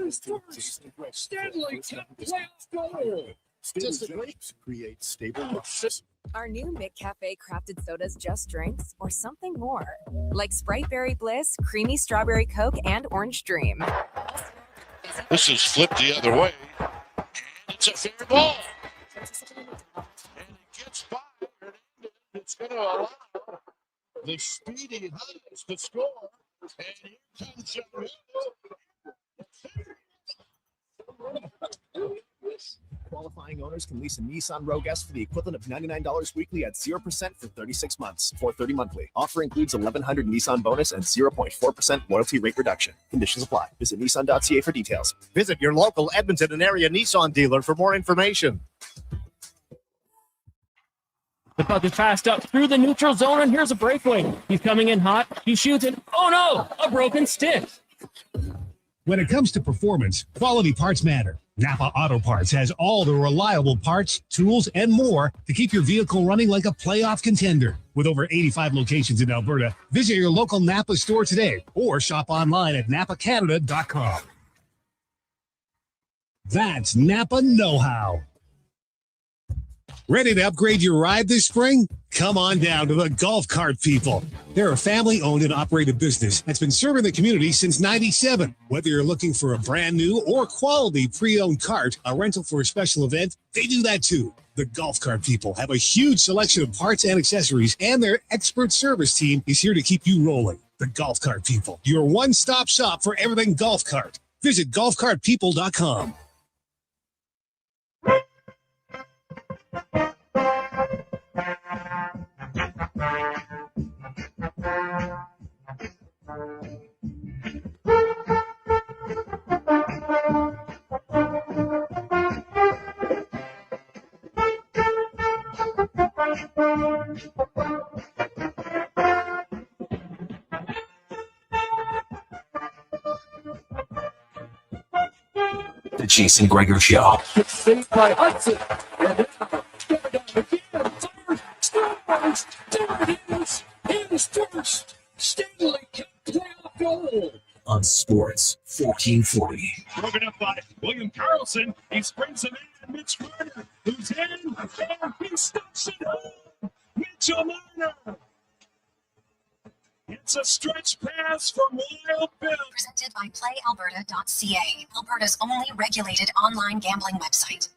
his first Stanley Cup playoff goal. Create stable. Are new McCafe crafted sodas just drinks or something more? Like Sprite Berry Bliss, Creamy Strawberry Coke, and Orange Dream. This is flipped the other way. It's a fair ball. And it gets by. It's going to allow the speedy Hunters to score. And here comes John. Qualifying owners can lease a Nissan Rogue S for the equivalent of $99 weekly at 0% for 36 months, $430 monthly. Offer includes 1,100 Nissan bonus and 0.4% loyalty rate reduction. Conditions apply. Visit Nissan.ca for details. Visit your local Edmonton and area Nissan dealer for more information. The puck is passed up through the neutral zone, and here's a breakaway. He's coming in hot. He shoots it. Oh, no! A broken stick. When it comes to performance, quality parts matter. Napa Auto Parts has all the reliable parts, tools, and more to keep your vehicle running like a playoff contender. With over 85 locations in Alberta, visit your local Napa store today or shop online at napacanada.com. That's Napa know-how. Ready to upgrade your ride this spring? Come on down to the Golf Cart People. They're a family-owned and operated business that's been serving the community since '97. Whether you're looking for a brand new or quality pre-owned cart, a rental for a special event, they do that too. The Golf Cart People have a huge selection of parts and accessories, and their expert service team is here to keep you rolling. The Golf Cart People, your one-stop shop for everything golf cart. Visit golfcartpeople.com. The Jason Gregor Show. Saved by Hudson. There it is. His first Stanley Cup playoff goal. On Sports 1440. Broken up by William Carlson. He sprints him in. Mitch Marner, who's in, and he stops it home. Mitchell Marner. It's a stretch pass from Wild Bill. Presented by PlayAlberta.ca, Alberta's only regulated online gambling website.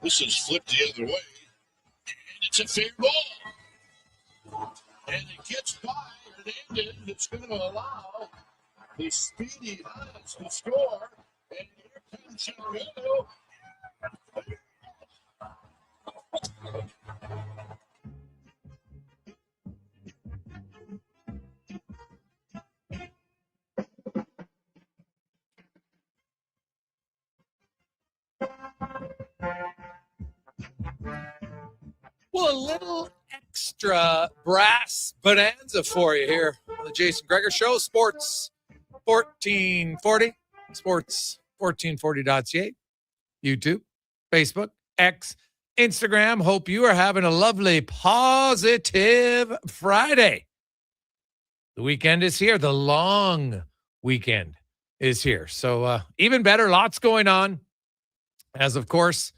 This is flipped the other way. And it's a fair ball. And it gets by and ended. It's going to allow the speedy Hunters to score. And here comes Chicago. Well, a little extra brass bonanza for you here on the Jason Gregor Show, Sports 1440, sports1440.ca, YouTube, Facebook, X, Instagram. Hope you are having a lovely, positive Friday. The weekend is here. The long weekend is here. So even better, lots going on. As, of course,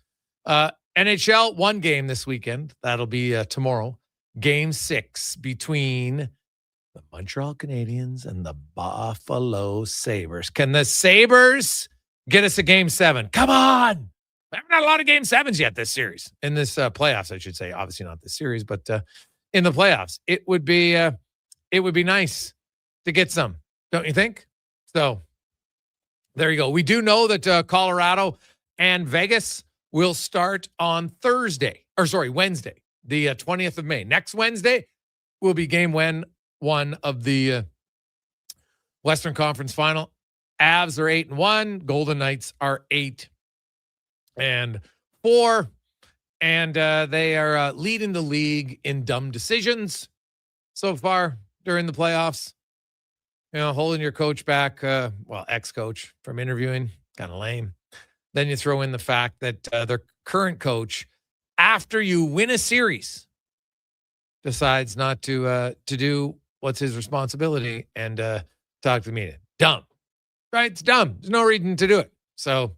NHL, one game this weekend. That'll be tomorrow. Game 6 between the Montreal Canadiens and the Buffalo Sabres. Can the Sabres get us a Game 7? Come on! We haven't had a lot of Game 7s yet this series. In this playoffs, I should say. Obviously not this series, but in the playoffs. It would be nice to get some, don't you think? So, there you go. We do know that Colorado and Vegas will start on Wednesday, the 20th of May. Next Wednesday will be game 1 of the Western Conference Final. Avs are 8-1. Golden Knights are 8-4. And they are leading the league in dumb decisions so far during the playoffs. You know, holding your coach back, ex-coach from interviewing, kind of lame. Then you throw in the fact that their current coach, after you win a series, decides not to do what's his responsibility and talk to the media. Dumb. right? It's dumb. There's no reason to do it. So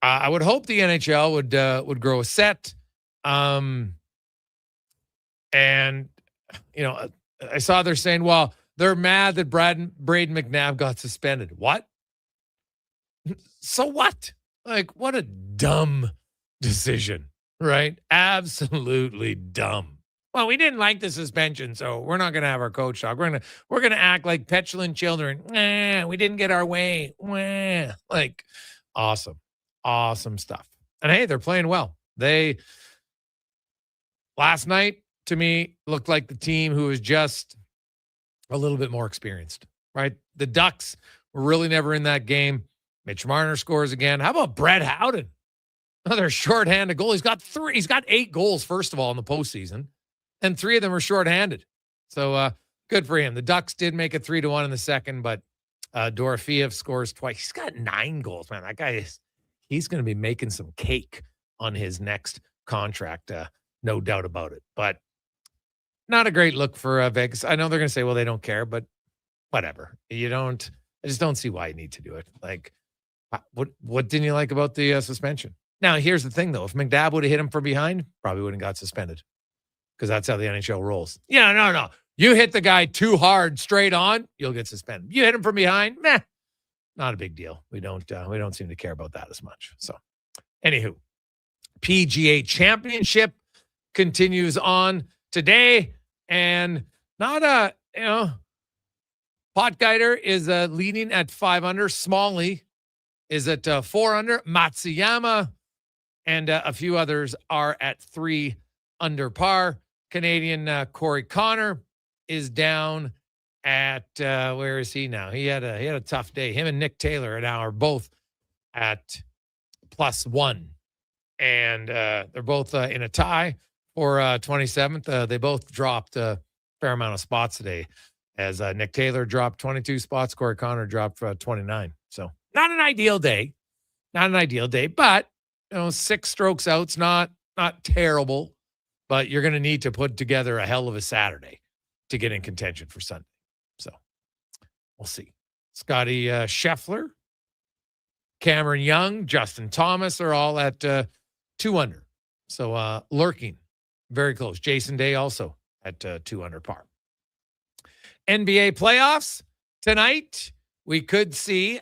I would hope the NHL would grow a set. And, I saw they're saying, well, they're mad that Braden McNabb got suspended. What? So what? Like, what a dumb decision, right? Absolutely dumb. Well, we didn't like the suspension, so we're not going to have our coach talk. We're going to act like petulant children. We didn't get our way. Like, awesome stuff. And hey, they're playing well. They last night to me looked like the team who was just a little bit more experienced, right? The Ducks were really never in that game. Mitch Marner scores again. How about Brett Howden? Another shorthanded goal. He's got 8 goals, first of all, in the postseason, and 3 of them are shorthanded. So good for him. The Ducks did make it 3-1 in the second, but Dorofeev scores twice. He's got 9 goals, man. That guy he's going to be making some cake on his next contract, no doubt about it. But not a great look for Vegas. I know they're going to say, well, they don't care, but whatever. I just don't see why you need to do it. Like, what didn't you like about the suspension? Now, here's the thing, though. If McNabb would have hit him from behind, probably wouldn't have got suspended because that's how the NHL rolls. Yeah, no. You hit the guy too hard straight on, you'll get suspended. You hit him from behind, not a big deal. We don't seem to care about that as much. So, anywho, PGA Championship continues on today, and not Potgieter is leading at 5 under. Smalley is at 4 under. Matsuyama and a few others are at 3 under par. Canadian Corey Connor is down at where is he now? He had a tough day. Him and Nick Taylor now are both at +1, and they're both in a tie for 27th. They both dropped a fair amount of spots today, as Nick Taylor dropped 22 spots, Corey Connor dropped 29. So not an ideal day, but 6 strokes out's not terrible, but you're going to need to put together a hell of a Saturday to get in contention for Sunday. So we'll see. Scotty Scheffler, Cameron Young, Justin Thomas are all at 2 under. So lurking very close. Jason Day also at 2 under par. NBA playoffs tonight. We could see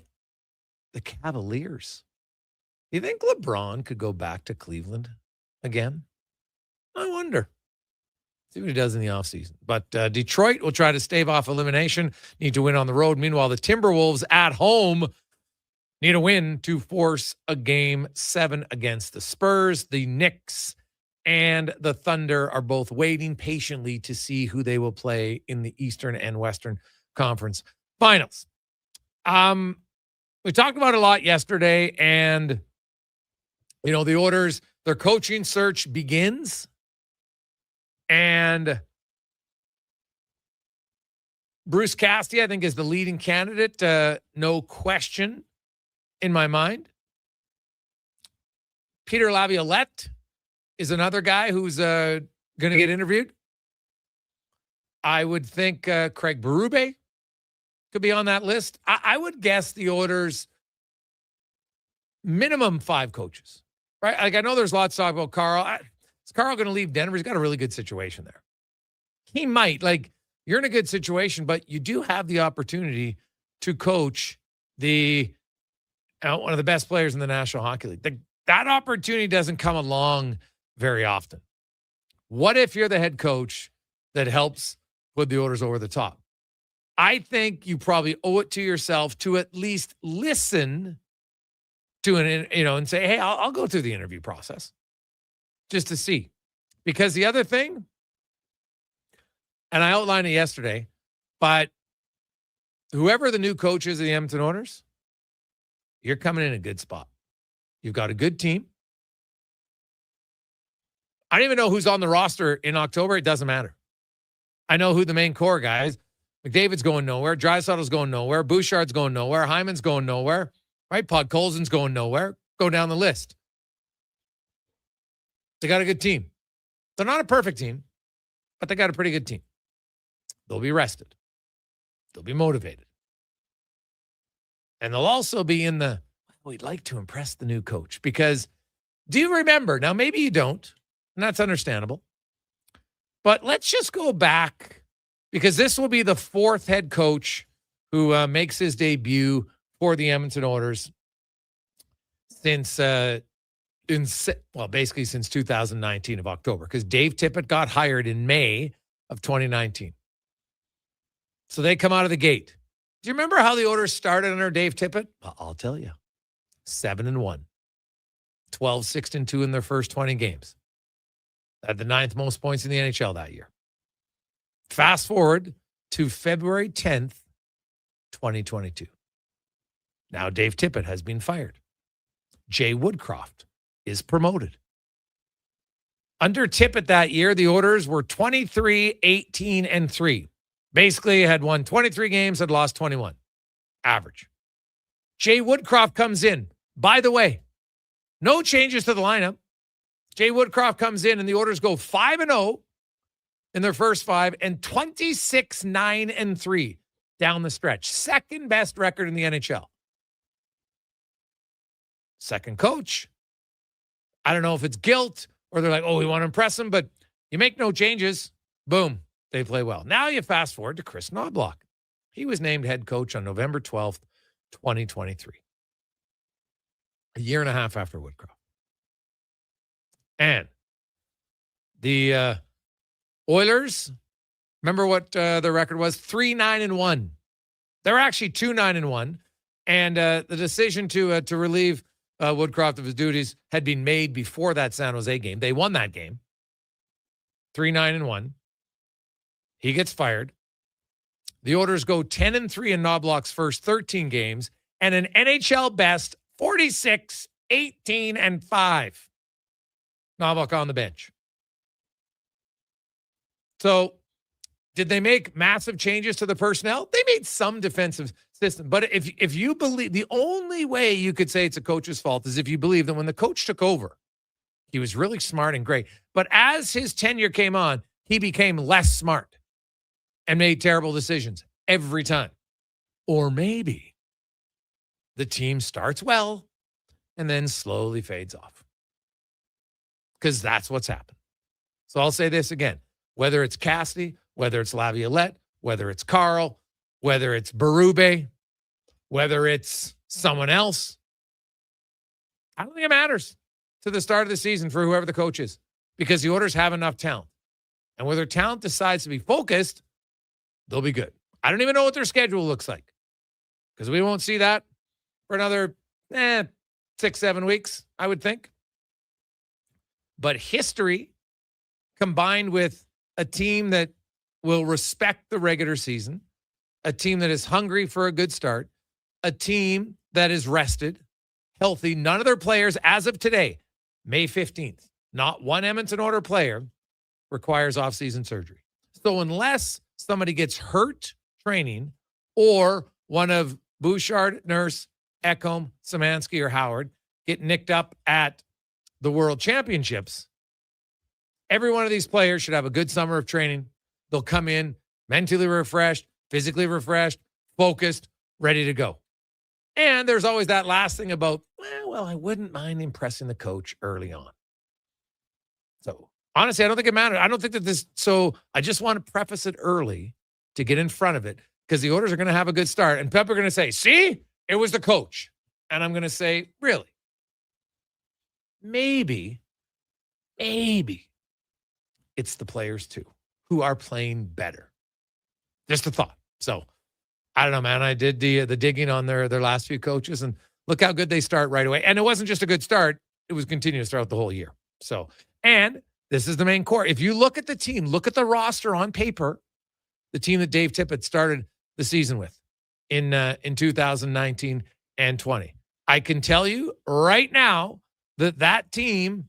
the Cavaliers. You think LeBron could go back to Cleveland again? I wonder. See what he does in the offseason. But Detroit will try to stave off elimination, need to win on the road. Meanwhile, the Timberwolves at home need a win to force a Game 7 against the Spurs. The Knicks and the Thunder are both waiting patiently to see who they will play in the Eastern and Western Conference Finals. We talked about it a lot yesterday, and the Oilers, their coaching search begins, and Bruce Cassidy, I think, is the leading candidate, no question in my mind. Peter Laviolette is another guy who's going to get interviewed. I would think Craig Berube could be on that list. I would guess the Oilers minimum 5 coaches, right? Like, I know there's lots to talk about Carl. Is Carl going to leave Denver? He's got a really good situation there. He might. Like, you're in a good situation, but you do have the opportunity to coach one of the best players in the National Hockey League. That opportunity doesn't come along very often. What if you're the head coach that helps put the Oilers over the top? I think you probably owe it to yourself to at least listen to and say, hey, I'll go through the interview process just to see. Because the other thing, and I outlined it yesterday, but whoever the new coach is of the Edmonton Oilers, you're coming in a good spot. You've got a good team. I don't even know who's on the roster in October. It doesn't matter. I know who the main core guys. McDavid's going nowhere. Draisaitl's going nowhere. Bouchard's going nowhere. Hyman's going nowhere. Right? Podkolzin's going nowhere. Go down the list. They got a good team. They're not a perfect team, but they got a pretty good team. They'll be rested. They'll be motivated. And they'll also be in the, we'd like to impress the new coach. Because do you remember? Now, maybe you don't, and that's understandable. But let's just go back, because this will be the fourth head coach who makes his debut for the Edmonton Oilers since, basically since 2019 of October, because Dave Tippett got hired in May of 2019. So they come out of the gate. Do you remember how the Oilers started under Dave Tippett? Well, I'll tell you. 7-1. 12-6-2 in their first 20 games. Had the 9th most points in the NHL that year. Fast forward to February 10th, 2022. Now Dave Tippett has been fired. Jay Woodcroft is promoted. Under Tippett that year, the Oilers were 23-18-3. Basically, had won 23 games, had lost 21. Average. Jay Woodcroft comes in. By the way, no changes to the lineup. Jay Woodcroft comes in, and the Oilers go 5-0 in their first 5 and 26-9-3 down the stretch. Second best record in the NHL. Second coach. I don't know if it's guilt or they're like, oh, we want to impress him, but you make no changes. Boom. They play well. Now you fast forward to Chris Knobloch. He was named head coach on November 12th, 2023. A year and a half after Woodcroft. And the Oilers, remember what their record was? 3-9-1. They're actually 2-9-1. And the decision to relieve Woodcroft of his duties had been made before that San Jose game. They won that game. 3-9-1. He gets fired. The Oilers go 10-3 in Knobloch's first 13 games and an NHL best 46-18-5. Knobloch on the bench. So, did they make massive changes to the personnel? They made some defensive system. But if you believe, the only way you could say it's a coach's fault is if you believe that when the coach took over, he was really smart and great. But as his tenure came on, he became less smart and made terrible decisions every time. Or maybe the team starts well and then slowly fades off. Because that's what's happened. So I'll say this again. Whether it's Cassidy, whether it's Laviolette, whether it's Carl, whether it's Berube, whether it's someone else, I don't think it matters to the start of the season for whoever the coach is, because the Oilers have enough talent. And where their talent decides to be focused, they'll be good. I don't even know what their schedule looks like, because we won't see that for another 6-7 weeks, I would think. But history combined with a team that will respect the regular season, a team that is hungry for a good start, a team that is rested, healthy. None of their players, as of today, May 15th, not one Edmonton Oilers player requires off-season surgery. So unless somebody gets hurt training or one of Bouchard, Nurse, Ekholm, Szymanski, or Howard get nicked up at the World Championships, every one of these players should have a good summer of training. They'll come in mentally refreshed, physically refreshed, focused, ready to go. And there's always that last thing about, well, I wouldn't mind impressing the coach early on. So honestly, I don't think it matters. I don't think that this, so I just want to preface it early to get in front of it, because the Oilers are going to have a good start. And Pep are going to say, see, it was the coach. And I'm going to say, really? Maybe it's the players too, who are playing better. Just a thought. So I don't know, man. I did the digging on their last few coaches, and look how good they start right away. And it wasn't just a good start. It was continuous throughout the whole year. So, and this is the main core. If you look at the team, look at the roster on paper, the team that Dave Tippett started the season with in 2019 and 20. I can tell you right now that team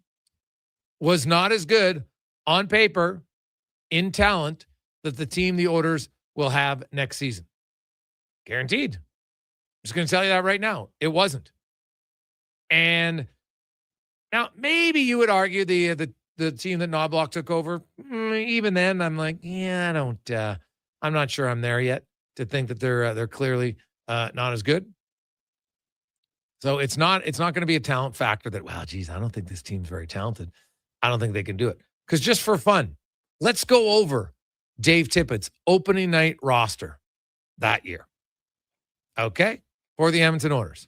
was not as good on paper in talent that the team the Oilers will have next season. Guaranteed. I'm just going to tell you that right now. It wasn't. And now maybe you would argue the team that Knobloch took over, even then I'm like, yeah, I'm not sure I'm there yet to think that they're clearly not as good. So it's not going to be a talent factor that, well, geez, I don't think this team's very talented. I don't think they can do it. Because just for fun, let's go over Dave Tippett's opening night roster that year. Okay? For the Edmonton Oilers.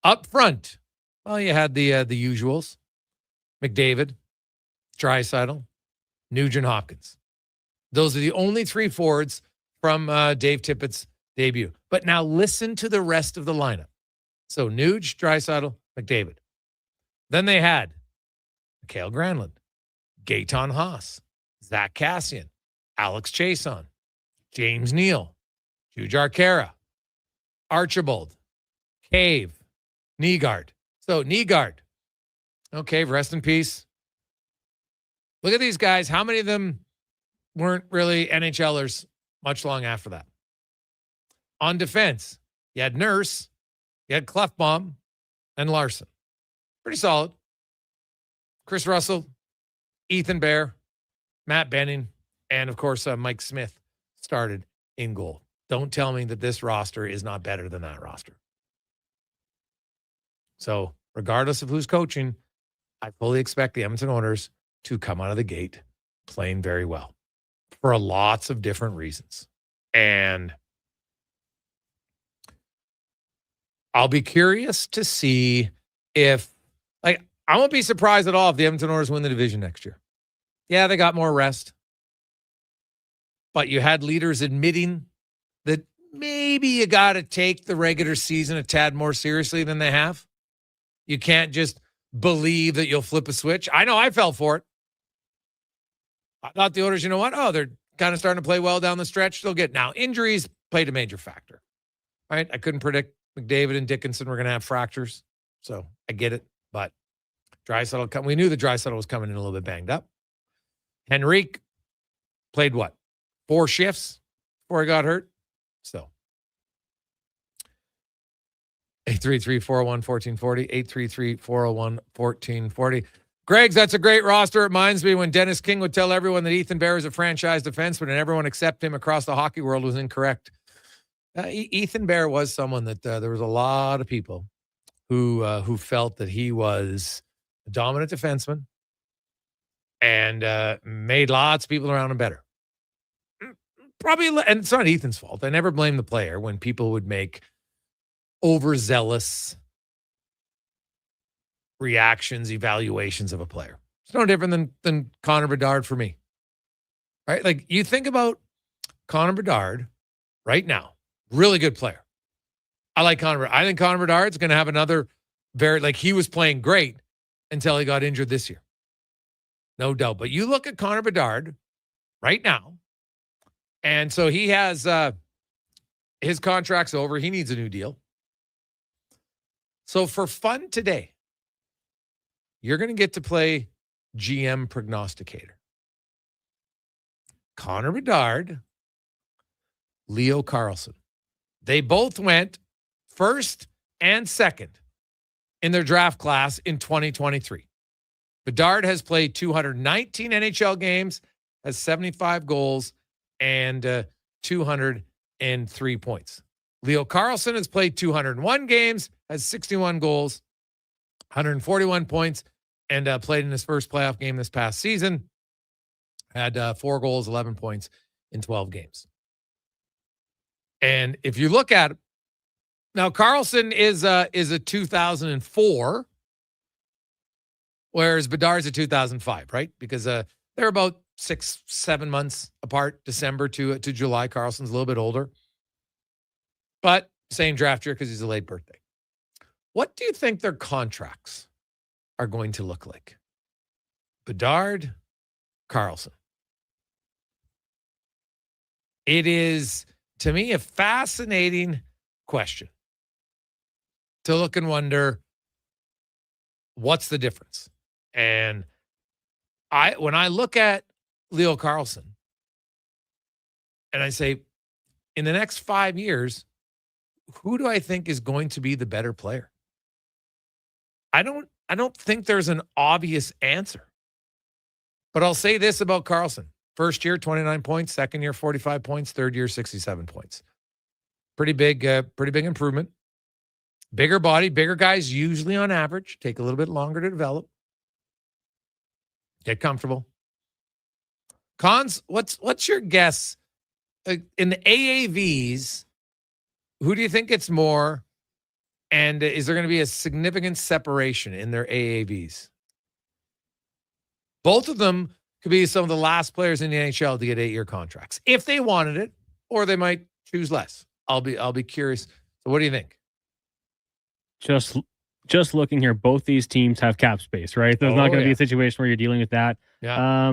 Up front, well, you had the usuals. McDavid, Draisaitl, Nugent Hopkins. Those are the only three forwards from Dave Tippett's debut. But now listen to the rest of the lineup. So Nuge, Draisaitl, McDavid. Then they had Mikael Granlund, Gaetan Haas, Zach Kassian, Alex Chason, James Neal, Jujhar Khaira, Archibald, Cave, Nygaard. So Nygaard. Okay, rest in peace. Look at these guys. How many of them weren't really NHLers much long after that? On defense, you had Nurse, you had Klefbom, and Larson. Pretty solid. Chris Russell, Ethan Bear, Matt Benning, and, of course, Mike Smith started in goal. Don't tell me that this roster is not better than that roster. So, regardless of who's coaching, I fully expect the Edmonton Oilers to come out of the gate playing very well for lots of different reasons. And I'll be curious to see if, like, I won't be surprised at all if the Edmonton Oilers win the division next year. Yeah, they got more rest. But you had leaders admitting that maybe you got to take the regular season a tad more seriously than they have. You can't just believe that you'll flip a switch. I know I fell for it. I thought the Oilers, you know what? Oh, they're kind of starting to play well down the stretch. They'll get now. Injuries played a major factor. Right? I couldn't predict McDavid and Dickinson were going to have fractures. So I get it. But Draisaitl, we knew the Draisaitl was coming in a little bit banged up. Henrique played what? 4 shifts before he got hurt. So 833-401-1440, 833-401-1440. Greg's, that's a great roster. It reminds me when Dennis King would tell everyone that Ethan Bear is a franchise defenseman and everyone except him across the hockey world was incorrect. Ethan Bear was someone that there was a lot of people who felt that he was a dominant defenseman and made lots of people around him better. Probably, and it's not Ethan's fault. I never blame the player when people would make overzealous reactions, evaluations of a player. It's no different than Connor Bedard for me. Right? Like, you think about Connor Bedard right now, really good player. I like Connor. I think Connor Bedard's going to have another he was playing great until he got injured this year. No doubt. But you look at Connor Bedard right now, and so he has his contract's over. He needs a new deal. So for fun today, you're going to get to play GM prognosticator. Connor Bedard, Leo Carlsson. They both went first and second in their draft class in 2023. Bedard has played 219 NHL games, has 75 goals, and 203 points. Leo Carlsson has played 201 games, has 61 goals, 141 points, and played in his first playoff game this past season. Had 4 goals, 11 points in 12 games. And if you look at it, now Carlsson is a 2004, whereas Bedard's a 2005, right? Because they're about 6-7 months apart, December to July. Carlson's a little bit older, but same draft year because he's a late birthday. What do you think their contracts are going to look like? Bedard, Carlsson. It is, to me, a fascinating question to look and what's the difference? And when I look at Leo Carlsson and I say, in the next 5 years, who do I think is going to be the better player? I don't think there's an obvious answer. But I'll say this about Carlsson. First year, 29 points. Second year, 45 points. Third year, 67 points. Pretty big improvement. Bigger body, bigger guys usually on average take a little bit longer to develop. Get comfortable. Cons, what's your guess? In the AAVs, who do you think gets more? And is there going to be a significant separation in their AAVs? Both of them could be some of the last players in the NHL to get 8-year contracts if they wanted it, or they might choose less. I'll be curious. So what do you think? Just looking here, both these teams have cap space, right? There's not going to be a situation where you're dealing with that. Yeah.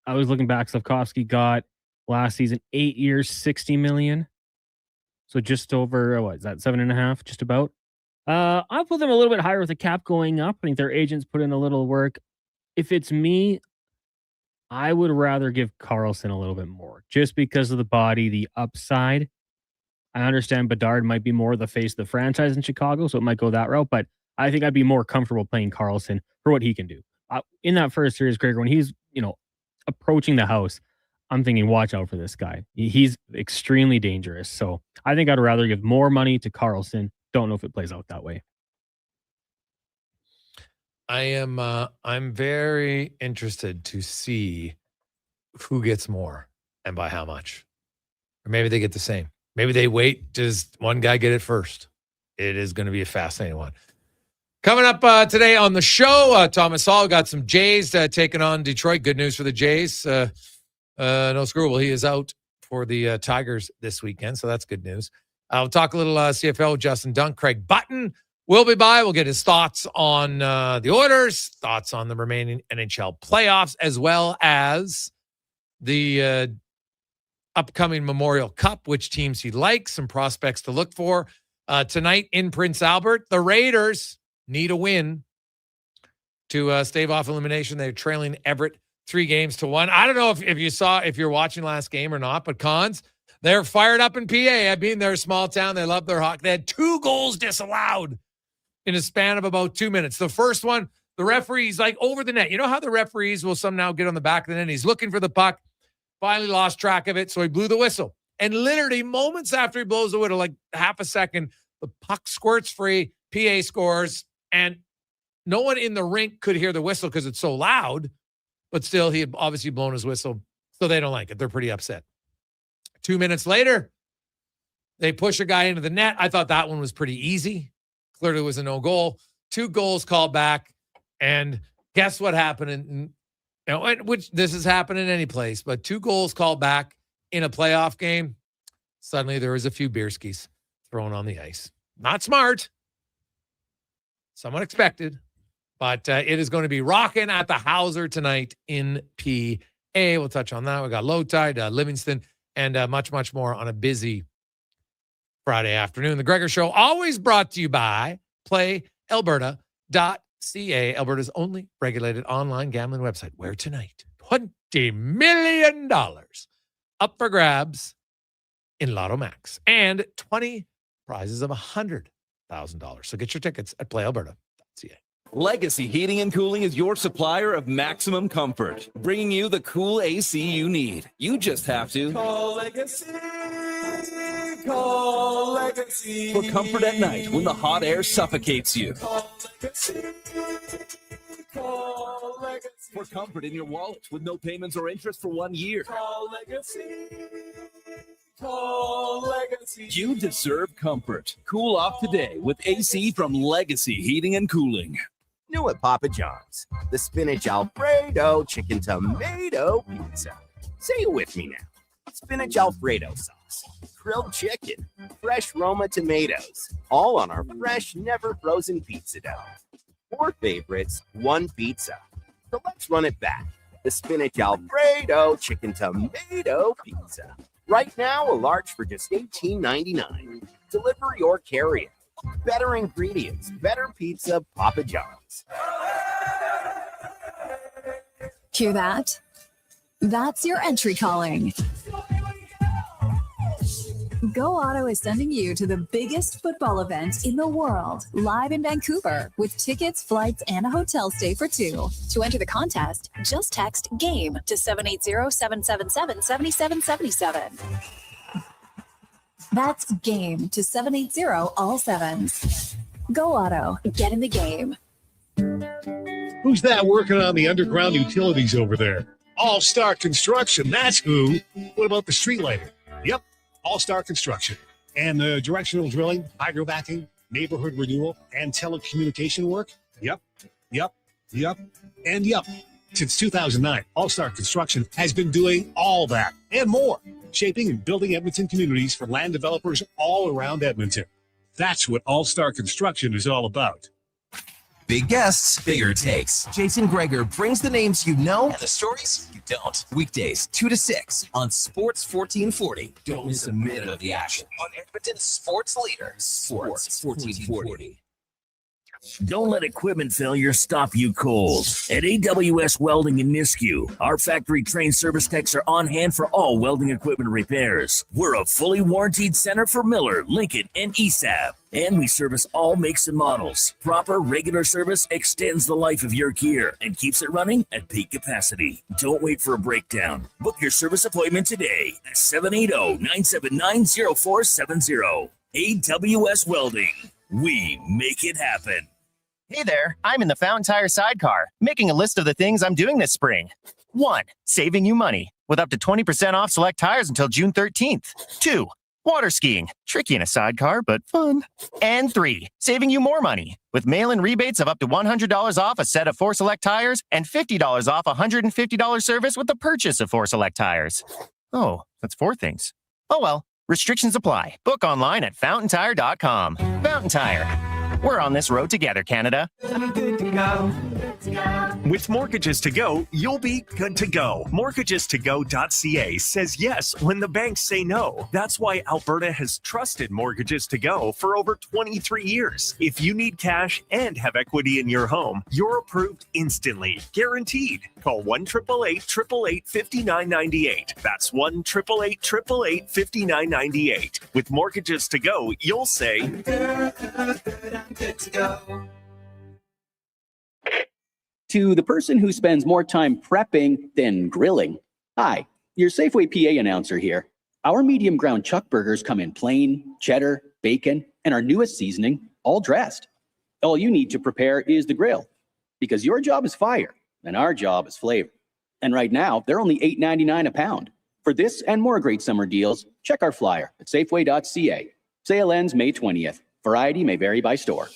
I was looking back. Slavkovsky got last season 8 years, $60 million. So just over, what is that, 7.5, just about. I'll put them a little bit higher with the cap going up. I think their agents put in a little work. If it's me, I would rather give Karlsson a little bit more just because of the body, the upside. I understand Bedard might be more the face of the franchise in Chicago, so it might go that route, but I think I'd be more comfortable playing Karlsson for what he can do. In that first series, Gregor, when he's, approaching the house, I'm thinking, watch out for this guy. He's extremely dangerous. So I think I'd rather give more money to Karlsson. Don't know if it plays out that way. I'm very interested to see who gets more and by how much. Or maybe they get the same. Maybe they wait. Does one guy get it first? It is going to be a fascinating one. Coming up today on the show, Thomas Hall got some Jays taking on Detroit. Good news for the Jays. No screw. He is out for the Tigers this weekend, so that's good news. We'll talk a little CFL with Justin Dunk. Craig Button will be by. We'll get his thoughts on the Oilers, thoughts on the remaining NHL playoffs, as well as the upcoming Memorial Cup, which teams he likes, some prospects to look for. Tonight in Prince Albert, the Raiders need a win to stave off elimination. They're trailing Everett 3-1. I don't know if you're watching last game or not, but Cons, they're fired up in PA. I mean, they're a small town. They love their hockey. They had 2 goals disallowed in a span of about 2 minutes. The first one, the referee's like over the net. You know how the referees will somehow get on the back of the net? He's looking for the puck, finally lost track of it, so he blew the whistle. And literally moments after he blows the whistle, like half a second, the puck squirts free, PA scores, and no one in the rink could hear the whistle because it's so loud, but still he had obviously blown his whistle, so they don't like it. They're pretty upset. 2 minutes later, they push a guy into the net. I thought that one was pretty easy. Clearly was a no goal. 2 goals called back, and guess what happened? Which this has happened in any place, but 2 goals called back in a playoff game. Suddenly there was a few beer skis thrown on the ice. Not smart. Somewhat expected, but it is going to be rocking at the Hauser tonight in PA. We'll touch on that. We got Low Tide, Livingston, and much, much more on a busy Friday afternoon. The Gregor Show, always brought to you by PlayAlberta.ca, Alberta's only regulated online gambling website, where tonight, $20 million up for grabs in Lotto Max and 20 prizes of $100,000. So get your tickets at PlayAlberta.ca. Legacy Heating and Cooling is your supplier of maximum comfort, bringing you the cool AC you need. You just have to call Legacy. Call Legacy. For comfort at night when the hot air suffocates you. Call Legacy. Call Legacy. For comfort in your wallet with no payments or interest for 1 year. Call Legacy. Call Legacy. You deserve comfort. Cool off today with AC from Legacy Heating and Cooling. New at Papa John's, the spinach Alfredo chicken tomato pizza. Say it with me now. Spinach Alfredo sauce, grilled chicken, fresh Roma tomatoes, all on our fresh, never frozen pizza dough. 4 favorites, 1 pizza. So let's run it back. The spinach Alfredo chicken tomato pizza. Right now, a large for just $18.99. Delivery or carry-out. Better ingredients, better pizza, Papa John's. Hear that? That's your entry calling. Go Auto is sending you to the biggest football event in the world, live in Vancouver, with tickets, flights, and a hotel stay for 2. To enter the contest, just text GAME to 780-777-7777. That's GAME to 780 all 7s. Go Auto. Get in the game. Who's that working on the underground utilities over there? All-Star Construction, that's who. What about the street lighting? Yep, All-Star Construction. And the directional drilling, hydrovacking, neighborhood renewal, and telecommunication work? Yep. Since 2009, All-Star Construction has been doing all that and more, shaping and building Edmonton communities for land developers all around Edmonton. That's what All-Star Construction is all about. Big guests, bigger takes. Jason Gregor brings the names you know and the stories you don't. Weekdays, 2 to 6 on Sports 1440. Don't miss a minute of the action on Edmonton's sports leader, Sports 1440. Don't let equipment failure stop you cold. At AWS Welding in Nisku, our factory-trained service techs are on hand for all welding equipment repairs. We're a fully warranted center for Miller, Lincoln, and ESAB. And we service all makes and models. Proper, regular service extends the life of your gear and keeps it running at peak capacity. Don't wait for a breakdown. Book your service appointment today at 780-979-0470. AWS Welding. We make it happen. Hey there, I'm in the Fountain Tire sidecar, making a list of the things I'm doing this spring. 1. Saving you money, with up to 20% off select tires until June 13th. 2. Water skiing, tricky in a sidecar, but fun. And 3. Saving you more money, with mail-in rebates of up to $100 off a set of 4 select tires and $50 off a $150 service with the purchase of 4 select tires. Oh, that's 4 things. Oh well, restrictions apply. Book online at fountaintire.com. Fountain Tire. We're on this road together, Canada. I'm good to go. With Mortgages to Go, you'll be good to go. MortgagesToGo.ca says yes when the banks say no. That's why Alberta has trusted Mortgages to Go for over 23 years. If you need cash and have equity in your home, you're approved instantly, guaranteed. Call 1-888-888-5998. That's 1-888-888-5998. With Mortgages to Go, you'll say, I'm good to go. To the person who spends more time prepping than grilling. Hi, your Safeway PA announcer here. Our medium ground chuck burgers come in plain, cheddar, bacon, and our newest seasoning, all dressed. All you need to prepare is the grill, because your job is fire and our job is flavor. And right now, they're only $8.99 a pound. For this and more great summer deals, check our flyer at safeway.ca. Sale ends May 20th. Variety may vary by store.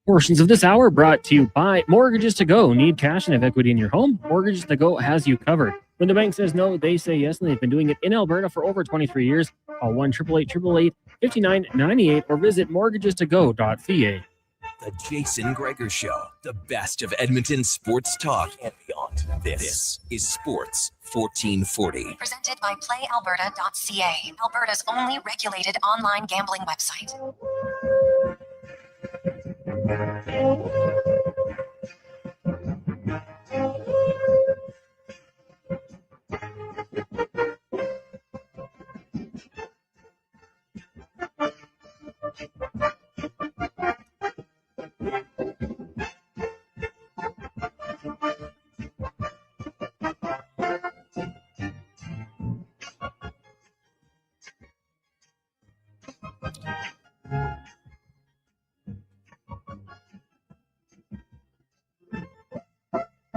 Portions of this hour brought to you by Mortgages to Go. Need cash and have equity in your home? Mortgages to Go has you covered. When the bank says no, they say yes, and they've been doing it in Alberta for over 23 years. Call 1-888-888-5998 or visit mortgagestogo.ca. The Jason Gregor Show, the best of Edmonton sports talk and beyond. This is Sports 1440. Presented by PlayAlberta.ca, Alberta's only regulated online gambling website.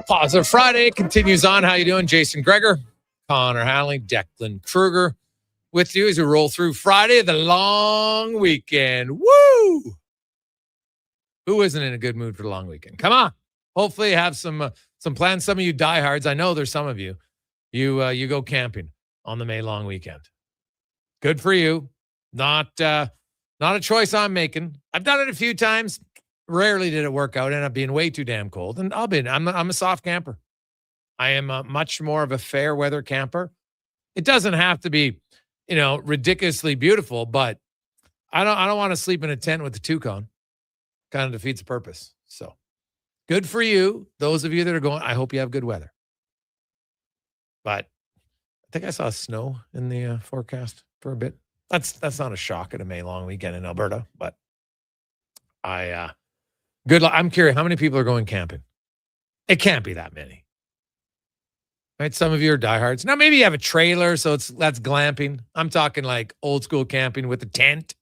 Positive Friday continues on. How you doing? Jason Gregor, Connor Halley, Declan Kruger with you as we roll through Friday, the long weekend. Woo! Who isn't in a good mood for the long weekend? Come on. Hopefully you have some plans. Some of you diehards, I know there's some of you. You go camping on the May long weekend. Good for you. Not a choice I'm making. I've done it a few times. Rarely did it work out. Ended up being way too damn cold. And I'm a soft camper. I am much more of a fair weather camper. It doesn't have to be, ridiculously beautiful, but I don't want to sleep in a tent with a 2-cone. Kind of defeats the purpose. So good for you. Those of you that are going, I hope you have good weather. But I think I saw snow in the forecast for a bit. That's not a shock at a May long weekend in Alberta, but good luck. I'm curious, how many people are going camping? It can't be that many. Right? Some of you are diehards. Now, maybe you have a trailer, so that's glamping. I'm talking like old school camping with a tent,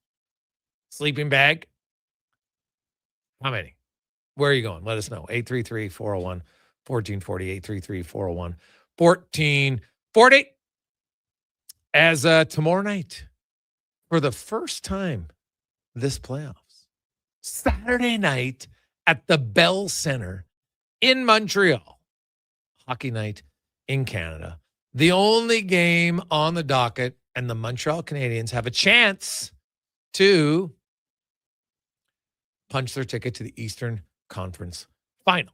sleeping bag. How many? Where are you going? Let us know. 833-401-1440, 833-401-1440. As tomorrow night, for the first time this playoffs, Saturday night at the Bell Center in Montreal, hockey night in Canada, the only game on the docket, and the Montreal Canadiens have a chance to punch their ticket to the Eastern Conference Final.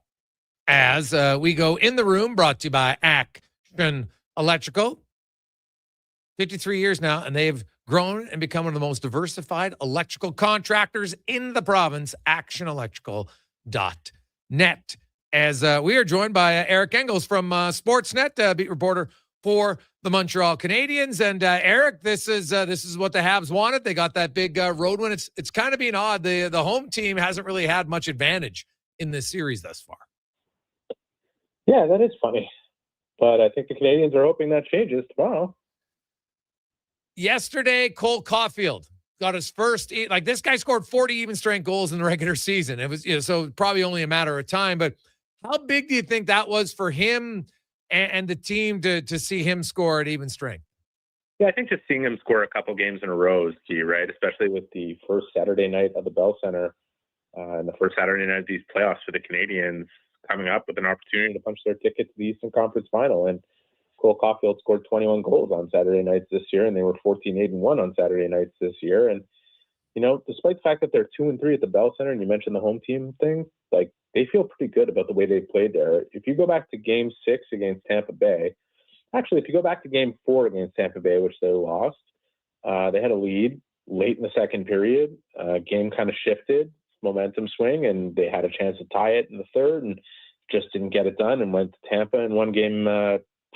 As we go in the room, brought to you by Action Electrical. 53 years now, and they've grown and become one of the most diversified electrical contractors in the province, actionelectrical.net. As we are joined by Eric Engels from Sportsnet, beat reporter for the Montreal Canadiens. And Eric, this is what the Habs wanted. They got that big road win. It's kind of been odd. The home team hasn't really had much advantage in this series thus far. Yeah, that is funny. But I think the Canadiens are hoping that changes tomorrow. Yesterday, Cole Caulfield got his first, like this guy scored 40 even strength goals in the regular season. It was, so probably only a matter of time, but how big do you think that was for him and the team to see him score at even strength? Yeah, I think just seeing him score a couple games in a row is key, right? Especially with the first Saturday night at the Bell Center and the first Saturday night of these playoffs for the Canadiens coming up with an opportunity to punch their ticket to the Eastern Conference Final. And Cole Caulfield scored 21 goals on Saturday nights this year, and they were 14-8-1 on Saturday nights this year. And, despite the fact that they're 2-3 at the Bell Center, and you mentioned the home team thing, like, they feel pretty good about the way they played there. If you go back to Game 6 against Tampa Bay, actually, if you go back to Game 4 against Tampa Bay, which they lost, they had a lead late in the second period. Game kind of shifted, momentum swing, and they had a chance to tie it in the third and just didn't get it done and went to Tampa and won Game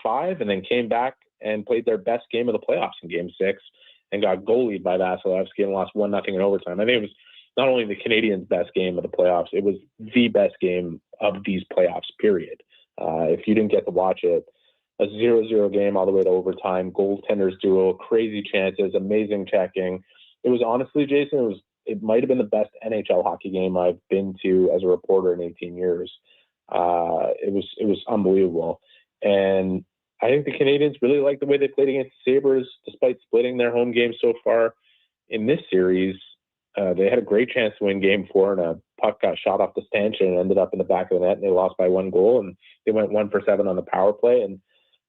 5, and then came back and played their best game of the playoffs in Game 6 and got goalied by Vasilevsky and lost 1-0 in overtime. I think it was not only the Canadiens' best game of the playoffs, it was the best game of these playoffs, period. If you didn't get to watch it, a 0-0 game all the way to overtime, goaltenders duel, crazy chances, amazing checking. It was honestly, Jason, it might have been the best NHL hockey game I've been to as a reporter in 18 years. It was unbelievable. And I think the Canadiens really like the way they played against the Sabres, despite splitting their home game so far in this series. They had a great chance to win Game 4, and a puck got shot off the stanchion and ended up in the back of the net, and they lost by 1 goal, and they went 1 for 7 on the power play, and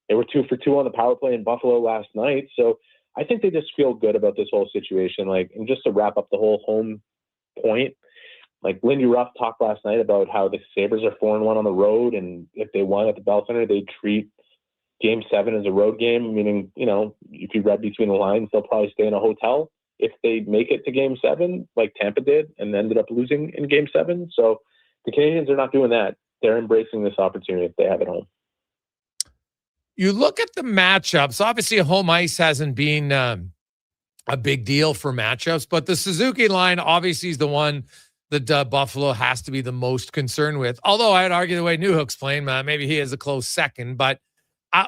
they were 2 for 2 on the power play in Buffalo last night. So I think they just feel good about this whole situation. And just to wrap up the whole home point, Lindy Ruff talked last night about how the Sabres are 4-1 on the road, and if they won at the Bell Center, they'd treat Game 7 as a road game, meaning, if you read between the lines, they'll probably stay in a hotel if they make it to Game 7, like Tampa did, and ended up losing in Game 7. So the Canadiens are not doing that. They're embracing this opportunity if they have it home. You look at the matchups. Obviously, home ice hasn't been a big deal for matchups, but the Suzuki line obviously is the one that Buffalo has to be the most concerned with. Although I'd argue the way Newhook's playing, maybe he is a close second. But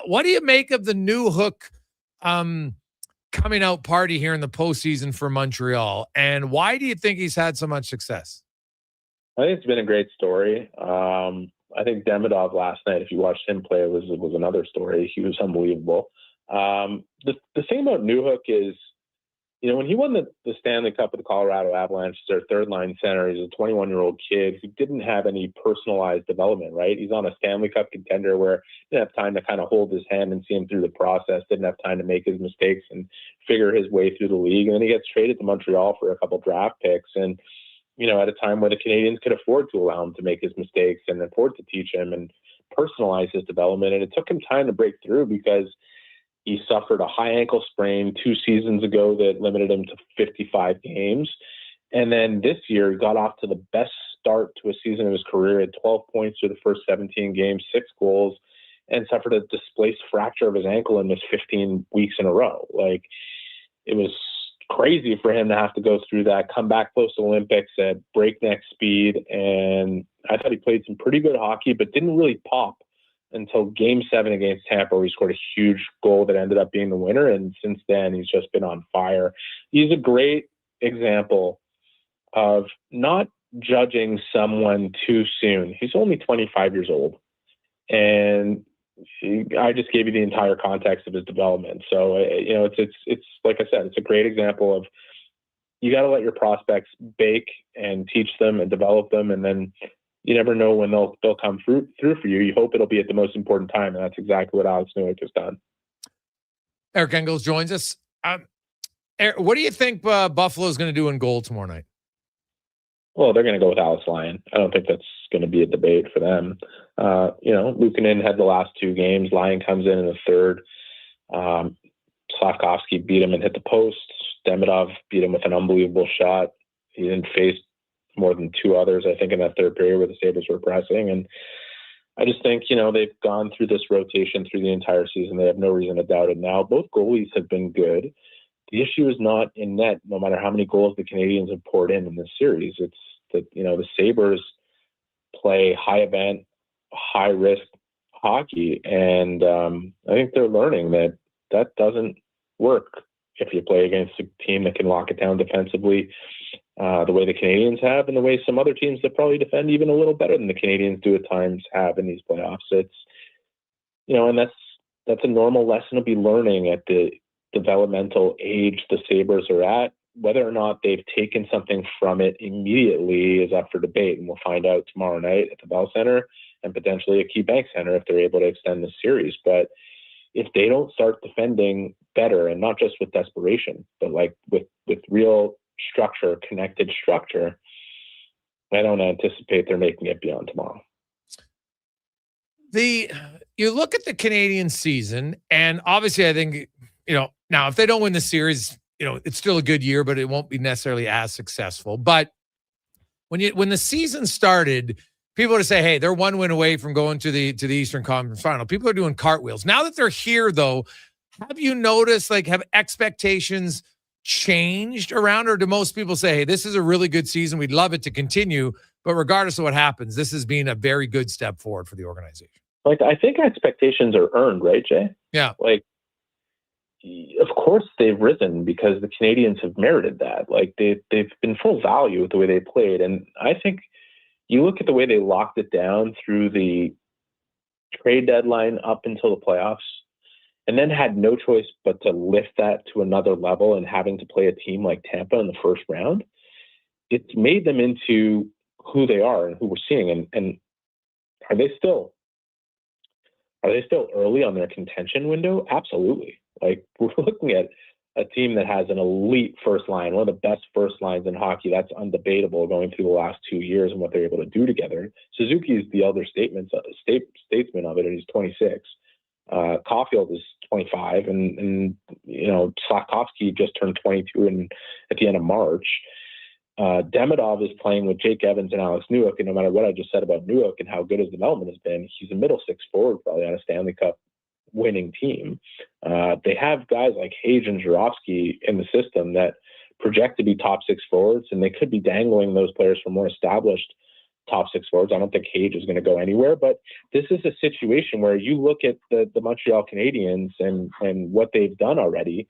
what do you make of the Newhook coming out party here in the postseason for Montreal? And why do you think he's had so much success? I think it's been a great story. I think Demidov last night, if you watched him play, was another story. He was unbelievable. The thing about Newhook is, when he won the Stanley Cup with the Colorado Avalanche, their third-line center, he's a 21-year-old kid who didn't have any personalized development, right? He's on a Stanley Cup contender where he didn't have time to kind of hold his hand and see him through the process, didn't have time to make his mistakes and figure his way through the league. And then he gets traded to Montreal for a couple draft picks. And, at a time where the Canadiens could afford to allow him to make his mistakes and afford to teach him and personalize his development. And it took him time to break through because he suffered a high ankle sprain 2 seasons ago that limited him to 55 games. And then this year, he got off to the best start to a season of his career at 12 points through the first 17 games, 6 goals, and suffered a displaced fracture of his ankle and missed 15 weeks in a row. It was crazy for him to have to go through that, come back post-Olympics at breakneck speed. And I thought he played some pretty good hockey, but didn't really pop until Game 7 against Tampa, where he scored a huge goal that ended up being the winner. And since then, he's just been on fire. He's a great example of not judging someone too soon. He's only 25 years old. And I just gave you the entire context of his development. So, it's like I said, it's a great example of you got to let your prospects bake and teach them and develop them. And then you never know when they'll come through for you. You hope it'll be at the most important time. And that's exactly what Alex Newhook has done. Eric Engels joins us. Eric, what do you think Buffalo is going to do in goal tomorrow night? Well, they're going to go with Alex Lyon. I don't think that's going to be a debate for them. Luukkonen had the last 2 games. Lyon comes in the third. Slavkovsky beat him and hit the post. Demidov beat him with an unbelievable shot. He didn't face more than 2 others, I think, in that third period where the Sabres were pressing. And I just think, they've gone through this rotation through the entire season. They have no reason to doubt it now. Both goalies have been good. The issue is not in net, no matter how many goals the Canadians have poured in this series. It's that, the Sabres play high event, high risk hockey. And I think they're learning that doesn't work if you play against a team that can lock it down defensively the way the Canadians have, and the way some other teams that probably defend even a little better than the Canadians do at times have in these playoffs. It's, and that's a normal lesson to be learning at the developmental age the Sabres are at. Whether or not they've taken something from it immediately is up for debate, and we'll find out tomorrow night at the Bell Center and potentially at KeyBank Center if they're able to extend the series. But if they don't start defending better, and not just with desperation, but like with real structure, connected structure, I don't anticipate they're making it beyond tomorrow. You look at the Canadian season, and obviously I think, now if they don't win the series, it's still a good year, but it won't be necessarily as successful. But when the season started, people would say, hey, they're 1 win away from going to the Eastern Conference Final. People are doing cartwheels. Now that they're here, though, have you noticed, have expectations changed around, or do most people say, hey, this is a really good season, we'd love it to continue, but regardless of what happens, this has been a very good step forward for the organization? I think expectations are earned, right, Jay? Yeah. Of course they've risen because the Canadians have merited that. They've been full value with the way they played. And I think you look at the way they locked it down through the trade deadline up until the playoffs, and then had no choice but to lift that to another level and having to play a team like Tampa in the first round. It's made them into who they are and who we're seeing. And are they still early on their contention window? Absolutely. We're looking at a team that has an elite first line, one of the best first lines in hockey. That's undebatable going through the last 2 years and what they're able to do together. Suzuki is the elder statesman of it, and he's 26. Caulfield is 25, and Slavkovsky just turned 22 at the end of March. Demidov is playing with Jake Evans and Alex Newhook, and no matter what I just said about Newhook and how good his development has been, he's a middle six forward probably on a Stanley Cup winning team. They have guys like Hage and Jurovsky in the system that project to be top 6 forwards, and they could be dangling those players for more established top 6 forwards. I don't think Hage is going to go anywhere, but this is a situation where you look at the Montreal Canadiens and what they've done already,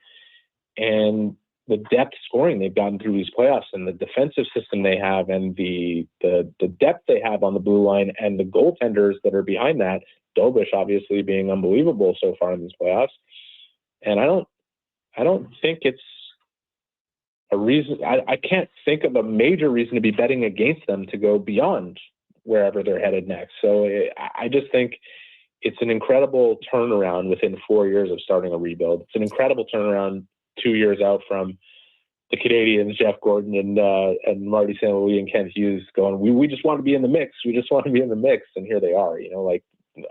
and the depth scoring they've gotten through these playoffs, and the defensive system they have, and the depth they have on the blue line, and the goaltenders that are behind that, Dobish obviously being unbelievable so far in these playoffs. And I don't think it's a reason. I can't think of a major reason to be betting against them to go beyond wherever they're headed next. So I just think it's an incredible turnaround within 4 years of starting a rebuild. It's an incredible turnaround 2 years out from the Canadians, Jeff Gordon and Marty St. Louis and Kent Hughes going, we just want to be in the mix. We just want to be in the mix. And here they are,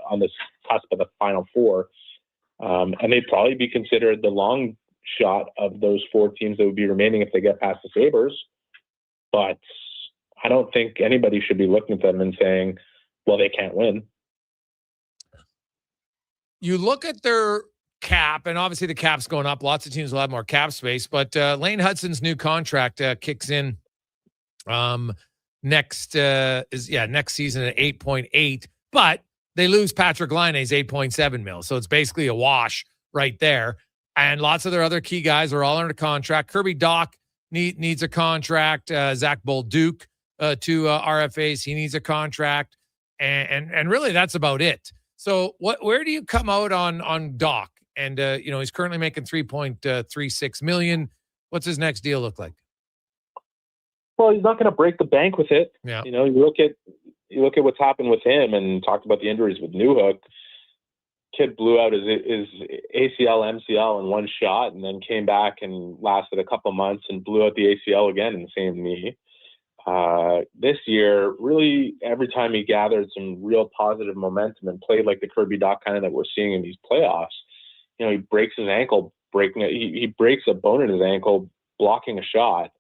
on this cusp of the Final Four. And they'd probably be considered the long shot of those 4 teams that would be remaining if they get past the Sabres. But I don't think anybody should be looking at them and saying, well, they can't win. You look at their cap, and obviously the cap's going up. Lots of teams will have more cap space, but Lane Hudson's new contract kicks in next season at 8.8, but they lose Patrick Laine's 8.7 mil. So it's basically a wash right there. And lots of their other key guys are all under contract. Kirby Doc needs a contract. Zach Bolduc, 2 RFAs, he needs a contract. And really that's about it. So where do you come out on Doc? And he's currently making $3.36 million. What's his next deal look like? Well, he's not going to break the bank with it. Yeah. You look at what's happened with him, and talked about the injuries with Newhook. Kid blew out his ACL, MCL in one shot, and then came back and lasted a couple months and blew out the ACL again in the same knee. This year, really, every time he gathered some real positive momentum and played like the Kirby Doc kind of that we're seeing in these playoffs, he breaks his ankle, he breaks a bone in his ankle, blocking a shot,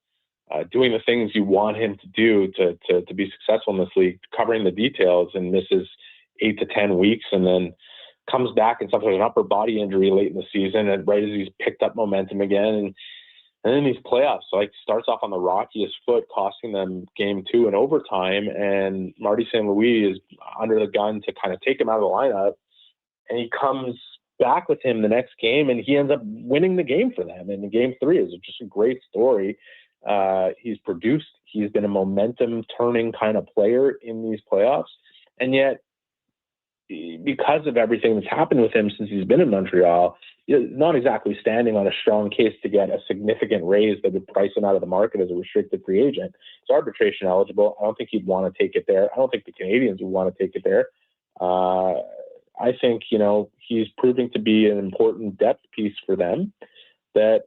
doing the things you want him to do to be successful in this league, covering the details, and misses 8 to 10 weeks, and then comes back and suffers an upper body injury late in the season, and right as he's picked up momentum again, and then these playoffs, starts off on the rockiest foot, costing them game 2 in overtime, and Marty St. Louis is under the gun to kind of take him out of the lineup, and he comes back with him the next game, and he ends up winning the game for them. And in game 3 is just a great story. He's produced. He's been a momentum-turning kind of player in these playoffs, and yet, because of everything that's happened with him since he's been in Montreal, not exactly standing on a strong case to get a significant raise that would price him out of the market as a restricted free agent. It's arbitration eligible. I don't think he'd want to take it there. I don't think the Canadians would want to take it there. I think, he's proving to be an important depth piece for them that,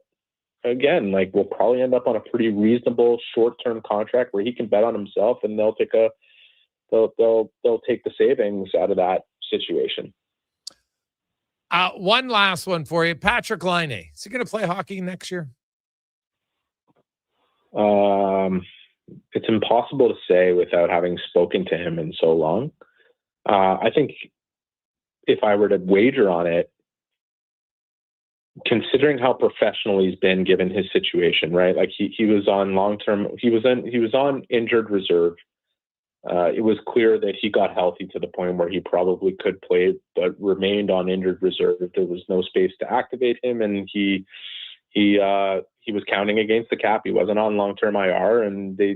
again, will probably end up on a pretty reasonable short-term contract where he can bet on himself, and they'll take the savings out of that situation. One last one for you. Patrick Laine, is he going to play hockey next year? It's impossible to say without having spoken to him in so long. I think if I were to wager on it, considering how professional he's been given his situation, right? He was on long-term, he was on injured reserve. It was clear that he got healthy to the point where he probably could play, but remained on injured reserve. There was no space to activate him, and he was counting against the cap. He wasn't on long-term IR, and their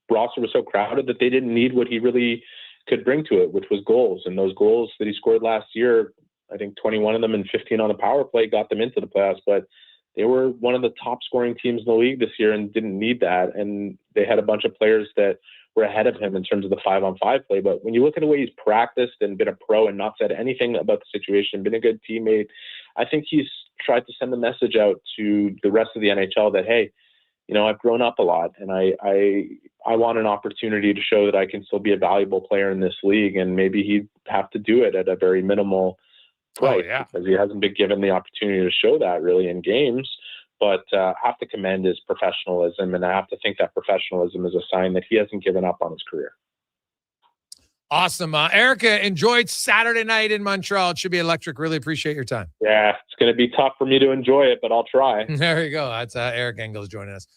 roster was so crowded that they didn't need what he really could bring to it, which was goals. And those goals that he scored last year, I think 21 of them and 15 on the power play got them into the playoffs, but they were one of the top scoring teams in the league this year and didn't need that. And they had a bunch of players that were ahead of him in terms of the 5-on-5 play. But when you look at the way he's practiced and been a pro and not said anything about the situation, been a good teammate, I think he's tried to send the message out to the rest of the NHL that, hey, I've grown up a lot, and I want an opportunity to show that I can still be a valuable player in this league. And maybe he'd have to do it at a very minimal price, because he hasn't been given the opportunity to show that really in games. But I have to commend his professionalism, and I have to think that professionalism is a sign that he hasn't given up on his career. Awesome. Erica, enjoyed Saturday night in Montreal. It should be electric. Really appreciate your time. Yeah, it's going to be tough for me to enjoy it, but I'll try. There you go. That's Eric Engels joining us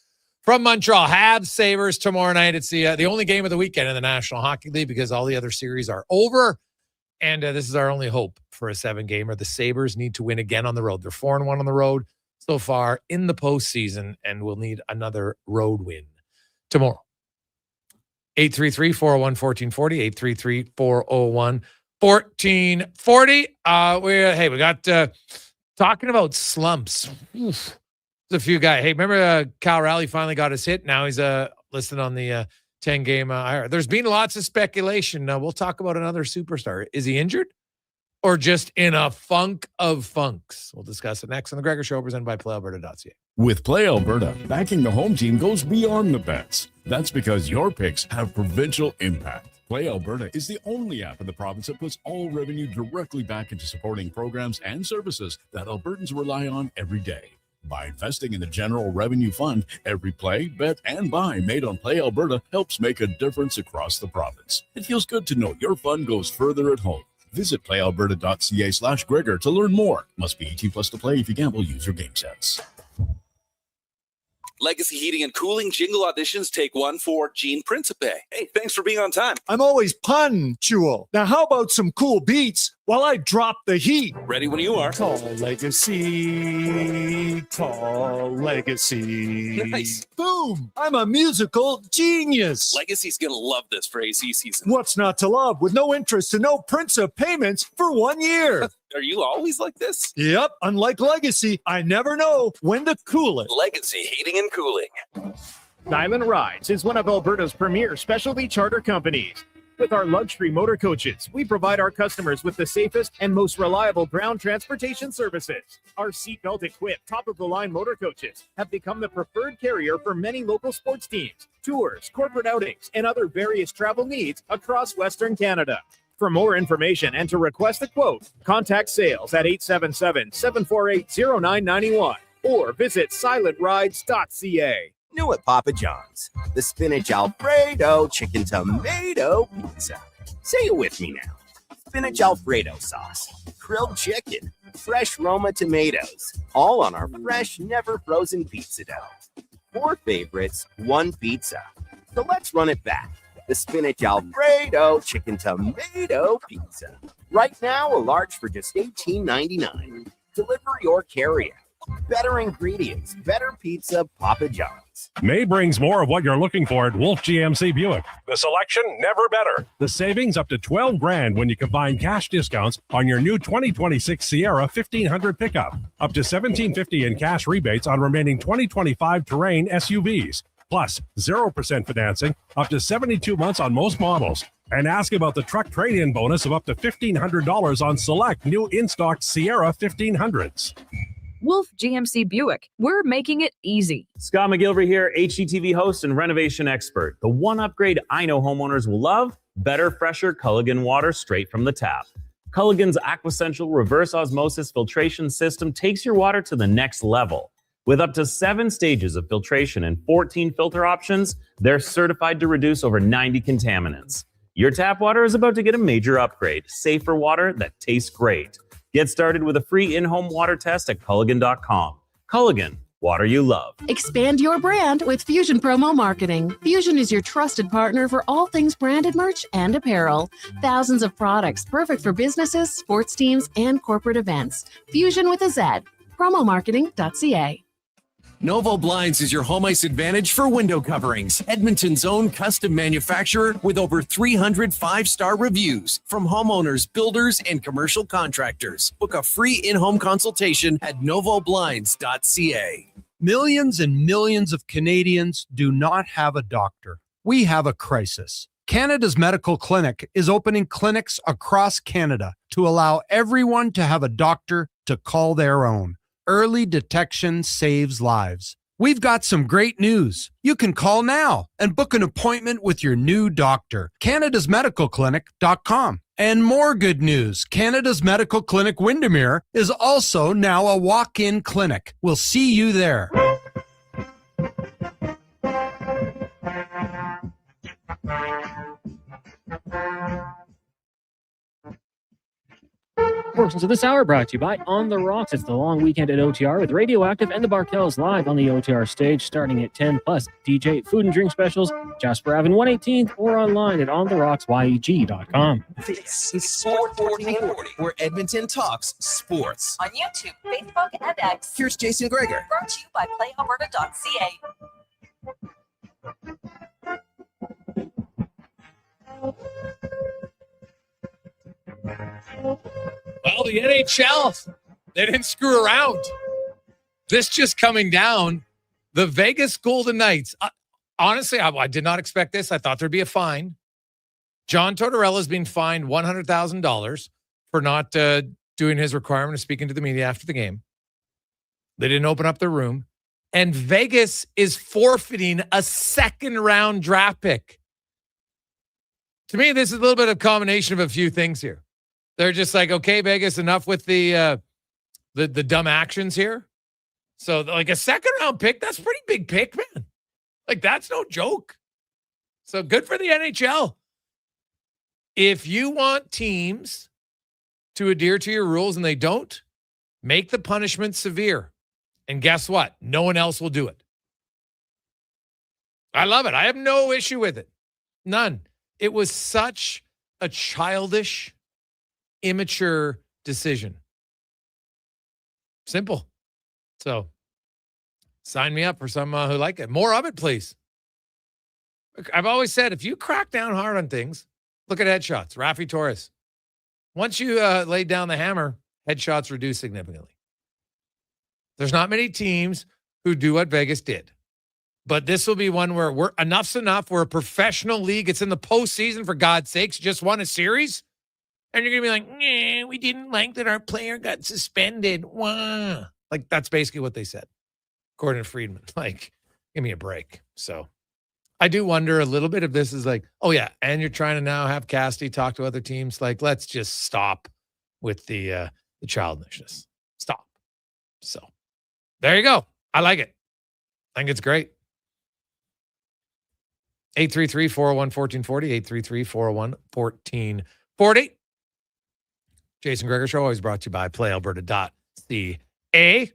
from Montreal. Habs Sabres tomorrow night. It's the only game of the weekend in the National Hockey League because all the other series are over. And this is our only hope for a 7-gamer. The Sabres need to win again on the road. They're 4-1 on the road so far in the postseason, and we'll need another road win tomorrow. 833-401-1440, 833-401-1440. We got talking about slumps. Oof. There's a few guys. Hey, remember Cal Raleigh finally got his hit? Now he's listed on the 10-game IR. There's been lots of speculation. We'll talk about another superstar. Is he injured or just in a funk of funks? We'll discuss it next on the Gregor Show, presented by PlayAlberta.ca. With Play Alberta, backing the home team goes beyond the bets. That's because your picks have provincial impact. Play Alberta is the only app in the province that puts all revenue directly back into supporting programs and services that Albertans rely on every day. By investing in the General Revenue Fund, every play, bet, and buy made on Play Alberta helps make a difference across the province. It feels good to know your fund goes further at home. Visit playalberta.ca/Gregor to learn more. Must be 18 plus to play. If you gamble, use your game sense. Legacy Heating and Cooling jingle auditions take one for Gene Principe. Hey, thanks for being on time. I'm always punctual. Now, how about some cool beats while I drop the heat? Ready when you are. Tall legacy, tall legacy. Nice. Boom! I'm a musical genius. Legacy's going to love this for AC season. What's not to love with no interest and no Principe payments for 1 year? Are you always like this? Yep. Unlike Legacy, I never know when to cool it. Legacy Heating and Cooling. Diamond Rides is one of Alberta's premier specialty charter companies. With our luxury motor coaches, we provide our customers with the safest and most reliable ground transportation services. Our seatbelt equipped top-of-the-line motor coaches have become the preferred carrier for many local sports teams, tours, corporate outings, and other various travel needs across Western Canada. For more information and to request a quote, contact sales at 877-748-0991 or visit silentrides.ca. New at Papa John's, the spinach Alfredo chicken tomato pizza. Say it with me now. Spinach Alfredo sauce, grilled chicken, fresh Roma tomatoes, all on our fresh, never frozen pizza dough. 4 favorites, 1 pizza. So let's run it back. The spinach Alfredo chicken tomato pizza. Right now, a large for just $18.99. Delivery or carry out. Better ingredients, better pizza, Papa John's. May brings more of what you're looking for at Wolf GMC Buick. The selection, never better. The savings up to $12 grand when you combine cash discounts on your new 2026 Sierra 1500 pickup. Up to $1,750 in cash rebates on remaining 2025 Terrain SUVs. Plus 0% financing up to 72 months on most models. And ask about the truck trade-in bonus of up to $1,500 on select new in-stock Sierra 1500s. Wolf GMC Buick. We're making it easy. Scott McGilvery here, HGTV host and renovation expert. The one upgrade I know homeowners will love, better, fresher Culligan water straight from the tap. Culligan's Aquacentral reverse osmosis filtration system takes your water to the next level. With up to 7 stages of filtration and 14 filter options, they're certified to reduce over 90 contaminants. Your tap water is about to get a major upgrade. Safer water that tastes great. Get started with a free in-home water test at Culligan.com. Culligan, water you love. Expand your brand with Fusion Promo Marketing. Fusion is your trusted partner for all things branded merch and apparel. Thousands of products perfect for businesses, sports teams, and corporate events. Fusion with a Z. Promomarketing.ca. Novo Blinds is your home ice advantage for window coverings. Edmonton's own custom manufacturer with over 300 5-star reviews from homeowners, builders, and commercial contractors. Book a free in-home consultation at novoblinds.ca. Millions and millions of Canadians do not have a doctor. We have a crisis. Canada's Medical Clinic is opening clinics across Canada to allow everyone to have a doctor to call their own. Early detection saves lives. We've got some great news. You can call now and book an appointment with your new doctor. CanadasMedicalClinic.com. And more good news. Canada's Medical Clinic Windermere is also now a walk-in clinic. We'll see you there. Portions of this hour brought to you by On the Rocks. It's the long weekend at OTR with Radioactive and the Barkells live on the OTR stage starting at 10, plus DJ food and drink specials, Jasper Ave 118th, or online at ontherocks.yeg.com. This is Sport 1440, where Edmonton talks sports. On YouTube, Facebook, and X. Here's Jason Gregor. Brought to you by playalberta.ca. Well, the NHL, they didn't screw around. This just coming down, the Vegas Golden Knights. Honestly, I did not expect this. I thought there'd be a fine. John Tortorella's being fined $100,000 for not doing his requirement of speaking to the media after the game. They didn't open up their room. And Vegas is forfeiting a second-round draft pick. To me, this is a little bit of a combination of a few things here. They're just like, okay, Vegas, enough with the dumb actions here. So, like, a second-round pick, that's a pretty big pick, man. Like, that's no joke. So, good for the NHL. If you want teams to adhere to your rules and they don't, make the punishment severe. And guess what? No one else will do it. I love it. I have no issue with it. None. It was such a childish, immature decision. Simple. So sign me up for some who like it. More of it, please. I've always said, if you crack down hard on things, look at headshots. Rafi Torres. Once you lay down the hammer, headshots reduce significantly. There's not many teams who do what Vegas did. But this will be one where enough's enough. We're a professional league. It's in the postseason, for God's sakes. Just won a series. And you're going to be like, nah, we didn't like that our player got suspended. Wah. Like, that's basically what they said. Gordon Friedman. Like, give me a break. So I do wonder a little bit if this is like, oh, yeah, and you're trying to now have Cassidy talk to other teams. Like, let's just stop with the childishness. Stop. So there you go. I like it. I think it's great. 833-401-1440, 833-401-1440. Jason Gregor Show, always brought to you by PlayAlberta.ca.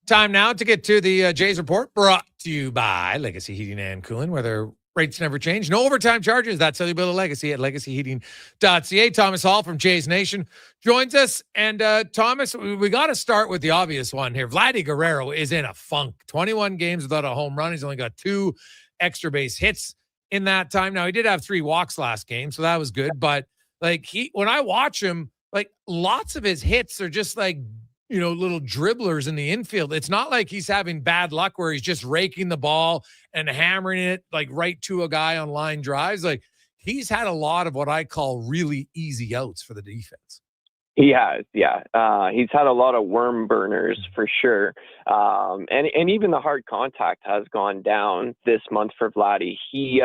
Time now to get to the Jays Report, brought to you by Legacy Heating and Cooling, where their rates never change. No overtime charges. That's how you build a legacy at legacyheating.ca. Thomas Hall from Jays Nation joins us. And Thomas, we got to start with the obvious one here. Vladdy Guerrero is in a funk. 21 games without a home run. He's only got 2 extra base hits in that time. Now, he did have 3 walks last game, so that was good. But like, when I watch him, like, lots of his hits are just like, you know, little dribblers in the infield. It's not like he's having bad luck where he's just raking the ball and hammering it like right to a guy on line drives. Like, he's had a lot of what I call really easy outs for the defense. He has, yeah. He's had a lot of worm burners for sure. And even the hard contact has gone down this month for Vladdy. He,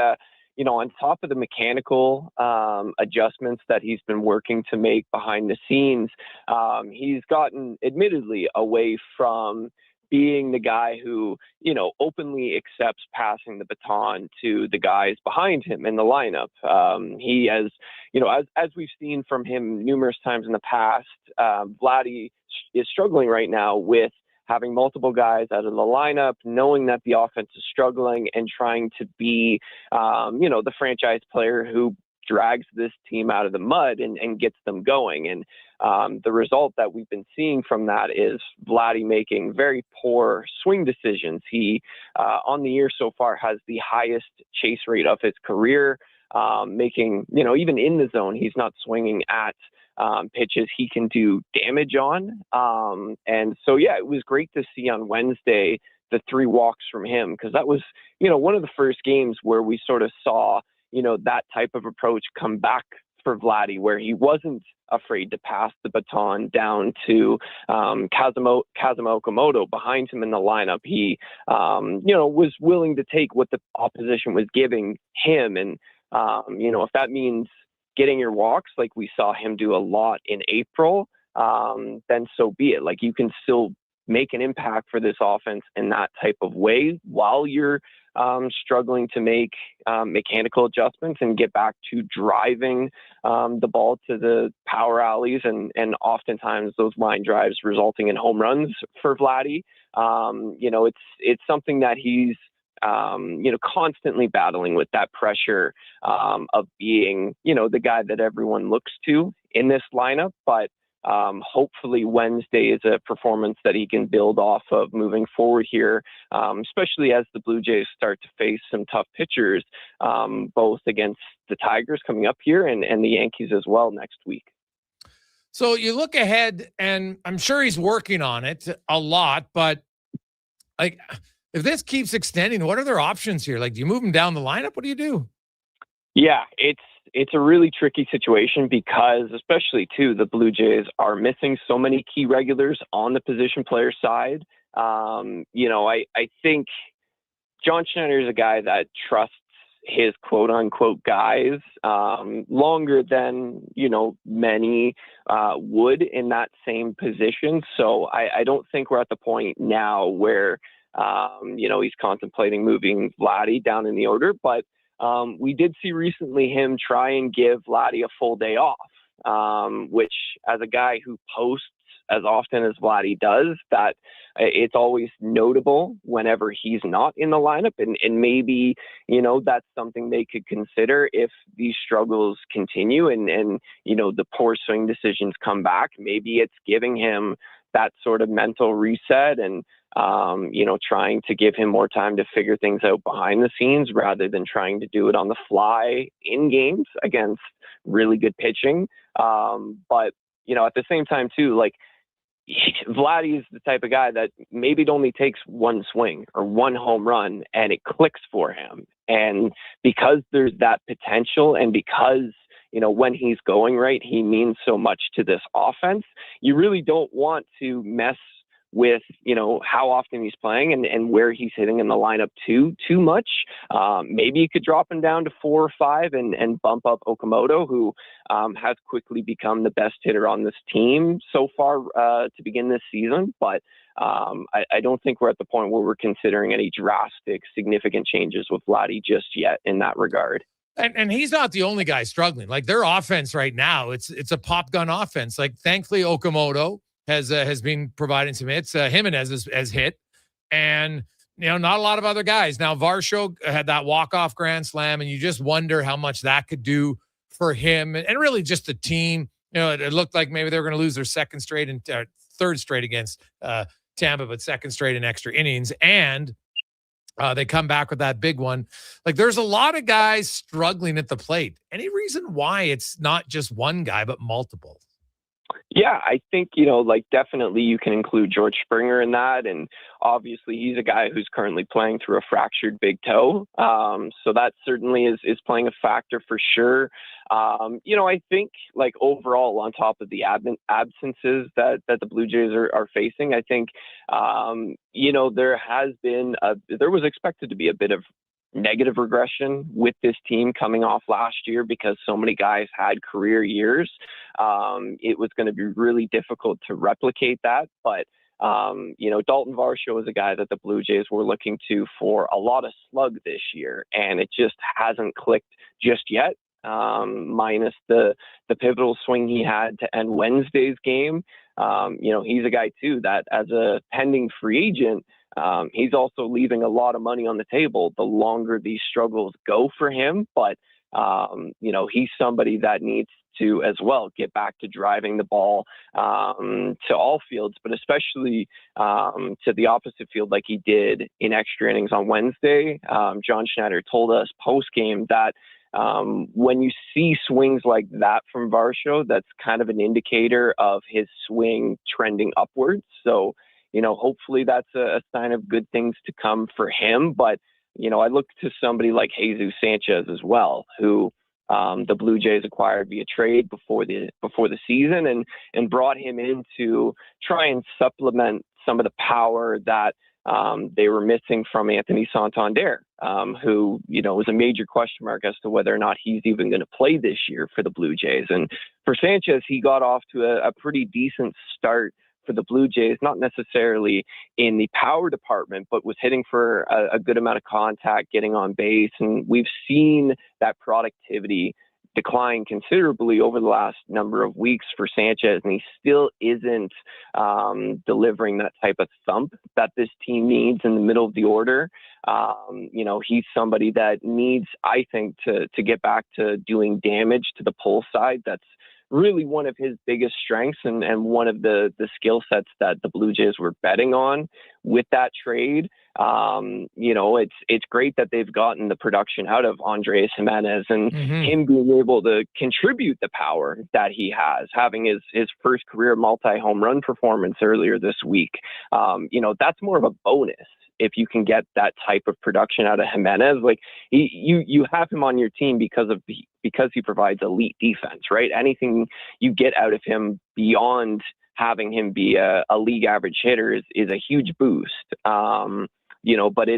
you know, on top of the mechanical adjustments that he's been working to make behind the scenes, he's gotten admittedly away from being the guy who, you know, openly accepts passing the baton to the guys behind him in the lineup. He has, you know, as we've seen from him numerous times in the past, Vladdy is struggling right now with having multiple guys out of the lineup, knowing that the offense is struggling and trying to be, you know, the franchise player who drags this team out of the mud and gets them going. And the result that we've been seeing from that is Vladdy making very poor swing decisions. He, on the year so far, has the highest chase rate of his career, making, you know, even in the zone, he's not swinging at pitches he can do damage on. And so, yeah, it was great to see on Wednesday the 3 walks from him, because that was, you know, one of the first games where we sort of saw, you know, that type of approach come back for Vladdy, where he wasn't afraid to pass the baton down to Kazuma Okamoto behind him in the lineup. He, you know, was willing to take what the opposition was giving him. And, you know, if that means getting your walks like we saw him do a lot in April, then so be it. Like, you can still make an impact for this offense in that type of way while you're struggling to make mechanical adjustments and get back to driving the ball to the power alleys and oftentimes those line drives resulting in home runs for Vladdy. You know, it's something that he's you know, constantly battling with, that pressure of being, you know, the guy that everyone looks to in this lineup. But hopefully Wednesday is a performance that he can build off of moving forward here, especially as the Blue Jays start to face some tough pitchers, both against the Tigers coming up here and the Yankees as well next week. So you look ahead, and I'm sure he's working on it a lot, but like, if this keeps extending, what are their options here? Like, do you move him down the lineup? What do you do? Yeah, it's a really tricky situation because, especially too, the Blue Jays are missing so many key regulars on the position player side. You know, I think John Schneider is a guy that trusts his quote unquote guys longer than, you know, many would in that same position. So I don't think we're at the point now where, you know, he's contemplating moving Vladdy down in the order, but we did see recently him try and give Vladdy a full day off which as a guy who posts as often as Vladdy does, that it's always notable whenever he's not in the lineup. And maybe, that's something they could consider if these struggles continue and the poor swing decisions come back. Maybe it's giving him that sort of mental reset and, trying to give him more time to figure things out behind the scenes rather than trying to do it on the fly in games against really good pitching. But, at the same time too, like, Vladdy is the type of guy that maybe it only takes one swing or one home run and it clicks for him. And because there's that potential and because, when he's going right, he means so much to this offense, you really don't want to mess with, how often he's playing and where he's hitting in the lineup too much. Maybe you could drop him down to 4 or 5 and bump up Okamoto, who has quickly become the best hitter on this team so far to begin this season. But I don't think we're at the point where we're considering any drastic, significant changes with Vladdy just yet in that regard. And he's not the only guy struggling. Like, their offense right now, it's a pop gun offense. Like, thankfully, Okamoto has been providing some hits. Jimenez has hit, and not a lot of other guys. Now Varsho had that walk-off grand slam, and you just wonder how much that could do for him and really just the team. It looked like maybe they were going to lose their second straight and third straight against Tampa, but second straight in extra innings, and they come back with that big one. Like, there's a lot of guys struggling at the plate. Any reason why it's not just one guy but multiple? Yeah, I think, definitely you can include George Springer in that. And obviously he's a guy who's currently playing through a fractured big toe. So that certainly is playing a factor for sure. I think overall on top of the absences that the Blue Jays are facing, I think, there was expected to be a bit of negative regression with this team coming off last year because so many guys had career years. It was going to be really difficult to replicate that. But, Dalton Varsho is a guy that the Blue Jays were looking to for a lot of slug this year, and it just hasn't clicked just yet. Minus the pivotal swing he had to end Wednesday's game. He's a guy too that as a pending free agent, he's also leaving a lot of money on the table the longer these struggles go for him. But, he's somebody that needs to as well get back to driving the ball to all fields, but especially to the opposite field like he did in extra innings on Wednesday. John Schneider told us post-game that when you see swings like that from Varsho, that's kind of an indicator of his swing trending upwards. So, hopefully that's a sign of good things to come for him. But, I look to somebody like Jesus Sanchez as well, who the Blue Jays acquired via trade before the season and brought him in to try and supplement some of the power that they were missing from Anthony Santander, who, was a major question mark as to whether or not he's even going to play this year for the Blue Jays. And for Sanchez, he got off to a pretty decent start for the Blue Jays, not necessarily in the power department, but was hitting for a good amount of contact, getting on base. And we've seen that productivity decline considerably over the last number of weeks for Sanchez, and he still isn't delivering that type of thump that this team needs in the middle of the order. He's somebody that needs, I think, to get back to doing damage to the pull side. That's really one of his biggest strengths and one of the skill sets that the Blue Jays were betting on with that trade. It's great that they've gotten the production out of Andrés Jimenez and him being able to contribute the power that he has, having his first career multi-home run performance earlier this week. That's more of a bonus if you can get that type of production out of Jimenez. Like you have him on your team because he provides elite defense, right? Anything you get out of him beyond having him be a league average hitter is a huge boost. But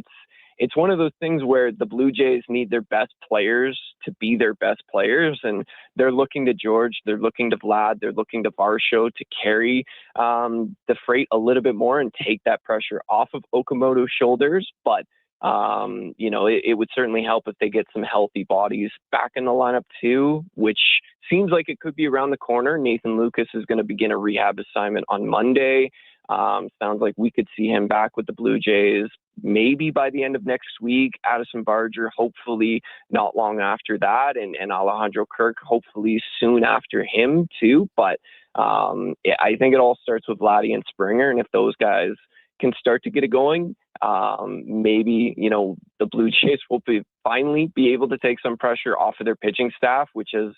it's one of those things where the Blue Jays need their best players to be their best players. And they're looking to George, they're looking to Vlad, they're looking to Varsho to carry the freight a little bit more and take that pressure off of Okamoto's shoulders. But, It would certainly help if they get some healthy bodies back in the lineup too, which seems like it could be around the corner. Nathan Lucas is going to begin a rehab assignment on Monday. Sounds like we could see him back with the Blue Jays maybe by the end of next week. Addison Barger, hopefully not long after that, and Alejandro Kirk, hopefully soon after him too. But I think it all starts with Vladdy and Springer, and if those guys can start to get it going, maybe the Blue Jays will finally be able to take some pressure off of their pitching staff, which has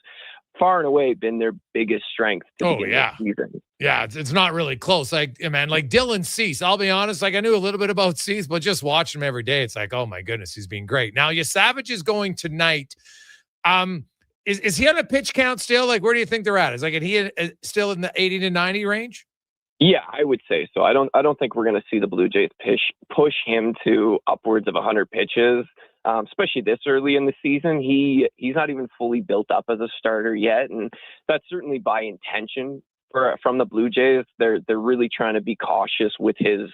far and away been their biggest strength to begin this season. Yeah, it's not really close. Like Dylan Cease, I'll be honest, I knew a little bit about Cease, but just watching him every day, it's like, oh my goodness, he's been great. Now, Savage is going tonight. Is he on a pitch count still? Like, where do you think they're at? Is he still in the 80 to 90 range? Yeah, I would say so. I don't think we're going to see the Blue Jays push him to upwards of 100 pitches, especially this early in the season. He's not even fully built up as a starter yet, and that's certainly by intention from the Blue Jays. They're really trying to be cautious with his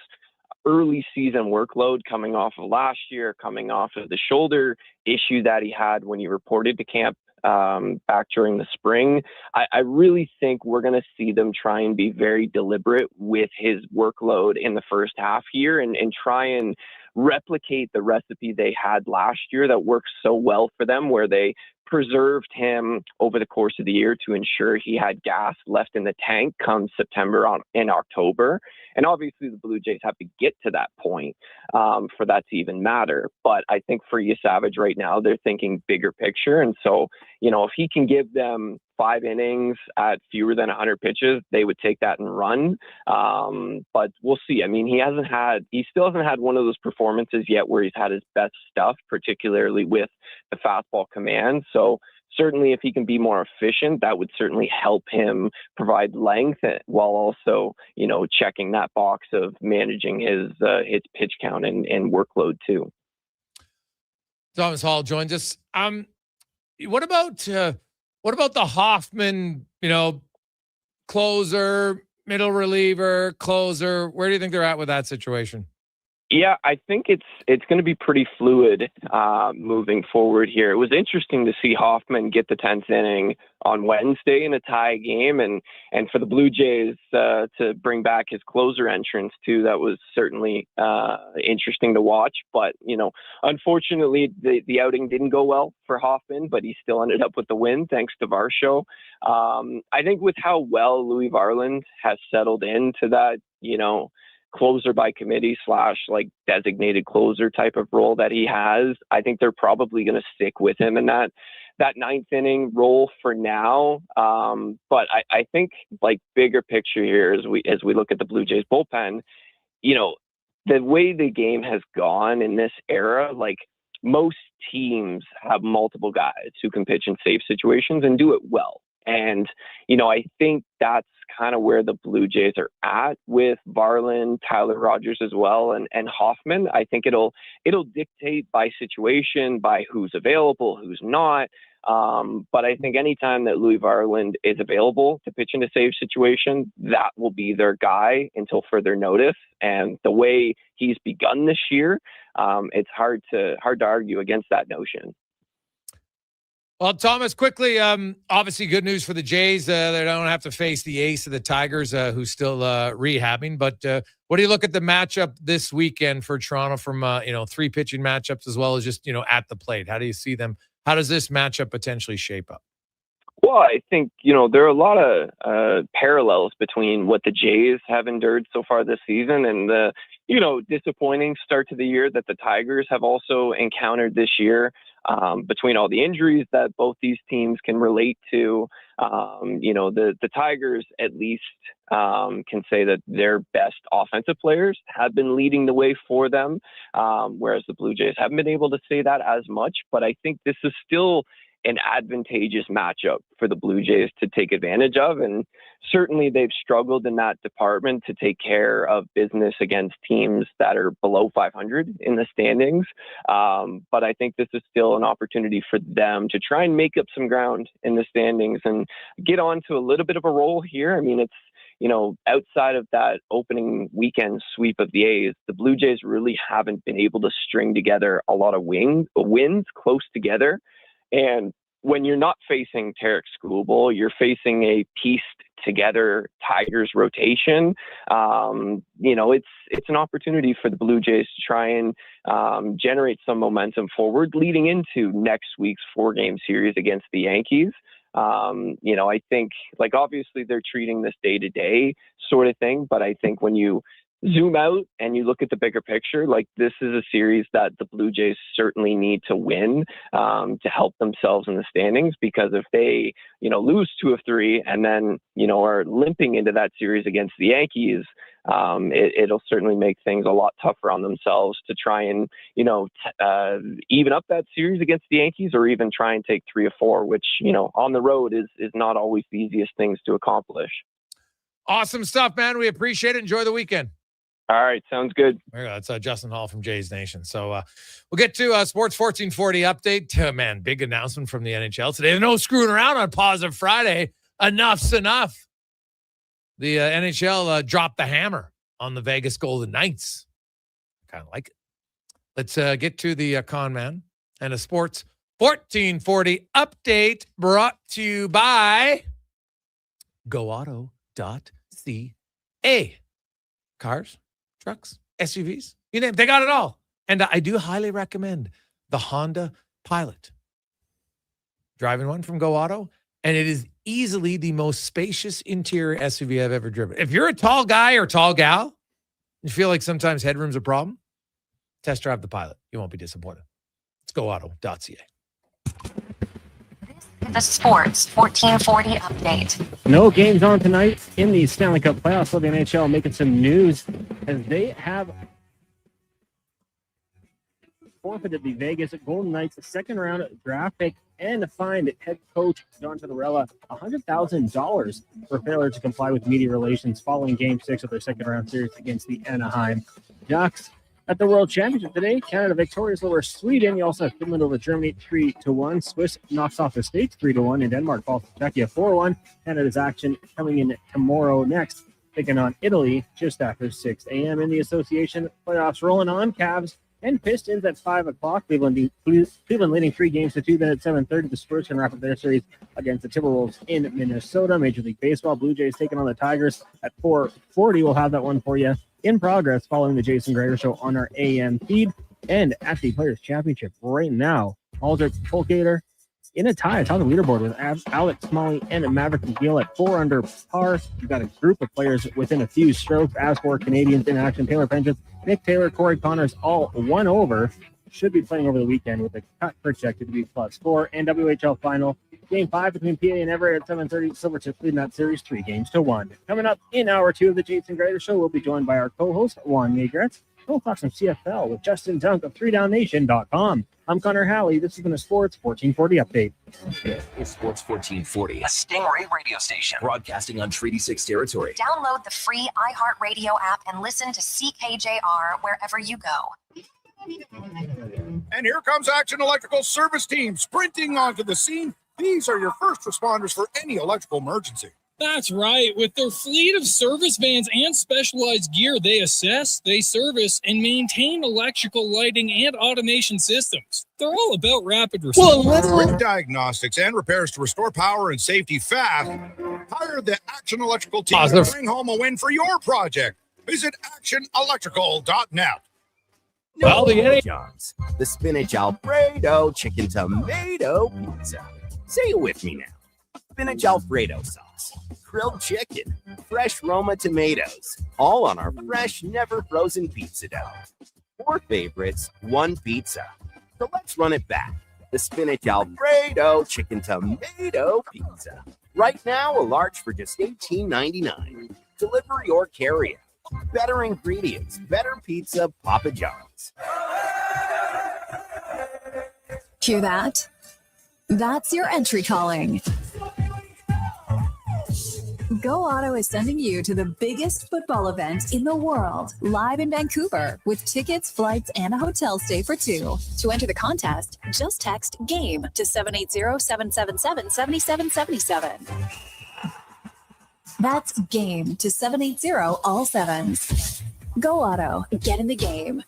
early season workload coming off of last year, coming off of the shoulder issue that he had when he reported to camp back during the spring. I really think we're going to see them try and be very deliberate with his workload in the first half here and try and replicate the recipe they had last year that worked so well for them, where they preserved him over the course of the year to ensure he had gas left in the tank come September and October. And obviously the Blue Jays have to get to that point for that to even matter. But I think for Savage right now, they're thinking bigger picture. And so, if he can give them 5 innings at fewer than 100 pitches, they would take that and run. But we'll see. I mean, he still hasn't had one of those performances yet where he's had his best stuff, particularly with the fastball command. So certainly if he can be more efficient, that would certainly help him provide length while also, checking that box of managing his pitch count and workload too. Thomas Hall joins us. What about the Hoffman, closer, middle reliever, closer? Where do you think they're at with that situation? Yeah, I think it's going to be pretty fluid moving forward here. It was interesting to see Hoffman get the 10th inning on Wednesday in a tie game, and for the Blue Jays to bring back his closer entrance too. That was certainly interesting to watch. But unfortunately, the outing didn't go well for Hoffman, but he still ended up with the win thanks to Varsho. I think with how well Louis Varland has settled into that, closer by committee / designated closer type of role that he has, I think they're probably going to stick with him in that 9th inning role for now. But I think bigger picture here as we look at the Blue Jays bullpen, the way the game has gone in this era, most teams have multiple guys who can pitch in safe situations and do it well. And, I think that's kind of where the Blue Jays are at with Varland, Tyler Rogers as well, and Hoffman. I think it'll dictate by situation, by who's available, who's not. But I think anytime that Louis Varland is available to pitch in a safe situation, that will be their guy until further notice. And the way he's begun this year, it's hard to argue against that notion. Well, Thomas, quickly, obviously good news for the Jays. They don't have to face the ace of the Tigers, who's still rehabbing. But what do you look at the matchup this weekend for Toronto from, 3 pitching matchups as well as just, at the plate? How do you see them? How does this matchup potentially shape up? Well, I think, there are a lot of parallels between what the Jays have endured so far this season and the, disappointing start to the year that the Tigers have also encountered this year. Between all the injuries that both these teams can relate to, the Tigers at least can say that their best offensive players have been leading the way for them, whereas the Blue Jays haven't been able to say that as much. But I think this is still an advantageous matchup for the Blue Jays to take advantage of. And certainly they've struggled in that department to take care of business against teams that are below 500 in the standings. But I think this is still an opportunity for them to try and make up some ground in the standings and get on to a little bit of a roll here. I mean, outside of that opening weekend sweep of the A's, the Blue Jays really haven't been able to string together a lot of wins close together. And when you're not facing Tarek Skubal, you're facing a pieced together Tigers rotation. It's an opportunity for the Blue Jays to try and generate some momentum forward leading into next week's 4-game series against the Yankees. I think, like, obviously they're treating this day to day sort of thing, but I think when you zoom out and you look at the bigger picture, like, this is a series that the Blue Jays certainly need to win to help themselves in the standings, because if they, lose 2 of 3 and then, are limping into that series against the Yankees, it'll certainly make things a lot tougher on themselves to try and, even up that series against the Yankees, or even try and take 3 or 4, which, on the road is not always the easiest things to accomplish. Awesome stuff, man. We appreciate it. Enjoy the weekend. All right. Sounds good. There you go. That's Justin Hall from Jays Nation. So we'll get to Sports 1440 update. Man, big announcement from the NHL today. No screwing around on Positive Friday. Enough's enough. The NHL dropped the hammer on the Vegas Golden Knights. Kind of like it. Let's get to the con man and a Sports 1440 update brought to you by GoAuto.ca. Cars, trucks, SUVs, you name it, they got it all. And I do highly recommend the Honda Pilot. Driving one from Go Auto, and it is easily the most spacious interior SUV I've ever driven. If you're a tall guy or tall gal, you feel like sometimes headroom's a problem, test drive the Pilot. You won't be disappointed. It's GoAuto.ca. The Sports 1440 update. No games on tonight in the Stanley Cup playoffs. So the NHL making some news as they have forfeited the Vegas Golden Knights a second-round draft pick and fined head coach John Tortorella $100,000 for failure to comply with media relations following Game 6 of their second-round series against the Anaheim Ducks. At the World Championship today, Canada victorious over Sweden. You also have Finland over Germany 3-1. Swiss knocks off the States 3-1, and Denmark falls to Czechia 4-1. Canada's action coming in tomorrow next, taking on Italy just after 6 a.m. in the association playoffs. Rolling on, Cavs and Pistons at 5 o'clock. Cleveland leading 3-2. Then at 7:30, the Spurs can wrap up their series against the Timberwolves in Minnesota. Major League Baseball, Blue Jays taking on the Tigers at 4:40. We'll have that one for you in progress following the Jason Gregor Show on our AM feed. And at the Players Championship right now, Aldrich Polkater in a tie atop the leaderboard with Alex Smalley and Maverick McGill at 4 under par. You've got a group of players within a few strokes. As for Canadians in action, Taylor Penchant, Nick Taylor, Corey Connors, all 1 over. Should be playing over the weekend with a cut projected to be +4. And WHL final, Game 5 between PA and Everett at 7:30. Silvertips leading that series 3-1. Coming up in hour 2 of the Jason Gregor Show, we'll be joined by our co-host, Wanye Gretz. We'll talk some CFL with Justin Dunk of 3downnation.com. I'm Connor Halley. This has been a Sports 1440 update. It's Sports 1440, a Stingray radio station broadcasting on Treaty 6 territory. Download the free iHeartRadio app and listen to CKJR wherever you go. And here comes Action Electrical Service Team sprinting onto the scene. These are your first responders for any electrical emergency. That's right. With their fleet of service vans and specialized gear, they assess, they service, and maintain electrical lighting and automation systems. They're all about rapid response. Quick diagnostics and repairs to restore power and safety fast. Hire the Action Electrical team to bring home a win for your project. Visit actionelectrical.net. Well, the John's, the spinach Alfredo chicken tomato pizza. Say it with me now. Spinach Alfredo sauce, grilled chicken, fresh Roma tomatoes, all on our fresh, never frozen pizza dough. 4 favorites, 1 pizza. So let's run it back. The spinach Alfredo chicken tomato pizza. Right now, a large for just $18.99. Deliver your carry it. Better ingredients, better pizza, Papa John's. Hear that? That's your entry calling. Go Auto is sending you to the biggest football event in the world, live in Vancouver, with tickets, flights, and a hotel stay for 2. To enter the contest, just text GAME to 780-777-7777. That's game to 780 all sevens. Go Auto, get in the game.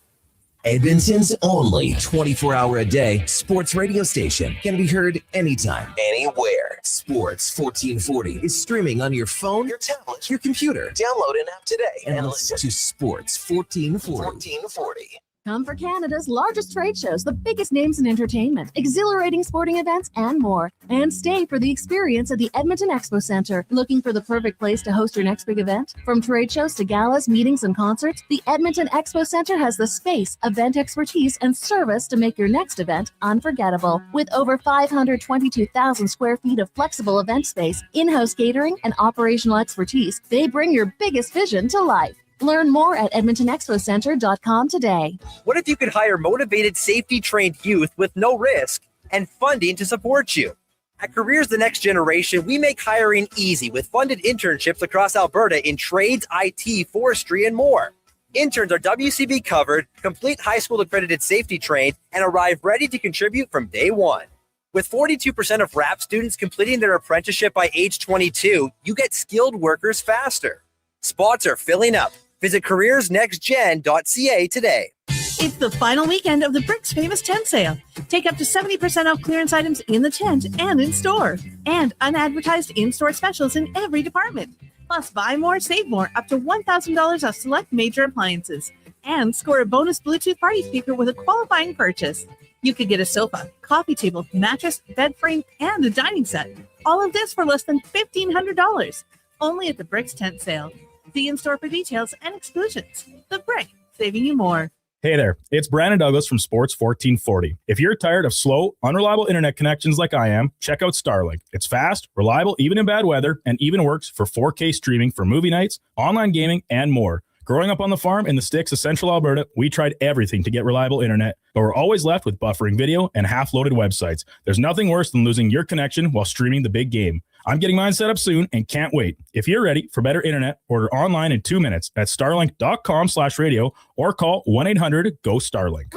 Edmonton's only 24-hour-a-day sports radio station can be heard anytime, anywhere. Sports 1440 is streaming on your phone, your tablet, your computer. Download an app today and listen to Sports 1440. Come for Canada's largest trade shows, the biggest names in entertainment, exhilarating sporting events, and more. And stay for the experience at the Edmonton Expo Centre. Looking for the perfect place to host your next big event? From trade shows to galas, meetings, and concerts, the Edmonton Expo Centre has the space, event expertise, and service to make your next event unforgettable. With over 522,000 square feet of flexible event space, in-house catering, and operational expertise, they bring your biggest vision to life. Learn more at edmontonexpocentre.com today. What if you could hire motivated, safety-trained youth with no risk and funding to support you? At Careers the Next Generation, we make hiring easy with funded internships across Alberta in trades, IT, forestry, and more. Interns are WCB covered, complete high school accredited safety trained, and arrive ready to contribute from day one. With 42% of RAP students completing their apprenticeship by age 22, you get skilled workers faster. Spots are filling up. Visit careersnextgen.ca today. It's the final weekend of the Bricks Famous Tent Sale. Take up to 70% off clearance items in the tent and in store. And unadvertised in-store specials in every department. Plus, buy more, save more, up to $1,000 off select major appliances. And score a bonus Bluetooth party speaker with a qualifying purchase. You could get a sofa, coffee table, mattress, bed frame, and a dining set. All of this for less than $1,500. Only at the Bricks Tent Sale. See in-store for details and exclusions. The Brick, saving you more. Hey there, it's Brandon Douglas from Sports 1440. If you're tired of slow, unreliable internet connections like I am, check out Starlink. It's fast, reliable, even in bad weather, and even works for 4K streaming for movie nights, online gaming, and more. Growing up on the farm in the sticks of central Alberta, we tried everything to get reliable internet, but we're always left with buffering video and half-loaded websites. There's nothing worse than losing your connection while streaming the big game. I'm getting mine set up soon and can't wait. If you're ready for better internet, order online in 2 minutes at starlink.com/radio or call 1-800-GO-STARLINK.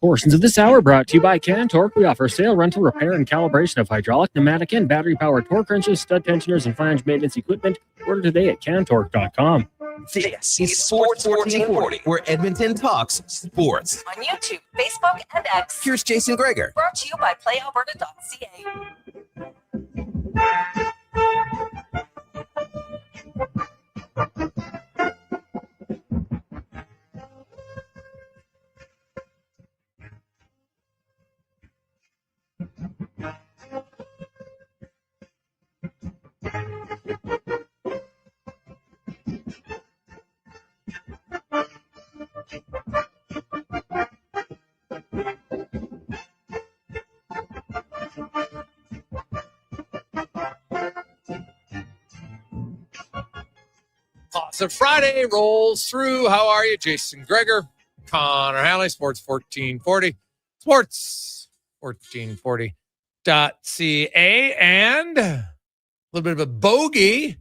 Portions of this hour brought to you by Cantork. We offer sale, rental, repair, and calibration of hydraulic, pneumatic, and battery-powered torque wrenches, stud tensioners, and flange maintenance equipment. Order today at cantork.com. This is Sports 1440, where Edmonton talks sports. On YouTube, Facebook, and X. Here's Jason Gregor. Brought to you by playalberta.ca. So Friday rolls through. How are you? Jason Gregor, Connor Halley, Sports 1440, Sports 1440.ca, and a little bit of a bogey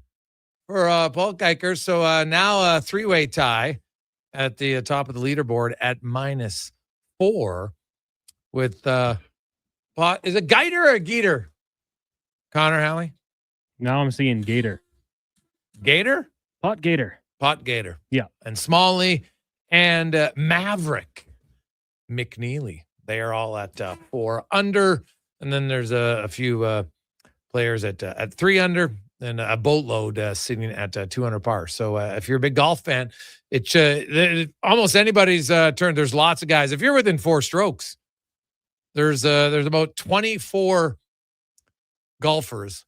for Paul Geiker. So now a three-way tie at the top of the leaderboard at -4 with is it Geiter or Geeter? Connor Halley? Now I'm seeing Gator. Gator? Pot Gator. Yeah. And Smalley and Maverick McNeely. They are all at 4 under. And then there's a few players at 3 under and a boatload sitting at 2 under par. So if you're a big golf fan, it's almost anybody's turn. There's lots of guys. If you're within 4 strokes, there's about 24 golfers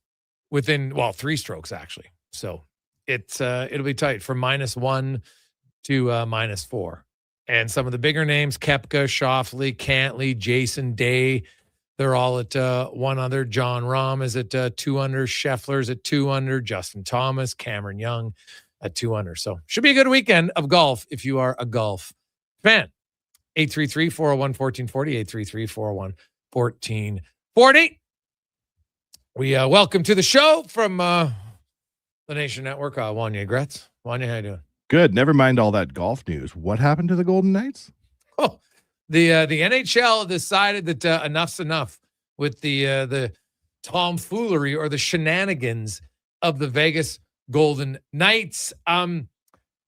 within, 3 strokes actually. So it'll be tight from -1 to -4. And some of the bigger names, Koepka, Schauffele, Cantley, Jason Day, they're all at 1 under. John Rahm is at 2 under. Scheffler's at 2 under. Justin Thomas, Cameron Young at 2 under. So should be a good weekend of golf if you are a golf fan. 833-401-1440, 833-401-1440. We welcome to the show from the Nation Network, Wanye Gretz. Wanye, how you doing? Good. Never mind all that golf news. What happened to the Golden Knights? Oh, The NHL decided that enough's enough with the tomfoolery or the shenanigans of the Vegas Golden Knights.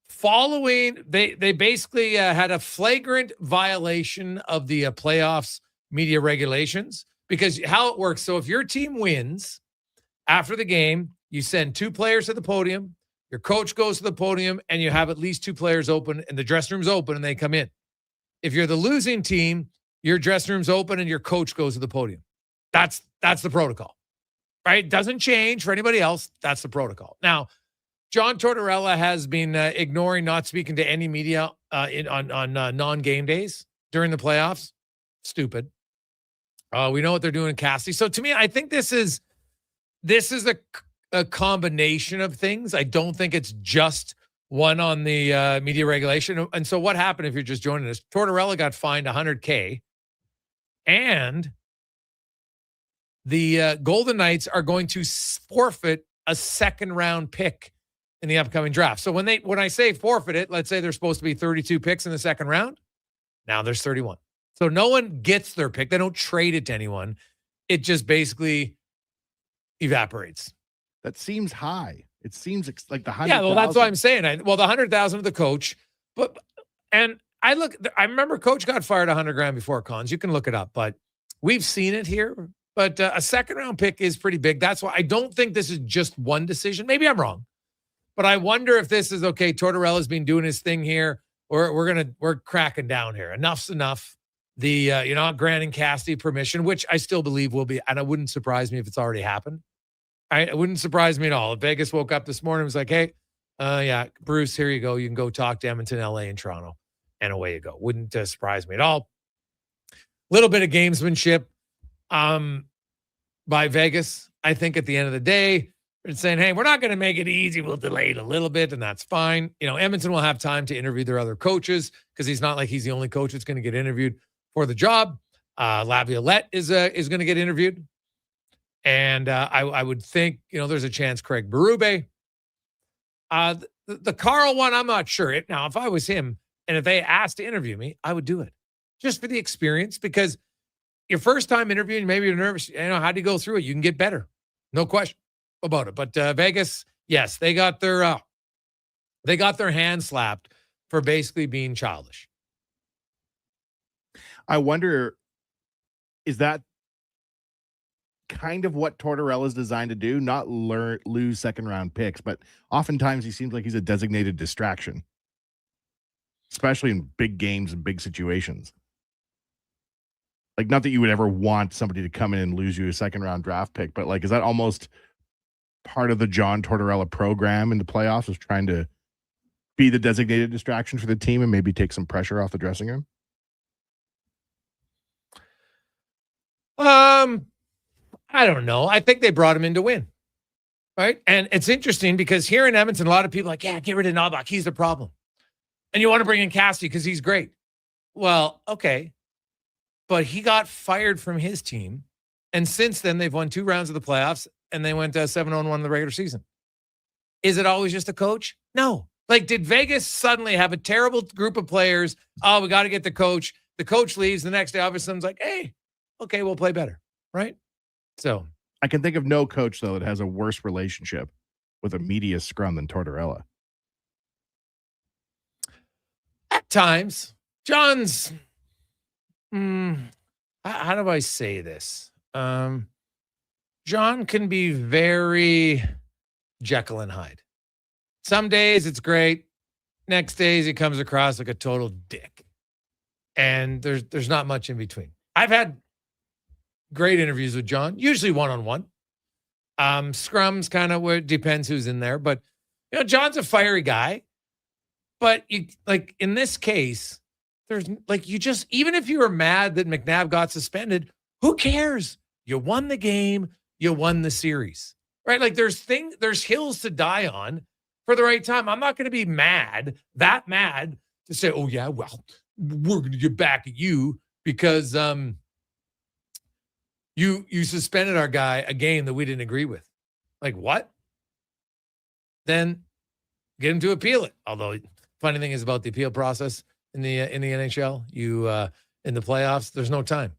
Following, they basically had a flagrant violation of the playoffs media regulations, because how it works. So if your team wins after the game, you send 2 players to the podium, your coach goes to the podium, and you have at least 2 players open and the dressing room's open and they come in. If you're the losing team, your dressing room's open and your coach goes to the podium. That's the protocol, right? It doesn't change for anybody else. That's the protocol. Now, John Tortorella has been ignoring, not speaking to any media on non-game days during the playoffs. Stupid. We know what they're doing in Cassidy. So to me, I think this is a combination of things. I don't think it's just one on the media regulation. And so what happened, if you're just joining us, Tortorella got fined $100K, and the Golden Knights are going to forfeit a second-round pick in the upcoming draft. So when I say forfeit it, let's say there's supposed to be 32 picks in the second round. Now there's 31. So no one gets their pick. They don't trade it to anyone. It just basically evaporates. That seems high. It seems like the 100,000. Yeah, well, that's what I'm saying. The 100,000 of the coach, I remember Coach got fired $100,000 before cons. You can look it up, but we've seen it here. But a second round pick is pretty big. That's why I don't think this is just one decision. Maybe I'm wrong, but I wonder if this is okay. Tortorella's been doing his thing here, or we're cracking down here. Enough's enough. You're not granting Cassidy permission, which I still believe will be, and it wouldn't surprise me if it's already happened. It wouldn't surprise me at all. If Vegas woke up this morning and was like, hey, Bruce, here you go. You can go talk to Edmonton, LA, and Toronto. And away you go. Wouldn't surprise me at all. Little bit of gamesmanship by Vegas. I think at the end of the day, it's saying, hey, we're not going to make it easy. We'll delay it a little bit, and that's fine. Edmonton will have time to interview their other coaches, because he's not like he's the only coach that's going to get interviewed for the job. Laviolette is going to get interviewed. And I would think, there's a chance Craig Berube. The Carl one, I'm not sure. Now, if I was him and if they asked to interview me, I would do it just for the experience, because your first time interviewing, maybe you're nervous. How do you go through it? You can get better. No question about it. But Vegas, yes, they got their hand slapped for basically being childish. I wonder, is that kind of what Tortorella is designed to do? Not lose second round picks, but oftentimes he seems like he's a designated distraction, especially in big games and big situations. Like, not that you would ever want somebody to come in and lose you a second round draft pick, but is that almost part of the John Tortorella program in the playoffs, is trying to be the designated distraction for the team and maybe take some pressure off the dressing room? I don't know. I think they brought him in to win, right? And it's interesting because here in Edmonton, a lot of people are like, yeah, get rid of Knobloch. He's the problem. And you want to bring in Cassidy because he's great. Well, okay. But he got fired from his team. And since then, they've won 2 rounds of the playoffs, and they went 7-1 in the regular season. Is it always just a coach? No. Did Vegas suddenly have a terrible group of players? Oh, we got to get the coach. The coach leaves. The next day, all of a sudden, it's like, hey, okay, we'll play better, right? So I can think of no coach, though, that has a worse relationship with a media scrum than Tortorella. At times, John's, how do I say this? John can be very Jekyll and Hyde. Some days it's great. Next days he comes across like a total dick. And there's not much in between. I've had great interviews with John, usually one-on-one. Scrums kind of where it depends who's in there. But, John's a fiery guy. But, in this case, there's, even if you were mad that McNabb got suspended, who cares? You won the game. You won the series, right? There's hills to die on for the right time. I'm not going to be mad to say, oh, yeah, well, we're going to get back at you because you suspended our guy a game that we didn't agree with. What? Then get him to appeal it. Although, funny thing is about the appeal process in the NHL, in the playoffs, there's no time,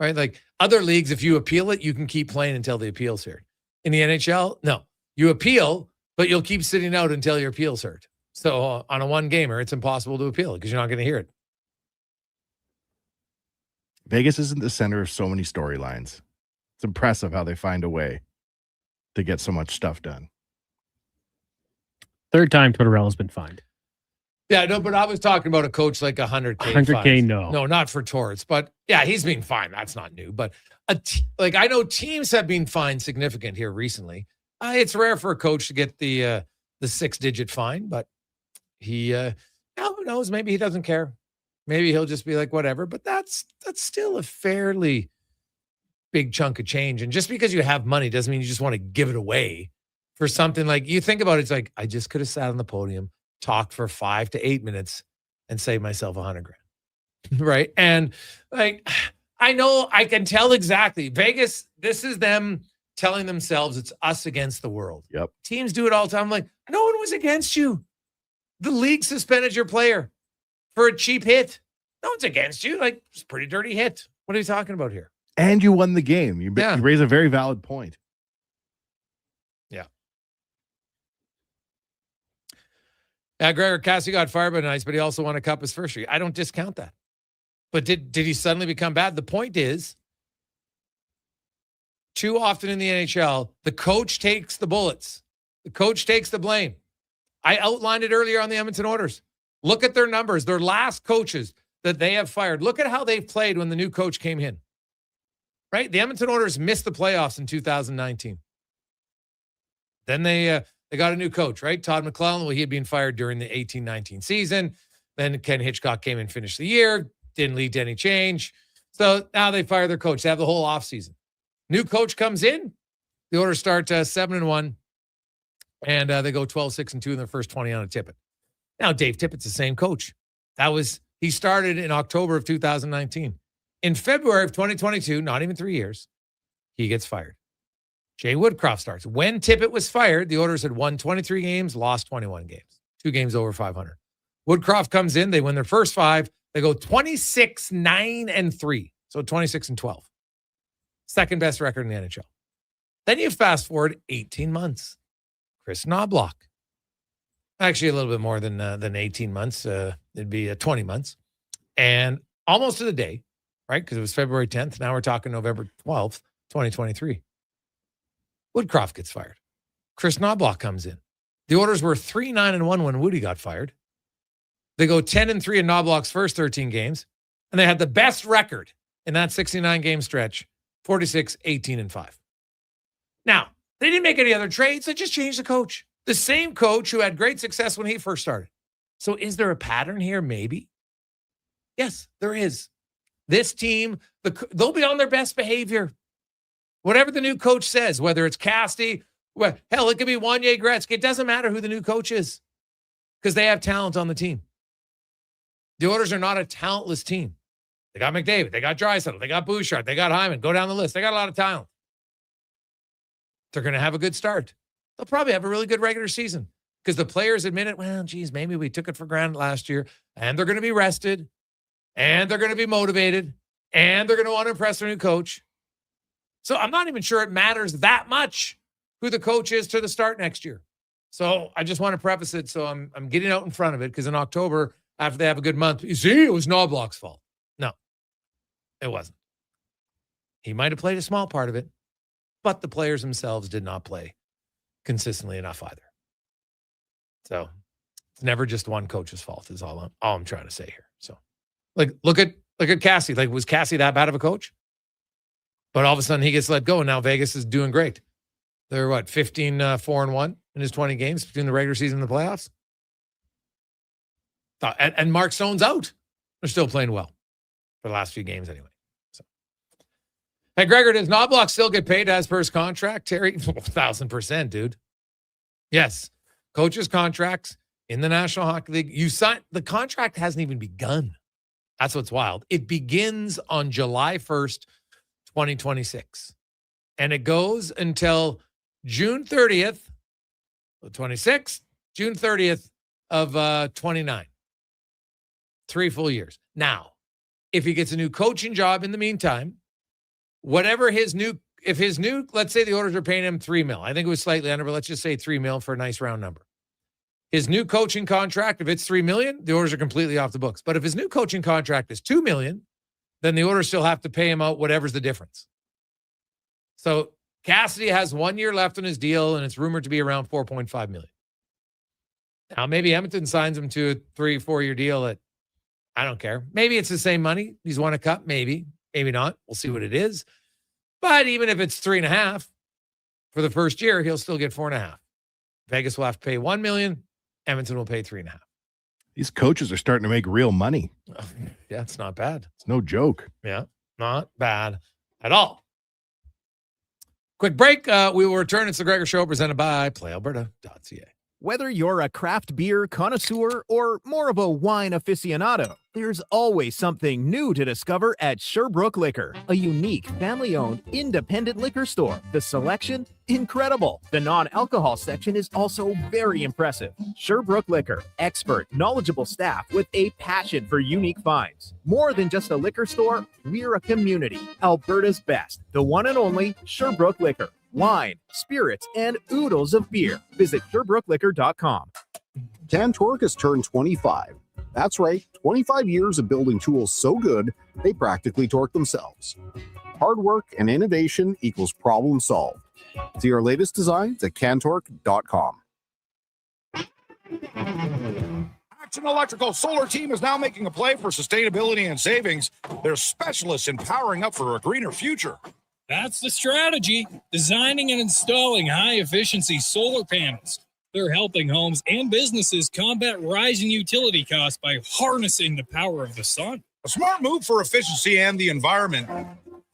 right? Like other leagues, if you appeal it, you can keep playing until the appeal's heard. In the NHL, no. You appeal, but you'll keep sitting out until your appeal's heard. So on a one-gamer, it's impossible to appeal because you're not going to hear it. Vegas isn't the center of so many storylines. It's impressive how they find a way to get so much stuff done. Third time Tortorella's been fined. Yeah, no, but I was talking about a coach like 100K. 100K, fines. no. No, not for torts. But yeah, he's being fined. That's not new. But I know teams have been fined significant here recently. It's rare for a coach to get the 6-digit fine, but he, who knows? Maybe he doesn't care. Maybe he'll just be like, whatever. But that's still a fairly big chunk of change. And just because you have money doesn't mean you just want to give it away for something like, you think about it, it's like, I just could have sat on the podium, talked for 5 to 8 minutes and saved myself $100,000. Right. And like, I know I can tell exactly Vegas, this is them telling themselves it's us against the world. Yep. Teams do it all the time. I'm like, no one was against you. The league suspended your player for a cheap hit. No one's against you. Like, it's a pretty dirty hit. What are you talking about here? And you won the game. You raise a very valid point. Yeah. Gregor Cassidy got fired by nice, but he also won a cup his first year. I don't discount that. But did he suddenly become bad? The point is, too often in the NHL, the coach takes the bullets. The coach takes the blame. I outlined it earlier on the Edmonton Oilers. Look at their numbers. Their last coaches that they have fired. Look at how they've played when the new coach came in. Right? The Edmonton Oilers missed the playoffs in 2019. Then they got a new coach, right? Todd McClellan. Well, he had been fired during the 18-19 season. Then Ken Hitchcock came and finished the year. Didn't lead to any change. So now they fire their coach. They have the whole offseason. New coach comes in. The Oilers start 7-1. And they go 12-6-2 in their first 20 on a Tippett. Now, Dave Tippett's the same coach. He started in October of 2019. In February of 2022, not even 3 years, he gets fired. Jay Woodcroft starts. When Tippett was fired, the Oilers had won 23 games, lost 21 games. 2 games over 500. Woodcroft comes in. They win their first 5. They go 26-9-3. So 26-12. Second best record in the NHL. Then you fast forward 18 months. Chris Knobloch. Actually, a little bit more than 18 months. It'd be 20 months. And almost to the day, right? Because it was February 10th. Now we're talking November 12th, 2023. Woodcroft gets fired. Chris Knobloch comes in. The Oilers were 3-9-1 when Woody got fired. They go 10-3 in Knobloch's first 13 games. And they had the best record in that 69-game stretch, 46-18-5. Now, they didn't make any other trades. They just changed the coach. The same coach who had great success when he first started. So is there a pattern here? Maybe. Yes, there is. This team, they'll be on their best behavior. Whatever the new coach says, whether it's Cassidy, hell, it could be Wanye Gretz. It doesn't matter who the new coach is because they have talent on the team. The Oilers are not a talentless team. They got McDavid. They got Draisaitl. They got Bouchard. They got Hyman. Go down the list. They got a lot of talent. They're going to have a good start. They'll probably have a really good regular season because the players admit it. Well, geez, maybe we took it for granted last year. And they're going to be rested. And they're going to be motivated. And they're going to want to impress their new coach. So I'm not even sure it matters that much who the coach is to the start next year. So I just want to preface it. So I'm getting out in front of it because in October, after they have a good month, you see, it was Knobloch's fault. No, it wasn't. He might have played a small part of it, but the players themselves did not play consistently enough either. So it's never just one coach's fault is all I'm trying to say here. So like, look at Cassidy. Like, was Cassidy that bad of a coach? But all of a sudden he gets let go and now Vegas is doing great. They're 15-4-1 in his 20 games between the regular season and the playoffs. And Mark Stone's out. They're still playing well for the last few games anyway. So, hey, Gregor, does Knobloch still get paid as per his contract? Terry, 1,000%, dude. Yes. Coaches' contracts in the National Hockey League. You sign, the contract hasn't even begun. That's what's wild. It begins on July 1st, 2026. And it goes until June 30th, 26th, June 30th of 29. 3 full years. Now, if he gets a new coaching job in the meantime, whatever let's say the Oilers are paying him $3 million. I think it was slightly under, but let's just say $3 million for a nice round number. His new coaching contract, if it's $3 million, the Oilers are completely off the books. But if his new coaching contract is $2 million, then the Oilers still have to pay him out whatever's the difference. So Cassidy has 1 year left on his deal, and it's rumored to be around $4.5 million. Now, maybe Edmonton signs him to a 3-4 year deal at, I don't care. Maybe it's the same money. He's won a cup. Maybe not. We'll see what it is. But even if it's 3.5 for the first year, he'll still get 4.5. Vegas will have to pay $1 million. Edmonton will pay 3.5. These coaches are starting to make real money. Yeah, it's not bad. It's no joke. Yeah, not bad at all. Quick break. We will return. It's the Gregor Show presented by PlayAlberta.ca. Whether you're a craft beer connoisseur or more of a wine aficionado, there's always something new to discover at Sherbrooke Liquor, a unique family-owned independent liquor store. The selection, incredible. The non-alcohol section is also very impressive. Sherbrooke Liquor, expert, knowledgeable staff with a passion for unique finds. More than just a liquor store, we're a community. Alberta's best, the one and only Sherbrooke Liquor. Wine, spirits, and oodles of beer. Visit SherbrookeLiquor.com. Cantork has turned 25. That's right, 25 years of building tools so good, they practically torque themselves. Hard work and innovation equals problem solved. See our latest designs at Cantork.com. Action Electrical Solar Team is now making a play for sustainability and savings. They're specialists in powering up for a greener future. That's the strategy. Designing and installing high-efficiency solar panels. They're helping homes and businesses combat rising utility costs by harnessing the power of the sun. A smart move for efficiency and the environment.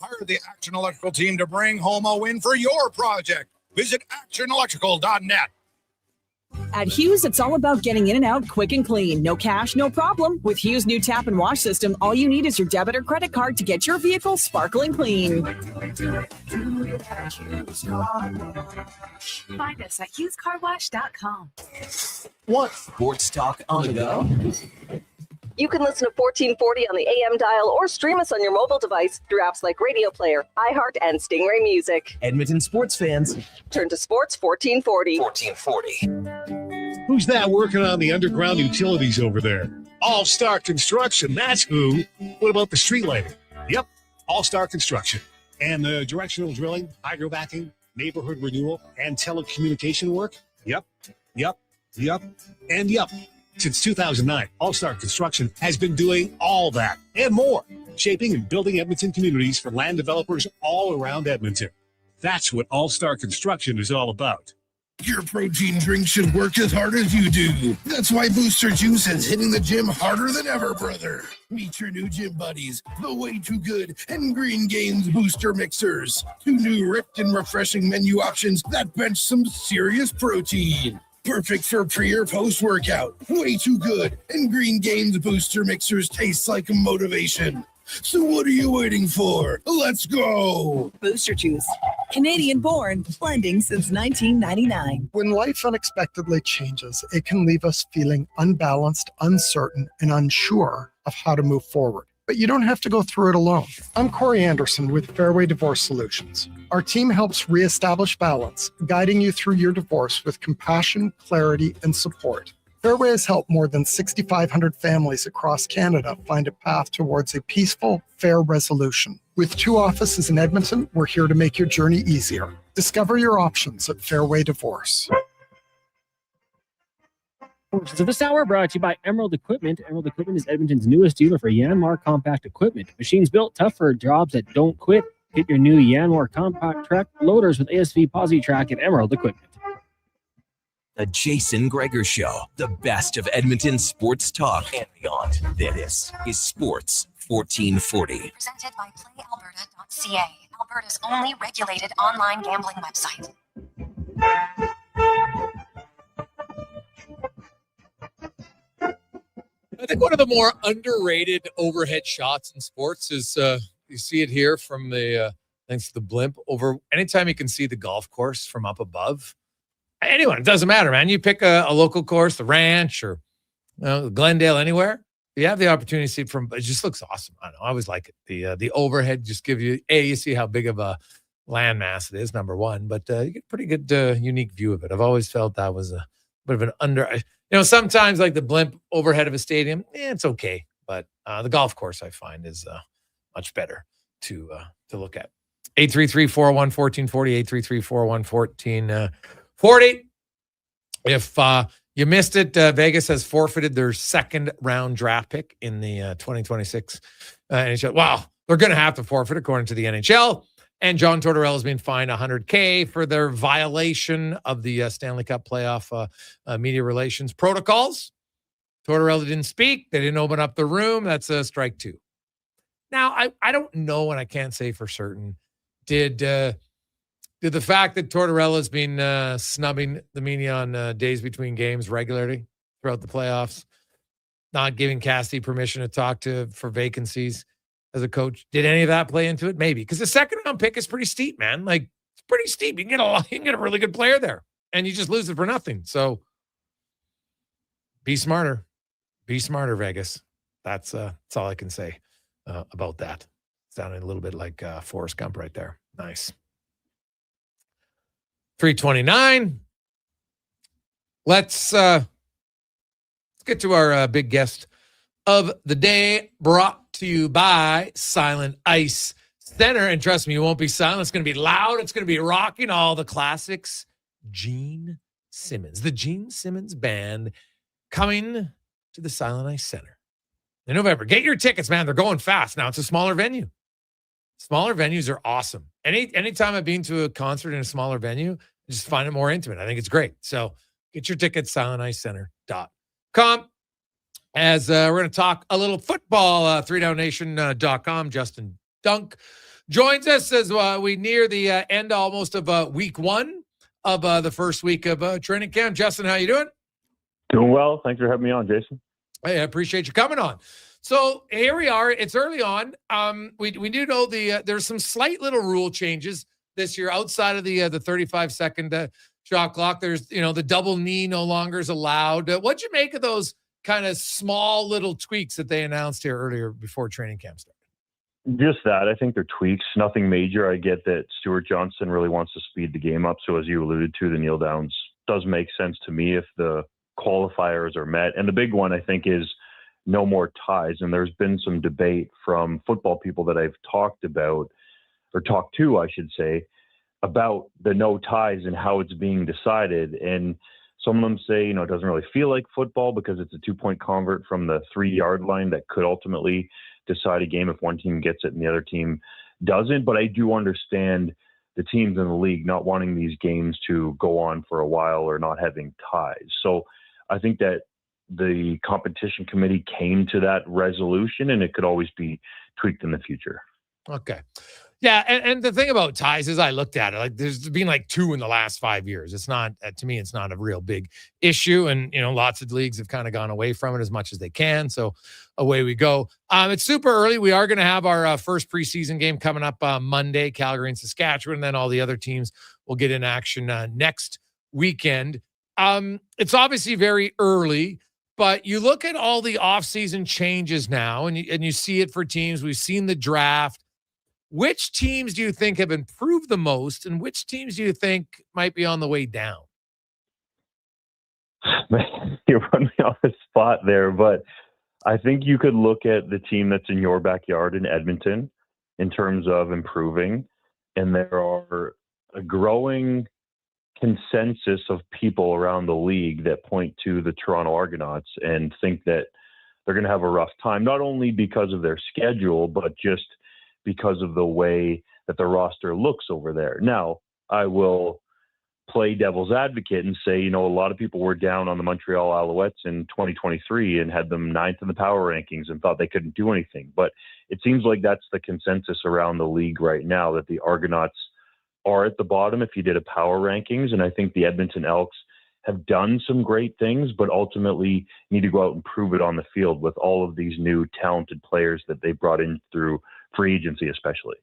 Hire the Action Electrical team to bring home a win for your project. Visit actionelectrical.net. At Hughes, it's all about getting in and out quick and clean. No cash, no problem. With Hughes' new tap and wash system, all you need is your debit or credit card to get your vehicle sparkling clean. Find us at HughesCarWash.com. What? Sports talk on the go? You can listen to 1440 on the AM dial or stream us on your mobile device through apps like Radio Player, iHeart, and Stingray Music. Edmonton sports fans, turn to Sports 1440. 1440. Who's that working on the underground utilities over there? All Star Construction, that's who. What about the street lighting? Yep, All Star Construction. And the directional drilling, hydrovacking, neighborhood renewal, and telecommunication work? Yep. Since 2009, All Star Construction has been doing all that and more, shaping and building Edmonton communities for land developers all around Edmonton. That's what All Star Construction is all about. Your protein drink should work as hard as you do. That's why Booster Juice is hitting the gym harder than ever, brother. Meet your new gym buddies, the Way Too Good and Green Gains Booster Mixers. 2 new ripped and refreshing menu options that bench some serious protein. Perfect for pre or post workout. Way Too Good and Green Gains Booster Mixers taste like motivation. So what are you waiting for? Let's go! Booster Juice. Canadian born, blending since 1999. When life unexpectedly changes, it can leave us feeling unbalanced, uncertain, and unsure of how to move forward. But you don't have to go through it alone. I'm Corey Anderson with Fairway Divorce Solutions. Our team helps reestablish balance, guiding you through your divorce with compassion, clarity, and support. Fairway has helped more than 6,500 families across Canada find a path towards a peaceful, fair resolution. With 2 offices in Edmonton, we're here to make your journey easier. Discover your options at Fairway Divorce. Portions of this hour brought to you by Emerald Equipment. Emerald Equipment is Edmonton's newest dealer for Yanmar compact equipment. Machines built tough for jobs that don't quit. Get your new Yanmar compact track loaders with ASV Posi Track at Emerald Equipment. The Jason Gregor Show, the best of Edmonton sports talk and beyond. This is Sports 1440. Presented by PlayAlberta.ca, Alberta's only regulated online gambling website. I think one of the more underrated overhead shots in sports is you see it here from the thanks to the blimp over. Anytime you can see the golf course from up above, anyone, it doesn't matter, man. You pick a local course, the Ranch or Glendale, anywhere. you have the opportunity to see it from, it just looks awesome. I don't know. I always like it. The overhead just give you, you see how big of a landmass it is, number one, but you get a pretty good, unique view of it. I've always felt that was a bit of an sometimes like the blimp overhead of a stadium, it's okay. But the golf course I find is much better to look at. 833-401-1440, 833-401-1440. If you missed it, Vegas has forfeited their second round draft pick in the 2026 NHL. Wow, they're going to have to forfeit according to the NHL. And John Tortorella has been fined $100K for their violation of the Stanley Cup playoff media relations protocols. Tortorella didn't speak. They didn't open up the room. That's a strike two. Now, I don't know, and I can't say for certain, did the fact that Tortorella's been snubbing the media on days between games regularly throughout the playoffs, not giving Cassidy permission to talk for vacancies as a coach, did any of that play into it? Maybe, because the second round pick is pretty steep, man. Like, it's pretty steep. You can get a really good player there, and you just lose it for nothing. So, be smarter. Be smarter, Vegas. That's all I can say about that. Sounding a little bit like Forrest Gump right there. Nice. 329. Let's get to our big guest of the day, brought to you by Silent Ice Center. And trust me, you won't be silent. It's going to be loud. It's going to be rocking all the classics. Gene Simmons, the Gene Simmons Band, coming to the Silent Ice Center in November. Get your tickets, man. They're going fast. Now it's a smaller venue. Smaller venues are awesome. Anytime I've been to a concert in a smaller venue, I just find it more intimate. I think it's great. So get your tickets, silenticecenter.com. As we're going to talk a little football, 3downnation.com. Justin Dunk joins us as we near the end almost of week one of the first week of training camp. Justin, how you doing? Doing well. Thanks for having me on, Jason. Hey, I appreciate you coming on. So here we are. It's early on. We do know there's some slight little rule changes this year outside of the 35-second shot clock. There's the double knee no longer is allowed. What'd you make of those kind of small little tweaks that they announced here earlier before training camp started? Just that. I think they're tweaks, nothing major. I get that Stuart Johnson really wants to speed the game up. So as you alluded to, the kneel downs does make sense to me if the qualifiers are met. And the big one, I think, is no more ties. And there's been some debate from football people that I've talked to, I should say, about the no ties and how it's being decided. And some of them say, it doesn't really feel like football because it's a 2-point convert from the 3-yard line that could ultimately decide a game if one team gets it and the other team doesn't. But I do understand the teams in the league not wanting these games to go on for a while or not having ties. So I think that the competition committee came to that resolution, and it could always be tweaked in the future. Okay. Yeah, and the thing about ties is I looked at it, like there's been like 2 in the last 5 years. It's not, to me, it's not a real big issue. And, lots of leagues have kind of gone away from it as much as they can. So away we go. It's super early. We are going to have our first preseason game coming up Monday, Calgary and Saskatchewan. And then all the other teams will get in action next weekend. It's obviously very early, but you look at all the offseason changes now and you see it for teams. We've seen the draft. Which teams do you think have improved the most, and which teams do you think might be on the way down? You run me off the spot there, but I think you could look at the team that's in your backyard in Edmonton in terms of improving, and there are a growing consensus of people around the league that point to the Toronto Argonauts and think that they're going to have a rough time, not only because of their schedule, but just because of the way that the roster looks over there. Now, I will play devil's advocate and say, a lot of people were down on the Montreal Alouettes in 2023 and had them 9th in the power rankings and thought they couldn't do anything. But it seems like that's the consensus around the league right now, that the Argonauts are at the bottom if you did a power rankings. And I think the Edmonton Elks have done some great things, but ultimately need to go out and prove it on the field with all of these new talented players that they brought in through free agency, especially.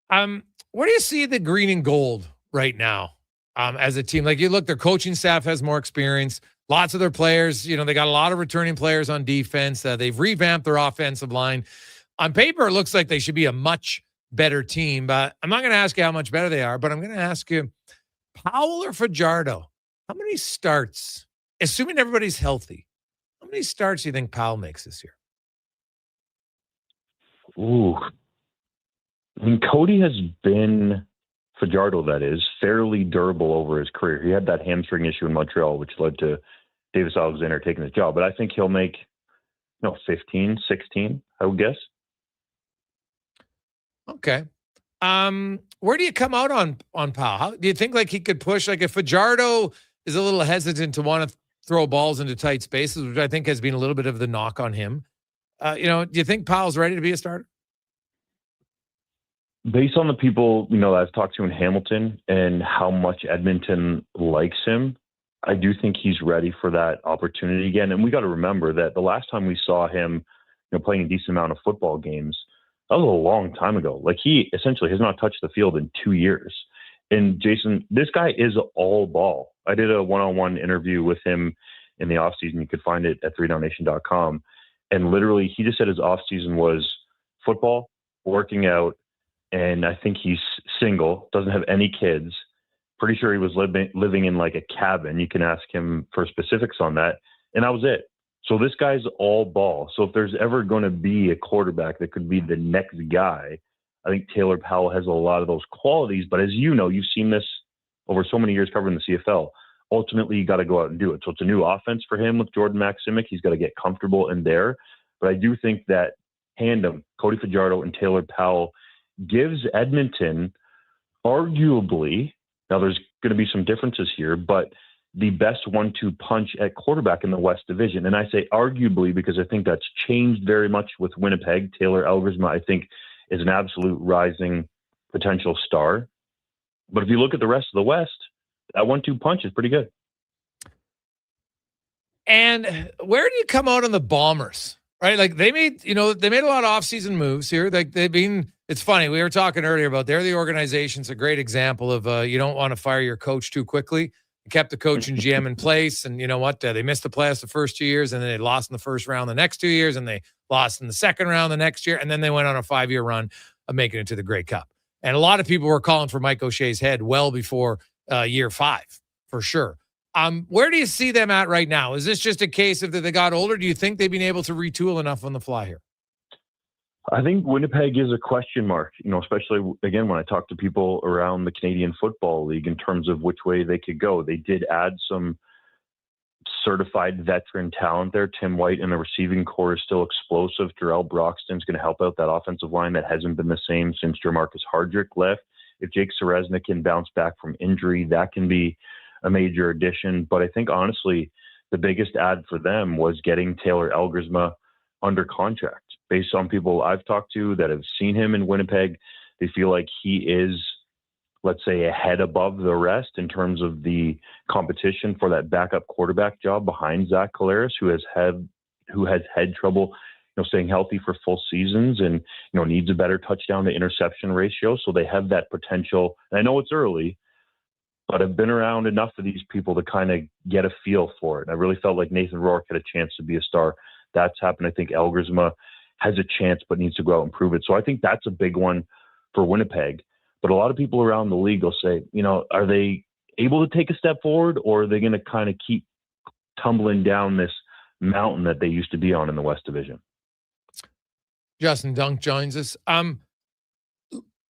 Where do you see the green and gold right now as a team? Like, you look, their coaching staff has more experience. Lots of their players, they got a lot of returning players on defense. They've revamped their offensive line. On paper, it looks like they should be a much better team, but I'm not going to ask you how much better they are, but I'm going to ask you, Powell or Fajardo, how many starts, assuming everybody's healthy, how many starts do you think Powell makes this year? Ooh. I mean, Cody has been, Fajardo that is, fairly durable over his career. He had that hamstring issue in Montreal, which led to Davis Alexander taking his job. But I think he'll make, 15, 16, I would guess. Okay. Where do you come out on Powell? How, do you think like he could push, like if Fajardo is a little hesitant to want to throw balls into tight spaces, which I think has been a little bit of the knock on him, do you think Powell's ready to be a starter? Based on the people, that I've talked to in Hamilton and how much Edmonton likes him, I do think he's ready for that opportunity again. And we got to remember that the last time we saw him, playing a decent amount of football games, that was a long time ago. Like, he essentially has not touched the field in 2 years. And Jason, this guy is all ball. I did a one-on-one interview with him in the offseason. You could find it at 3downnation.com. And literally, he just said his offseason was football, working out, and I think he's single, doesn't have any kids. Pretty sure he was living in like a cabin. You can ask him for specifics on that. And that was it. So this guy's all ball. So if there's ever going to be a quarterback that could be the next guy, I think Taylor Powell has a lot of those qualities. But as you know, you've seen this over so many years covering the CFL. Ultimately, you got to go out and do it. So it's a new offense for him with Jordan Maximic. He's got to get comfortable in there. But I do think that tandem, Cody Fajardo and Taylor Powell, gives Edmonton arguably, now there's going to be some differences here, but the best 1-2 punch at quarterback in the West Division. And I say arguably because I think that's changed very much with Winnipeg. Taylor Elgersma, I think, is an absolute rising potential star. But if you look at the rest of the West, that 1-2 punch is pretty good. And where do you come out on the Bombers? Right? Like they made a lot of offseason moves here. Like it's funny. We were talking earlier about they're the organization's a great example of you don't want to fire your coach too quickly. You kept the coach and GM in place, and you know what? They missed the playoffs the first 2 years, and then they lost in the first round the next 2 years, and they lost in the second round the next year, and then they went on a 5-year run of making it to the Grey Cup. And a lot of people were calling for Mike O'Shea's head well before year 5, for sure. Where do you see them at right now? Is this just a case of that they got older? Do you think they've been able to retool enough on the fly here? I think Winnipeg is a question mark, especially, again, when I talk to people around the Canadian Football League in terms of which way they could go. They did add some certified veteran talent there. Tim White in the receiving core is still explosive. Jarrell Broxton's going to help out that offensive line that hasn't been the same since Jermarcus Hardrick left. If Jake Seresna can bounce back from injury, that can be a major addition. But I think, honestly, the biggest add for them was getting Taylor Elgersma under contract. Based on people I've talked to that have seen him in Winnipeg, they feel like he is, let's say, a head above the rest in terms of the competition for that backup quarterback job behind Zach Collaros, who has had trouble, staying healthy for full seasons and, needs a better touchdown to interception ratio. So they have that potential. And I know it's early, but I've been around enough of these people to kind of get a feel for it. And I really felt like Nathan Rourke had a chance to be a star. That's happened. I think Elgersma has a chance, but needs to go out and prove it. So I think that's a big one for Winnipeg. But a lot of people around the league will say, are they able to take a step forward, or are they going to kind of keep tumbling down this mountain that they used to be on in the West Division? Justin Dunk joins us.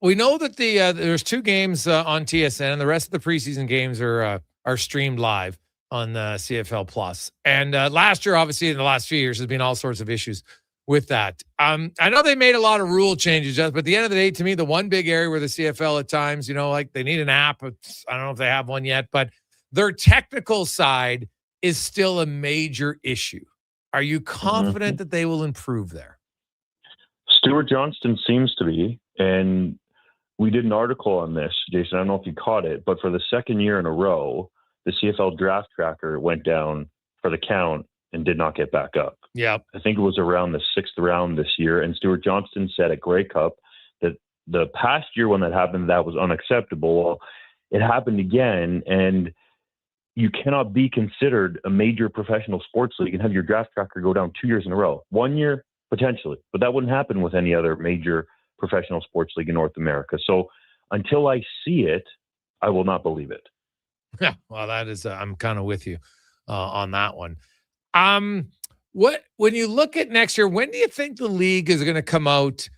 We know that there's 2 games on TSN, and the rest of the preseason games are streamed live on CFL Plus. And last year, obviously, in the last few years, there's been all sorts of issues with that. I know they made a lot of rule changes, but at the end of the day, to me, the one big area where the CFL at times, like they need an app. I don't know if they have one yet, but their technical side is still a major issue. Are you confident that they will improve there? Stuart Johnston seems to be, and we did an article on this, Jason. I don't know if you caught it, but for the second year in a row, the CFL draft tracker went down for the count and did not get back up. Yeah. I think it was around the 6th round this year. And Stuart Johnston said at Grey Cup that the past year when that happened, that was unacceptable. Well, it happened again. And you cannot be considered a major professional sports league and have your draft tracker go down 2 years in a row. 1 year, potentially, but that wouldn't happen with any other major professional sports league in North America. So until I see it, I will not believe it. Yeah, well, that is, I'm kind of with you on that one. When you look at next year, when do you think the league is going to come out?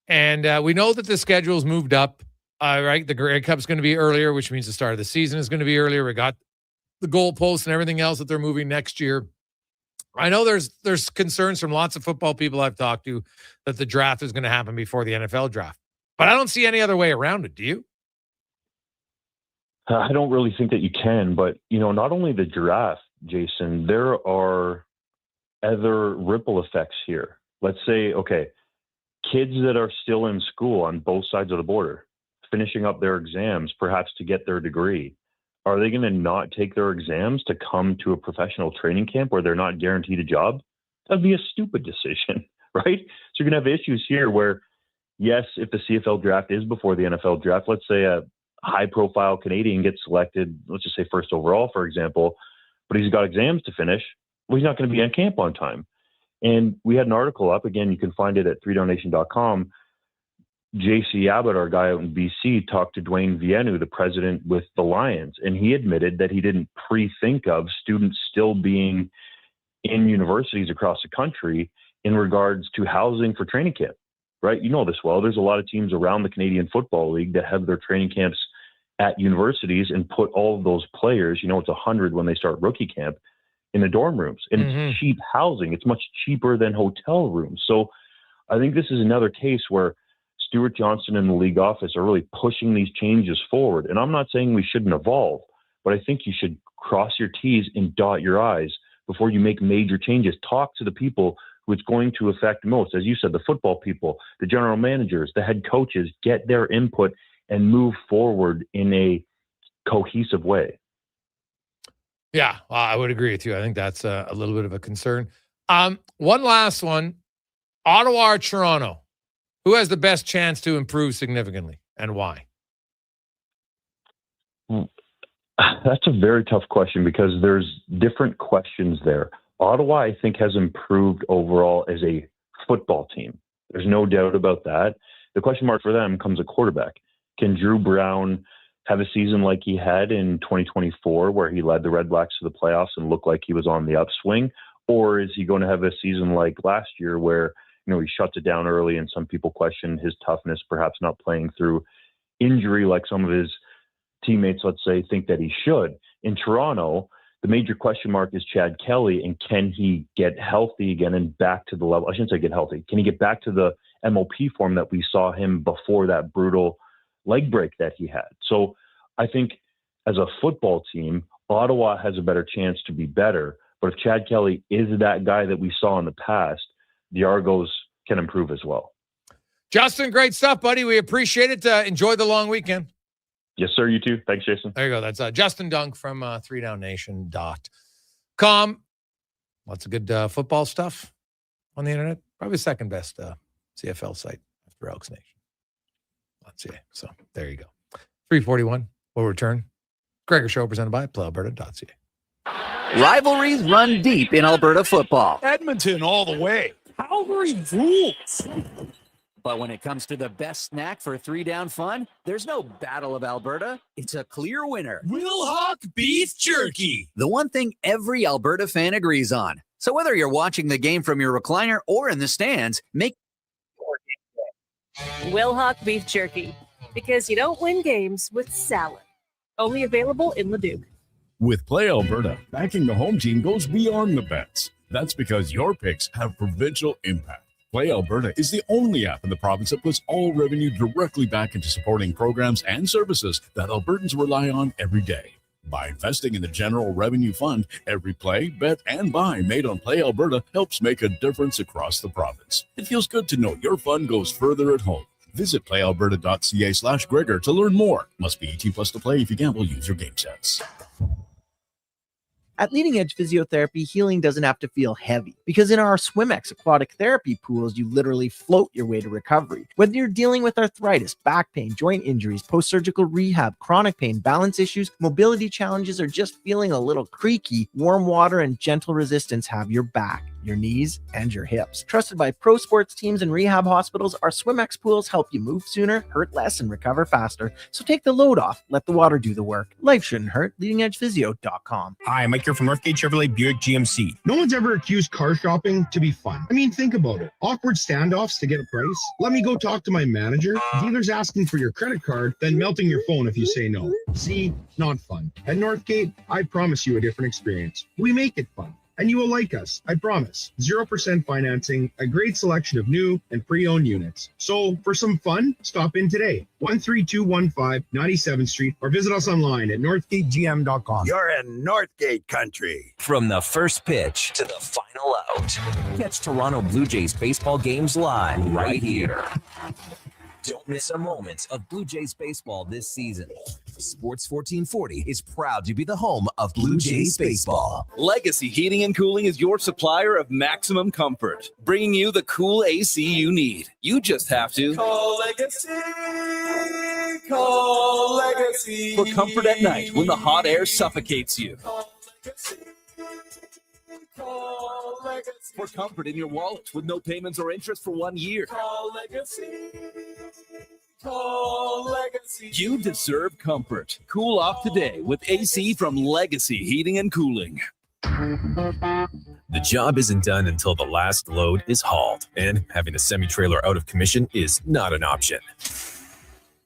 And we know that the schedule's moved up, right? The Grey Cup's going to be earlier, which means the start of the season is going to be earlier. We got the goalposts and everything else that they're moving next year. I know there's concerns from lots of football people I've talked to that the draft is going to happen before the NFL draft, but I don't see any other way around it. Do you? I don't really think that you can, but not only the draft, Jason, there are other ripple effects here. Let's say, okay, kids that are still in school on both sides of the border, finishing up their exams, perhaps to get their degree, are they going to not take their exams to come to a professional training camp where they're not guaranteed a job? That'd be a stupid decision, right? So you're going to have issues here where, yes, if the CFL draft is before the NFL draft, let's say a high-profile Canadian gets selected, let's just say first overall, for example, but he's got exams to finish, well, he's not going to be on camp on time. And we had an article up, again, you can find it at 3downnation.com. JC Abbott, our guy out in BC, talked to Dwayne Vienu, the president with the Lions, and he admitted that he didn't pre-think of students still being in universities across the country in regards to housing for training camp, right? You know this well. There's a lot of teams around the Canadian Football League that have their training camps at universities and put all of those players, it's 100 when they start rookie camp, in the dorm rooms. And it's cheap housing. It's much cheaper than hotel rooms. So I think this is another case where Stuart Johnston and the league office are really pushing these changes forward. And I'm not saying we shouldn't evolve, but I think you should cross your T's and dot your I's before you make major changes. Talk to the people who it's going to affect most. As you said, the football people, the general managers, the head coaches, get their input and move forward in a cohesive way. Yeah, I would agree with you. I think that's a little bit of a concern. One last one, Ottawa or Toronto? Who has the best chance to improve significantly and why? That's a very tough question because there's different questions there. Ottawa, I think, has improved overall as a football team. There's no doubt about that. The question mark for them comes at quarterback. Can Drew Brown have a season like he had in 2024 where he led the Red Blacks to the playoffs and looked like he was on the upswing? Or is he going to have a season like last year where he shuts it down early and some people question his toughness, perhaps not playing through injury like some of his teammates, let's say, think that he should? In Toronto, the major question mark is Chad Kelly, and can he get healthy again and back to the level? I shouldn't say get healthy. Can he get back to the MOP form that we saw him before that brutal leg break that he had? So I think as a football team, Ottawa has a better chance to be better. But if Chad Kelly is that guy that we saw in the past, the Argos can improve as well. Justin, great stuff, buddy. We appreciate it. Enjoy the long weekend. Yes, sir. You too. Thanks, Jason. There you go. That's Justin Dunk from 3downnation.com. Lots of good football stuff on the internet. Probably the second best CFL site after Elks Nation. Let's see. So there you go. 3:41. We'll return. Gregor Show presented by PlayAlberta.ca. Rivalries run deep in Alberta football. Edmonton all the way. Calgary rules. But when it comes to the best snack for 3-down fun, there's no Battle of Alberta. It's a clear winner. Wilhauk Beef Jerky. The one thing every Alberta fan agrees on. So whether you're watching the game from your recliner or in the stands, make Wilhauk Beef Jerky. Because you don't win games with salad. Only available in Leduc. With Play Alberta, backing the home team goes beyond the bets. That's because your picks have provincial impact. Play Alberta is the only app in the province that puts all revenue directly back into supporting programs and services that Albertans rely on every day. By investing in the General Revenue Fund, every play, bet, and buy made on Play Alberta helps make a difference across the province. It feels good to know your fund goes further at home. Visit playalberta.ca/Gregor to learn more. Must be 18+ to play. If you gamble, use your game sense. At Leading Edge Physiotherapy, healing doesn't have to feel heavy, because in our SwimX aquatic therapy pools, you literally float your way to recovery. Whether you're dealing with arthritis, back pain, joint injuries, post-surgical rehab, chronic pain, balance issues, mobility challenges, or just feeling a little creaky, warm water and gentle resistance have your back, your knees, and your hips. Trusted by pro sports teams and rehab hospitals, our SwimX pools help you move sooner, hurt less, and recover faster. So take the load off. Let the water do the work. Life shouldn't hurt. LeadingEdgePhysio.com. Hi, Mike here from Northgate Chevrolet Buick GMC. No one's ever accused car shopping to be fun. I mean, think about it. Awkward standoffs to get a price. Let me go talk to my manager. Dealers asking for your credit card, then melting your phone if you say no. See, not fun. At Northgate, I promise you a different experience. We make it fun. And you will like us, I promise. 0% financing, a great selection of new and pre-owned units. So for some fun, stop in today. 13215 97th Street or visit us online at northgategm.com. You're in Northgate country. From the first pitch to the final out, catch Toronto Blue Jays baseball games live right here. Don't miss a moment of Blue Jays baseball this season. Sports 1440 is proud to be the home of Blue Jays baseball. Legacy Heating and Cooling is your supplier of maximum comfort, bringing you the cool AC you need. You just have to call Legacy. Call Legacy. For comfort at night when the hot air suffocates you. Call Legacy. Call Legacy. For comfort in your wallet with no payments or interest for 1 year. Call Legacy. Call Legacy. You deserve comfort. Cool off today with AC from Legacy Heating and Cooling. The job isn't done until the last load is hauled, and having a semi-trailer out of commission is not an option.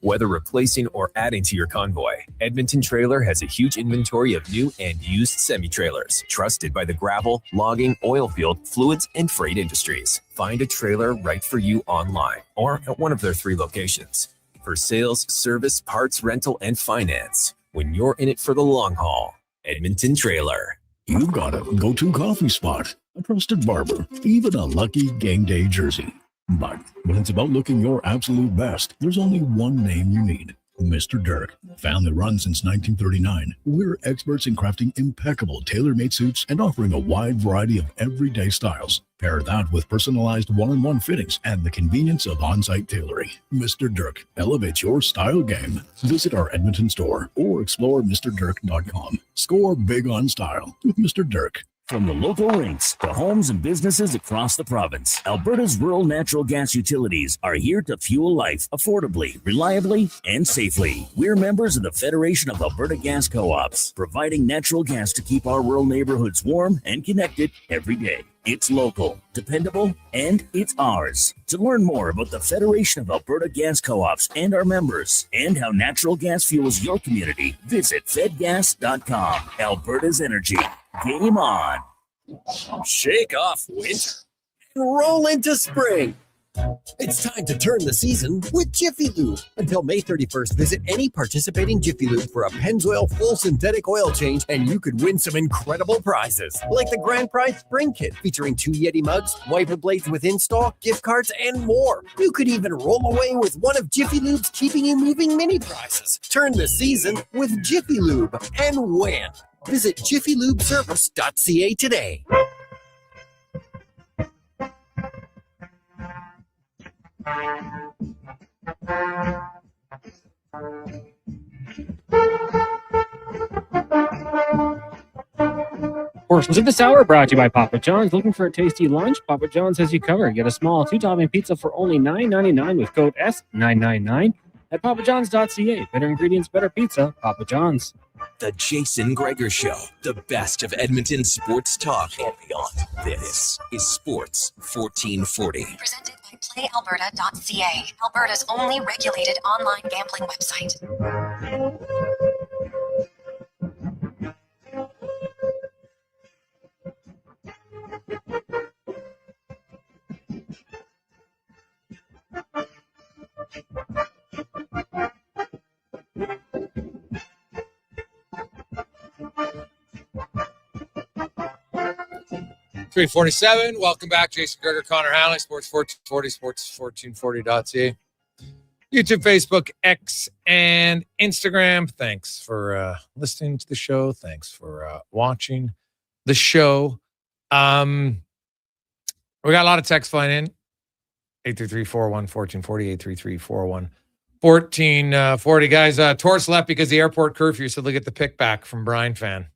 Whether replacing or adding to your convoy, Edmonton Trailer has a huge inventory of new and used semi-trailers, trusted by the gravel, logging, oil field, fluids, and freight industries. Find a trailer right for you online or at one of their 3 locations. For sales, service, parts, rental, and finance, when you're in it for the long haul, Edmonton Trailer. You've got a go-to coffee spot, a trusted barber, even a lucky game day jersey. But when it's about looking your absolute best, there's only one name you need. Mr. Dirk. Family run since 1939. We're experts in crafting impeccable tailor-made suits and offering a wide variety of everyday styles. Pair that with personalized one-on-one fittings and the convenience of on-site tailoring. Mr. Dirk elevates your style game. Visit our Edmonton store or explore MrDirk.com. Score big on style with Mr. Dirk. From the local rinks to homes and businesses across the province, Alberta's rural natural gas utilities are here to fuel life affordably, reliably, and safely. We're members of the Federation of Alberta Gas Co-ops, providing natural gas to keep our rural neighborhoods warm and connected every day. It's local, dependable, and it's ours. To learn more about the Federation of Alberta Gas Co-ops and our members, and how natural gas fuels your community, visit fedgas.com. Alberta's energy. Game on. Shake off winter and roll into spring. It's time to turn the season with Jiffy Lube. Until May 31st, visit any participating Jiffy Lube for a Pennzoil full synthetic oil change, and you could win some incredible prizes, like the Grand Prize Spring Kit featuring 2 Yeti mugs, wiper blades with install, gift cards, and more. You could even roll away with one of Jiffy Lube's Keeping You Moving mini prizes. Turn the season with Jiffy Lube and win. Visit jiffylubeservice.ca today. Portions of this hour brought to you by Papa John's. Looking for a tasty lunch? Papa John's has you covered. Get a small 2-topping pizza for only $9.99 with code S999 at papajohns.ca. Better ingredients, better pizza. Papa John's. The Jason Gregor Show, the best of Edmonton sports talk and beyond. This is Sports 1440. Presented by PlayAlberta.ca, Alberta's only regulated online gambling website. .347. Welcome back, Jason Gregor, Connor Halley, Sports 1440, sports1440.ca. YouTube, Facebook, X, and Instagram. Thanks for listening to the show. Thanks for watching. the show. We got a lot of text flying in. 833-401-1440, 833-401-1440. Guys, Torts left because the airport curfew, so they'll get the pick back from Brian fan.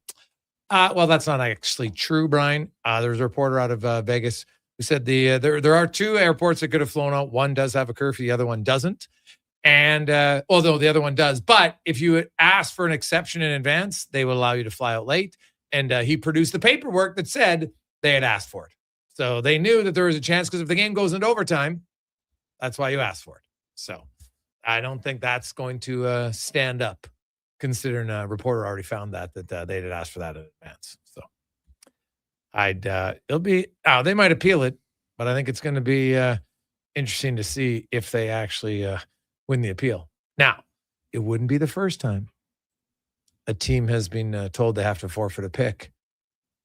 Well, that's not actually true, Brian. There's a reporter out of Vegas who said there are two airports that could have flown out. One does have a curfew, the other one doesn't. And although the other one does, but if you ask for an exception in advance, they will allow you to fly out late. And he produced the paperwork that said they had asked for it. So they knew that there was a chance, because if the game goes into overtime, that's why you asked for it. So I don't think that's going to stand up, considering a reporter already found that they had asked for that in advance. So they might appeal it, but I think it's going to be interesting to see if they actually win the appeal. Now, it wouldn't be the first time a team has been told they have to forfeit a pick,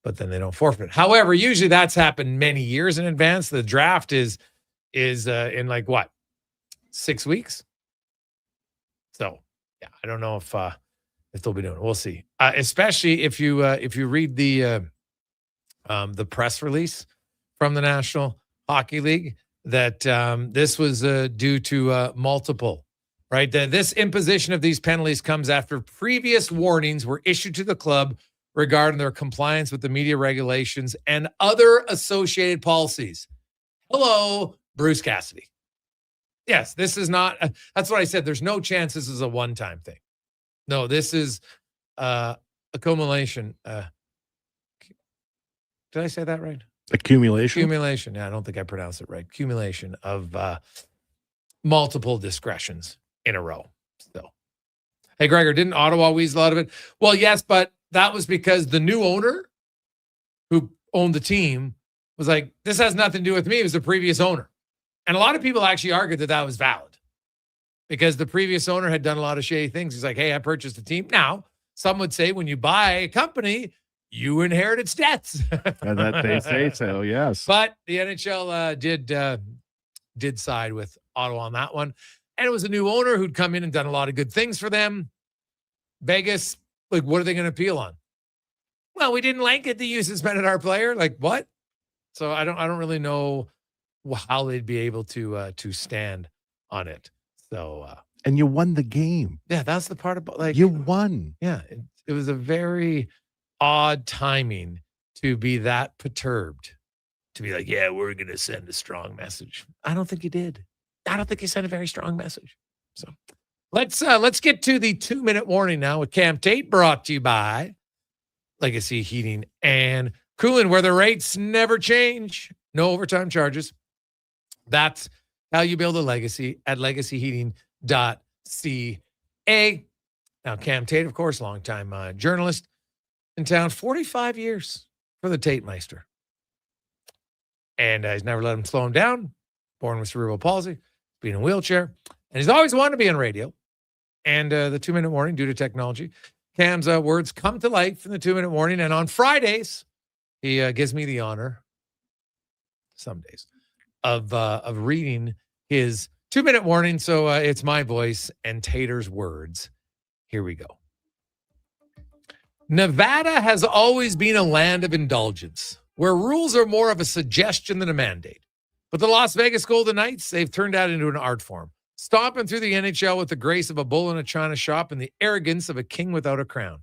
but then they don't forfeit. However, usually that's happened many years in advance. The draft is in 6 weeks. So yeah, I don't know if they'll be doing it. We'll see. Especially if you read the press release from the National Hockey League, that this was due to multiple, right? This imposition of these penalties comes after previous warnings were issued to the club regarding their compliance with the media regulations and other associated policies. Hello, Bruce Cassidy. Yes, this is not, that's what I said. There's no chance this is a one-time thing. No, this is accumulation. Did I say that right? Accumulation. Yeah, I don't think I pronounced it right. Accumulation of multiple discretions in a row. So, hey, Gregor, didn't Ottawa weasel out of it? Well, yes, but that was because the new owner who owned the team was like, this has nothing to do with me. It was the previous owner. And a lot of people actually argued that was valid because the previous owner had done a lot of shady things. He's like, hey, I purchased the team. Now, some would say when you buy a company, you inherit its debts. That they say so, yes. But the NHL did side with Ottawa on that one. And it was a new owner who'd come in and done a lot of good things for them. Vegas, what are they going to appeal on? Well, we didn't like it that you suspended our player. Like, what? So I don't really know how they'd be able to stand on it. So and you won the game. Yeah, that's the part about you won. Yeah, it was a very odd timing to be that perturbed, to be like, yeah, we're going to send a strong message. I don't think you did. I don't think you sent a very strong message. So let's get to the 2-minute warning now with Cam Tate, brought to you by Legacy Heating and Cooling, where the rates never change. No overtime charges. That's how you build a legacy at legacyheating.ca. Now, Cam Tate, of course, longtime journalist in town, 45 years for the Tate Meister. And he's never let him slow him down. Born with cerebral palsy, being in a wheelchair. And he's always wanted to be on radio. And the 2-minute warning, due to technology, Cam's words come to life in the 2-minute warning. And on Fridays, he gives me the honor, some days, of reading his 2-minute warning. So it's my voice and Tater's words. Here we go. Nevada has always been a land of indulgence, where rules are more of a suggestion than a mandate. But the Las Vegas Golden Knights, they've turned that into an art form, stomping through the NHL with the grace of a bull in a china shop and the arrogance of a king without a crown.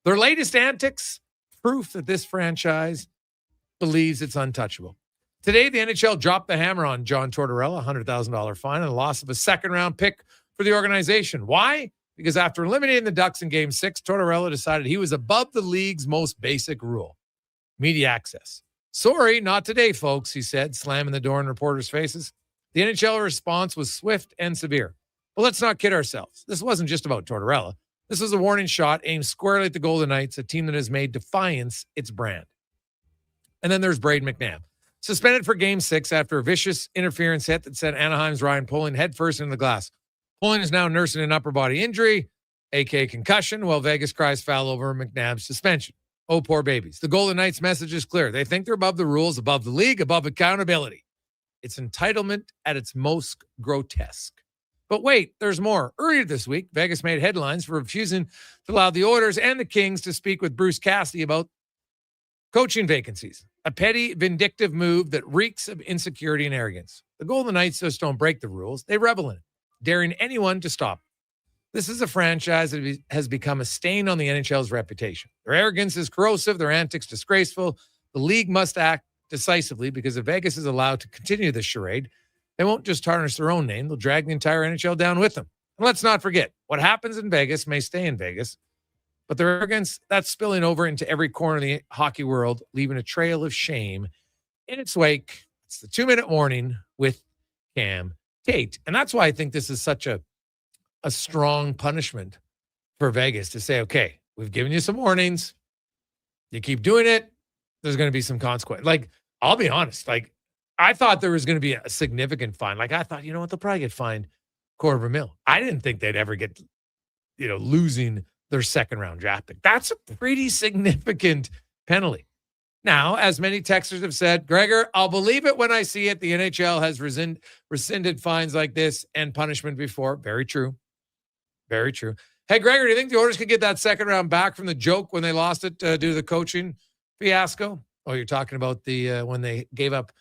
Their latest antics, proof that this franchise believes it's untouchable. Today, the NHL dropped the hammer on John Tortorella, $100,000 fine, and a loss of a second-round pick for the organization. Why? Because after eliminating the Ducks in Game 6, Tortorella decided he was above the league's most basic rule, media access. Sorry, not today, folks, he said, slamming the door in reporters' faces. The NHL response was swift and severe. But let's not kid ourselves. This wasn't just about Tortorella. This was a warning shot aimed squarely at the Golden Knights, a team that has made defiance its brand. And then there's Braden McNabb, suspended for Game 6 after a vicious interference hit that sent Anaheim's Ryan Poehling headfirst into the glass. Poehling is now nursing an upper body injury, aka concussion, while Vegas cries foul over McNabb's suspension. Oh, poor babies. The Golden Knights' message is clear. They think they're above the rules, above the league, above accountability. It's entitlement at its most grotesque. But wait, there's more. Earlier this week, Vegas made headlines for refusing to allow the Oilers and the Kings to speak with Bruce Cassidy about Coaching vacancies, a petty, vindictive move that reeks of insecurity and arrogance. The Golden Knights just don't break the rules. They revel in it, daring anyone to stop. This is a franchise that has become a stain on the NHL's reputation. Their arrogance is corrosive, their antics disgraceful. The league must act decisively because if Vegas is allowed to continue this charade, they won't just tarnish their own name, they'll drag the entire NHL down with them. And let's not forget, what happens in Vegas may stay in Vegas, but their arrogance, that's spilling over into every corner of the hockey world, leaving a trail of shame in its wake. It's the 2-minute warning with Cam Tate. And that's why I think this is such a strong punishment for Vegas to say, okay, we've given you some warnings. You keep doing it, there's going to be some consequence. Like, I'll be honest, like, I thought there was going to be a significant fine. Like, I thought, you know what, they'll probably get fined $250,000. I didn't think they'd ever get, losing their second-round draft pick. That's a pretty significant penalty. Now, as many texters have said, Gregor, I'll believe it when I see it. The NHL has rescinded fines like this and punishment before. Very true. Very true. Hey, Gregor, do you think the Oilers could get that second round back from the joke when they lost it due to the coaching fiasco? Oh, you're talking about the when they gave up.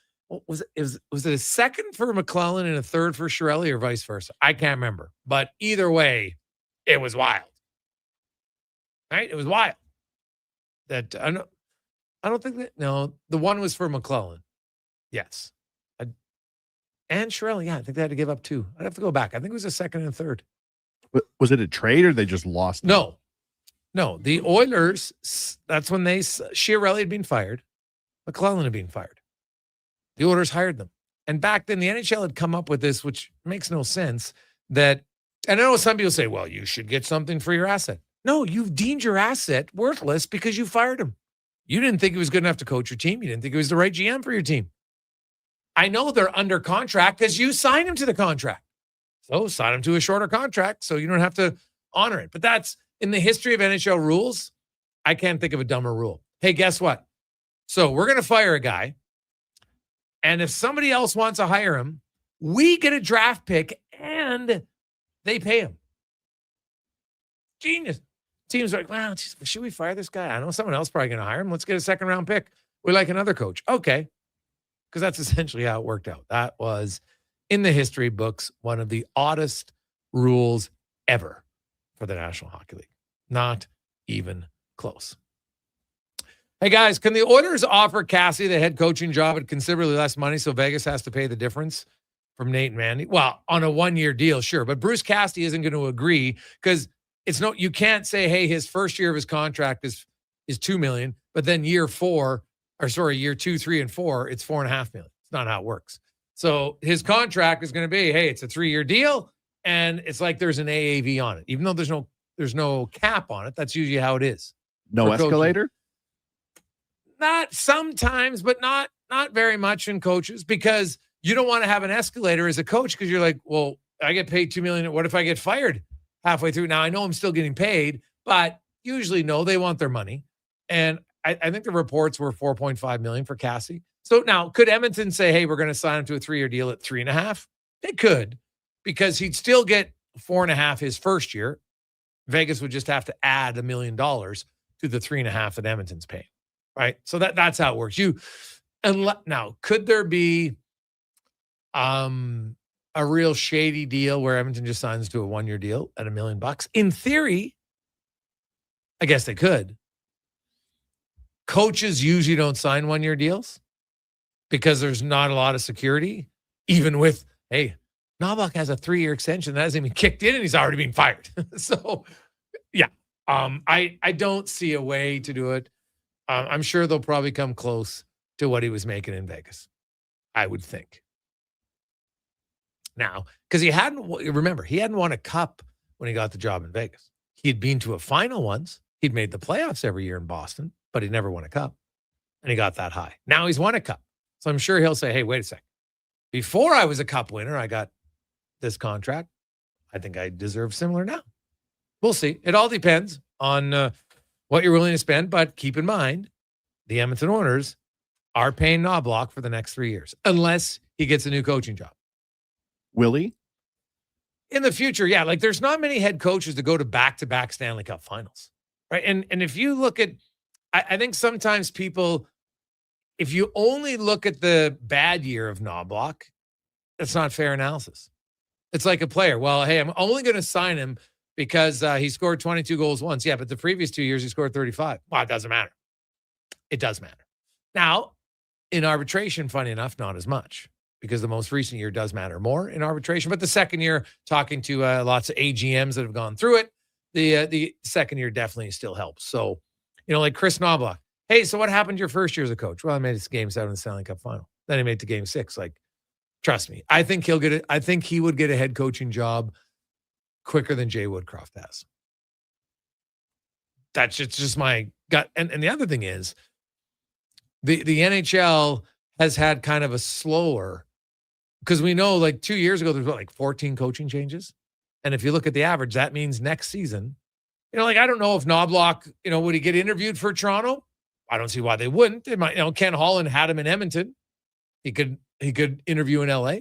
Was it a second for McClellan and a third for Chiarelli or vice versa? I can't remember. But either way, it was wild. Right? It was wild. That I don't think that. No, the one was for McClellan. Yes. And Chiarelli, yeah, I think they had to give up 2. I'd have to go back. I think it was a second and third. Was it a trade or they just lost? No. The Oilers, that's when Chiarelli had been fired. McClellan had been fired. The Oilers hired them. And back then, the NHL had come up with this, which makes no sense, that, and I know some people say, well, you should get something for your asset. No, you've deemed your asset worthless because you fired him. You didn't think he was good enough to coach your team. You didn't think he was the right GM for your team. I know they're under contract because you signed him to the contract. So sign him to a shorter contract so you don't have to honor it. But that's, in the history of NHL rules, I can't think of a dumber rule. Hey, guess what? So we're going to fire a guy. And if somebody else wants to hire him, we get a draft pick and they pay him. Genius. Teams are like, wow, should we fire this guy? I know someone else probably going to hire him. Let's get a second round pick. We like another coach. Okay. Because that's essentially how it worked out. That was, in the history books, one of the oddest rules ever for the National Hockey League. Not even close. Hey, guys, can the Oilers offer Cassidy the head coaching job at considerably less money so Vegas has to pay the difference from Nate and Mandy? Well, on a 1-year deal, sure. But Bruce Cassidy isn't going to agree because you can't say, hey, his first year of his contract is $2 million, but then year 2, 3, and 4, it's $4.5 million. It's not how it works. So his contract is going to be, hey, it's a 3-year deal, and it's like there's an AAV on it, even though there's no cap on it. That's usually how it is. No escalator? Not sometimes, but not very much in coaches, because you don't want to have an escalator as a coach because you're like, well, I get paid $2 million. What if I get fired halfway through? Now I know I'm still getting paid, but usually no, they want their money. And I think the reports were $4.5 million for Cassie. So now, could Edmonton say, hey, we're going to sign him to a 3-year deal at 3.5? They could, because he'd still get 4.5 his first year. Vegas would just have to add $1 million to the 3.5 that Edmonton's paying, right? So that's how it works. Now, could there be a real shady deal where Edmonton just signs to a 1-year deal at $1 million? In theory, I guess they could. Coaches usually don't sign 1-year deals because there's not a lot of security, even with, hey, Knobloch has a 3-year extension that hasn't even kicked in and he's already been fired. So, yeah, I don't see a way to do it. I'm sure they'll probably come close to what he was making in Vegas, I would think. Now, because he hadn't won a cup when he got the job in Vegas. He'd been to a final once. He'd made the playoffs every year in Boston, but he never won a cup. And he got that high. Now he's won a cup. So I'm sure he'll say, hey, wait a second. Before I was a cup winner, I got this contract. I think I deserve similar now. We'll see. It all depends on what you're willing to spend. But keep in mind, the Edmonton Oilers are paying Knobloch for the next 3 years, unless he gets a new coaching job. Will he? In the future, yeah. Like, there's not many head coaches to go to back-to-back Stanley Cup finals, right? And if you look at I think sometimes people, if you only look at the bad year of Knobloch, that's not fair analysis. It's like a player. Well, hey, I'm only going to sign him because he scored 22 goals once. Yeah, but the previous 2 years he scored 35. Well, it doesn't matter. It does matter. Now, in arbitration, funny enough, not as much, because the most recent year does matter more in arbitration. But the second year, talking to lots of AGMs that have gone through it, the second year definitely still helps. So, like Chris Knobloch. Hey, so what happened your first year as a coach? Well, I made it game 7 in the Stanley Cup final. Then he made it to game 6. Like, trust me, I think he'll get it. I think he would get a head coaching job quicker than Jay Woodcroft has. That's just my gut. And the other thing is, the NHL has had kind of a slower, because we know like 2 years ago, there's like 14 coaching changes. And if you look at the average, that means next season, I don't know if Knobloch, would he get interviewed for Toronto? I don't see why they wouldn't. They might, Ken Holland had him in Edmonton. He could interview in LA.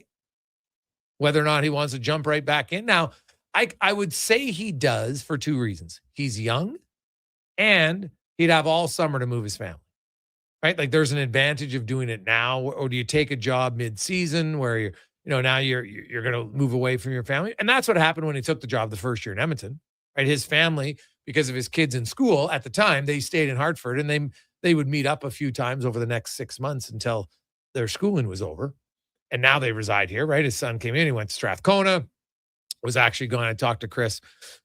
Whether or not he wants to jump right back in. Now, I would say he does for 2 reasons. He's young, and he'd have all summer to move his family. Right? Like, there's an advantage of doing it now, or do you take a job mid-season where you're, now you're going to move away from your family? And that's what happened when he took the job the first year in Edmonton. Right? His family, because of his kids in school at the time, they stayed in Hartford, and they would meet up a few times over the next 6 months until their schooling was over. And now they reside here, right? His son came in, he went to Strathcona, was actually going to talk to Chris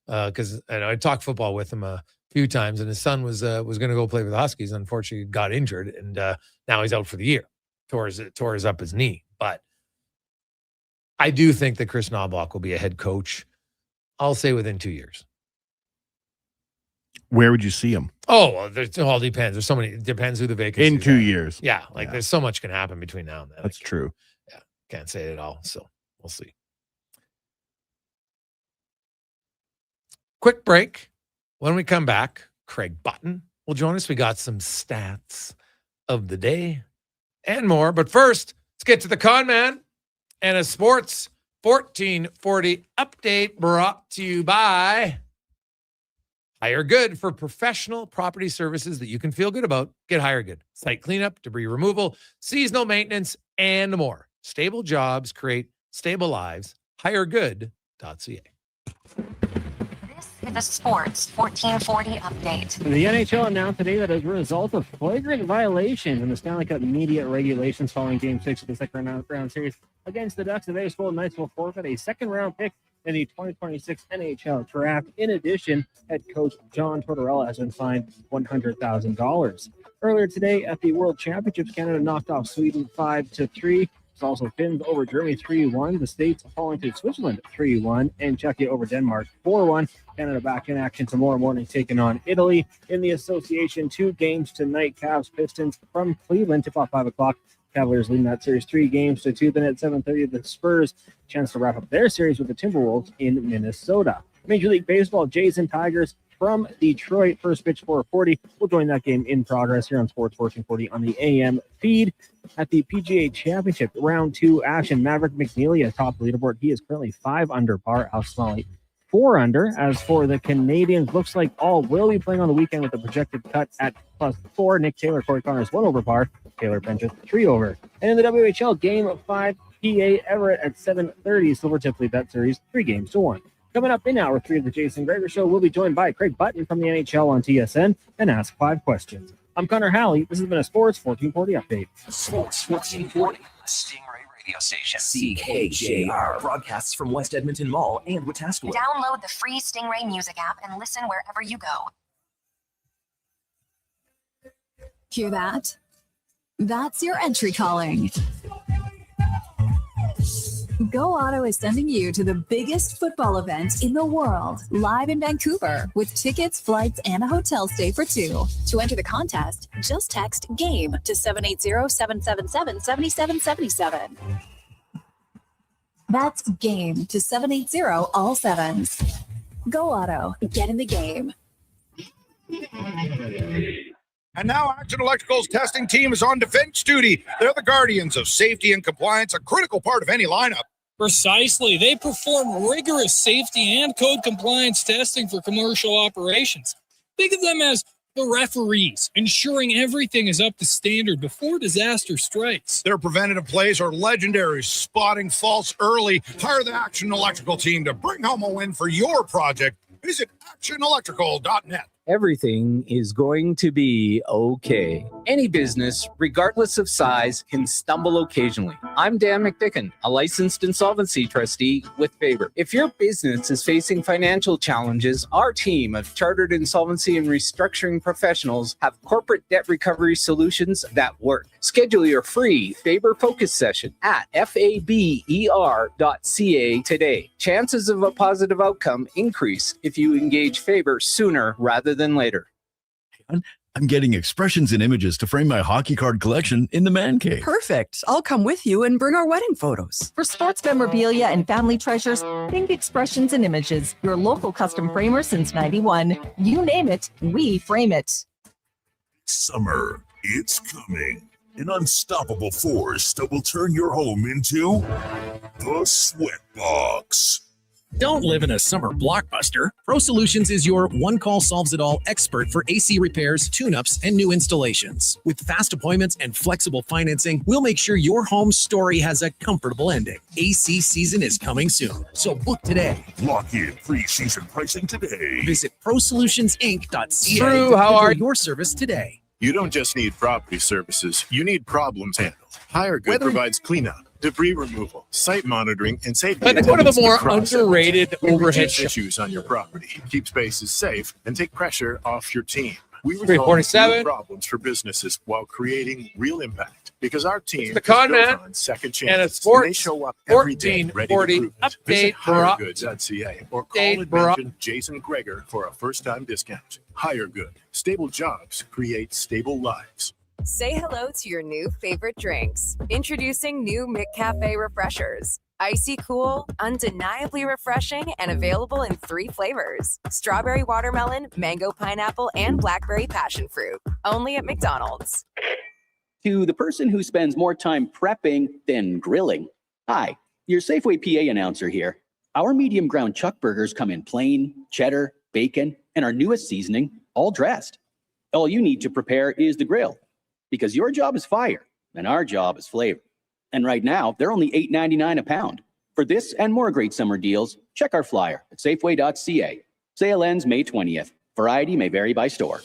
because I talked football with him a few times, and his son was going to go play with the Huskies. Unfortunately, got injured, and now he's out for the year. Tore up his knee. But I do think that Chris Knobloch will be a head coach, I'll say within 2 years. Where would you see him? Oh, well, it all depends. There's so many. It depends who the vacancy in 2 years. Yeah, there's so much can happen between now and then. That's true. Yeah, can't say it at all. So we'll see. Quick break. When we come back, Craig Button will join us. We got some stats of the day and more. But first, let's get to the con man and a sports 1440 update brought to you by Hire Good. For professional property services that you can feel good about, get Hire Good. Site cleanup, debris removal, seasonal maintenance, and more. Stable jobs create stable lives. HireGood.ca. The Sports 1440 update. The NHL announced today that as a result of flagrant violations in the Stanley Cup media regulations following Game 6 of the second round series against the Ducks, the Vegas Golden Knights will forfeit a second-round pick in the 2026 NHL draft. In addition, head coach John Tortorella has been fined $100,000. Earlier today at the World Championships, Canada knocked off Sweden 5-3. It's also Finns over Germany 3-1. The States falling to Switzerland 3-1, and Czechia over Denmark 4-1. Canada back in action tomorrow morning, taking on Italy. In the association, 2 games tonight. Cavs Pistons from Cleveland, tip off 5 o'clock. Cavaliers leading that series 3-2. Then at 7:30, the Spurs chance to wrap up their series with the Timberwolves in Minnesota. Major League Baseball, Jays and Tigers from Detroit. First pitch 4:40. We'll join that game in progress here on Sports 1440 on the AM feed. At the PGA Championship, round 2 action, Maverick McNeely atop the leaderboard. He is currently 5 under par. Alex Smalley 4 under. As for the Canadians, looks like all will be playing on the weekend with a projected cut at +4. Nick Taylor, Corey Connors 1 over par. Taylor Benches 3 over. And in the WHL, Game 5, PA Everett at 7:30. Silvertip lead that series 3-1. Coming up in Hour 3 of the Jason Gregor Show, we'll be joined by Craig Button from the NHL on TSN and Ask 5 Questions. I'm Connor Halley. This has been a Sports 1440 update. Sports 1440, the Stingray radio station. CKJR broadcasts from West Edmonton Mall and Wetaskiwin. Download the free Stingray music app and listen wherever you go. Hear that? That's your entry calling. Go Auto is sending you to the biggest football event in the world, live in Vancouver, with tickets, flights, and a hotel stay for 2. To enter the contest, just text GAME to 780-777-7777. That's GAME to 780 all 7s. Go Auto, get in the game. And now Action Electrical's testing team is on defense duty. They're the guardians of safety and compliance, a critical part of any lineup. Precisely. They perform rigorous safety and code compliance testing for commercial operations. Think of them as The referees, ensuring everything is up to standard before disaster strikes. Their preventative plays are legendary, spotting faults early. Hire the Action Electrical team to bring home a win for your project. Visit actionelectrical.net. Everything is going to be okay. Any business, regardless of size, can stumble occasionally. I'm Dan McDicken, a licensed insolvency trustee with Faber. If your business is facing financial challenges, our team of chartered insolvency and restructuring professionals have corporate debt recovery solutions that work. Schedule your free Faber focus session at faber.ca today. Chances of a positive outcome increase if you engage Faber sooner rather than later. I'm getting expressions and images to frame my hockey card collection in the man cave. Perfect. I'll come with you and bring our wedding photos. For sports memorabilia and family treasures, think Expressions and Images, your local custom framer since 91. You name it, we frame it. Summer, it's coming. An unstoppable force that will turn your home into the Sweatbox. Don't live in a summer blockbuster. Pro Solutions is your one-call solves-it-all expert for AC repairs, tune-ups, and new installations. With fast appointments and flexible financing, we'll make sure your home story has a comfortable ending. AC season is coming soon, so book today. Lock in pre-season pricing today. Visit ProSolutionsInc.ca. Drew, how are you? Your service today. You don't just need property services, you need problems handled. HireGood provides cleanup, debris removal, site monitoring, and safety. I think one of the more across underrated everything. We overhead reduce issues on your property, keep spaces safe, and take pressure off your team. We resolve 347. real problems for businesses while creating real impact because our team The is Con built Man on second and a chances. sports They show up every day ready to 1440 prove it. update Visit Brock. HireGoods.ca or call Update and Brock. mention Jason Gregor for a first-time discount. HireGood. Stable jobs create stable lives. Say hello to your new favorite drinks. Introducing new McCafe Refreshers. Icy cool, undeniably refreshing, and available in 3 flavors. Strawberry watermelon, mango pineapple, and blackberry passion fruit. Only at McDonald's. To the person who spends more time prepping than grilling. Hi, your Safeway PA announcer here. Our medium ground chuck burgers come in plain, cheddar, bacon, and our newest seasoning, all dressed. All you need to prepare is the grill, because your job is fire and our job is flavor. And right now, they're only $8.99 a pound. For this and more great summer deals, check our flyer at Safeway.ca. Sale ends May 20th. Variety may vary by store.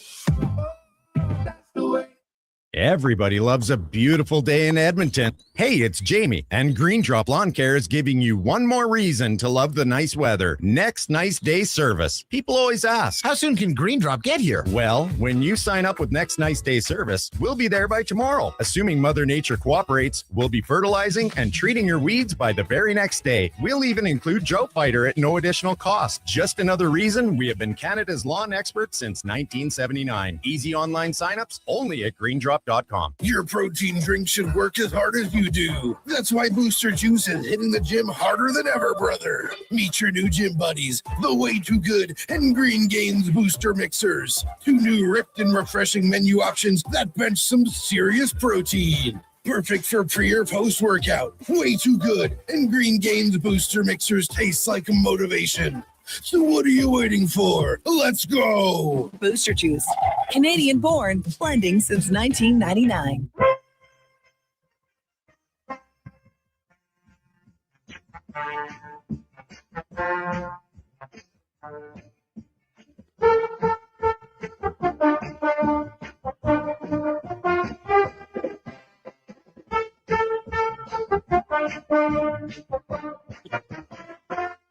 Everybody loves a beautiful day in Edmonton. Hey, it's Jamie, and Green Drop Lawn Care is giving you one more reason to love the nice weather. Next Nice Day service. People always ask, how soon can Green Drop get here? Well, when you sign up with Next Nice Day service, we'll be there by tomorrow. Assuming Mother Nature cooperates, we'll be fertilizing and treating your weeds by the very next day. We'll even include Drought Fighter at no additional cost. Just another reason we have been Canada's lawn expert since 1979. Easy online signups only at greendrop.com. Your protein drink should work as hard as you do. That's why Booster Juice is hitting the gym harder than ever, brother. Meet your new gym buddies, the Way Too Good and Green Gains Booster Mixers. 2 new ripped and refreshing menu options that bench some serious protein. Perfect for pre or post workout. Way Too Good and Green Gains Booster Mixers taste like motivation. So what are you waiting for? Let's go! Booster Juice, Canadian born, blending since 1999.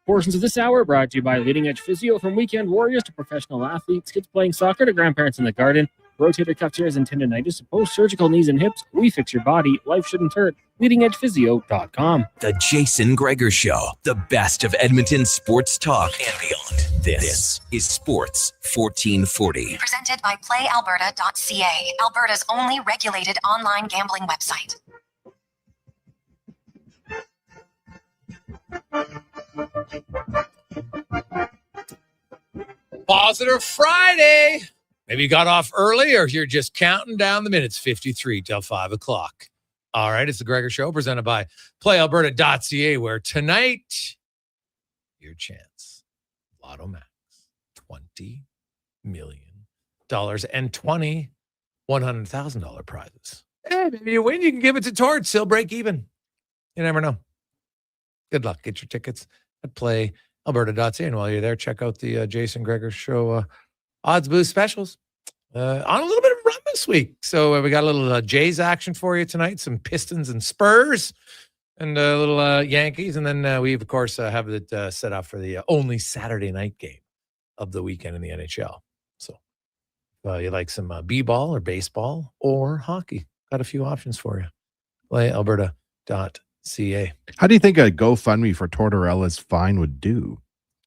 Portions of this hour brought to you by Leading Edge Physio. From weekend warriors to professional athletes, kids playing soccer to grandparents in the garden, rotator cuff tears and tendonitis, post-surgical knees and hips, we fix your body. Life shouldn't hurt. LeadingEdgePhysio.com. The Jason Gregor Show, the best of Edmonton sports talk and beyond. This is Sports 1440. Presented by PlayAlberta.ca, Alberta's only regulated online gambling website. Positive Friday. Maybe you got off early or you're just counting down the minutes, 53 till 5 o'clock. All right, it's the Gregor Show presented by PlayAlberta.ca, where tonight, your chance, Lotto Max, $20 million. and 20 $100,000 prizes. Hey, maybe you win. You can give it to Torch. Still break even. You never know. Good luck. Get your tickets at playalberta.ca. And while you're there, check out the Jason Gregor Show odds boost specials. On a little bit of a run this week. So we got a little Jays action for you tonight. Some Pistons and Spurs and a little Yankees. And then we, of course, have it set up for the only Saturday night game of the weekend in the NHL. So you like some b-ball or baseball or hockey. Got a few options for you. PlayAlberta.ca. How do you think a GoFundMe for Tortorella's fine would do?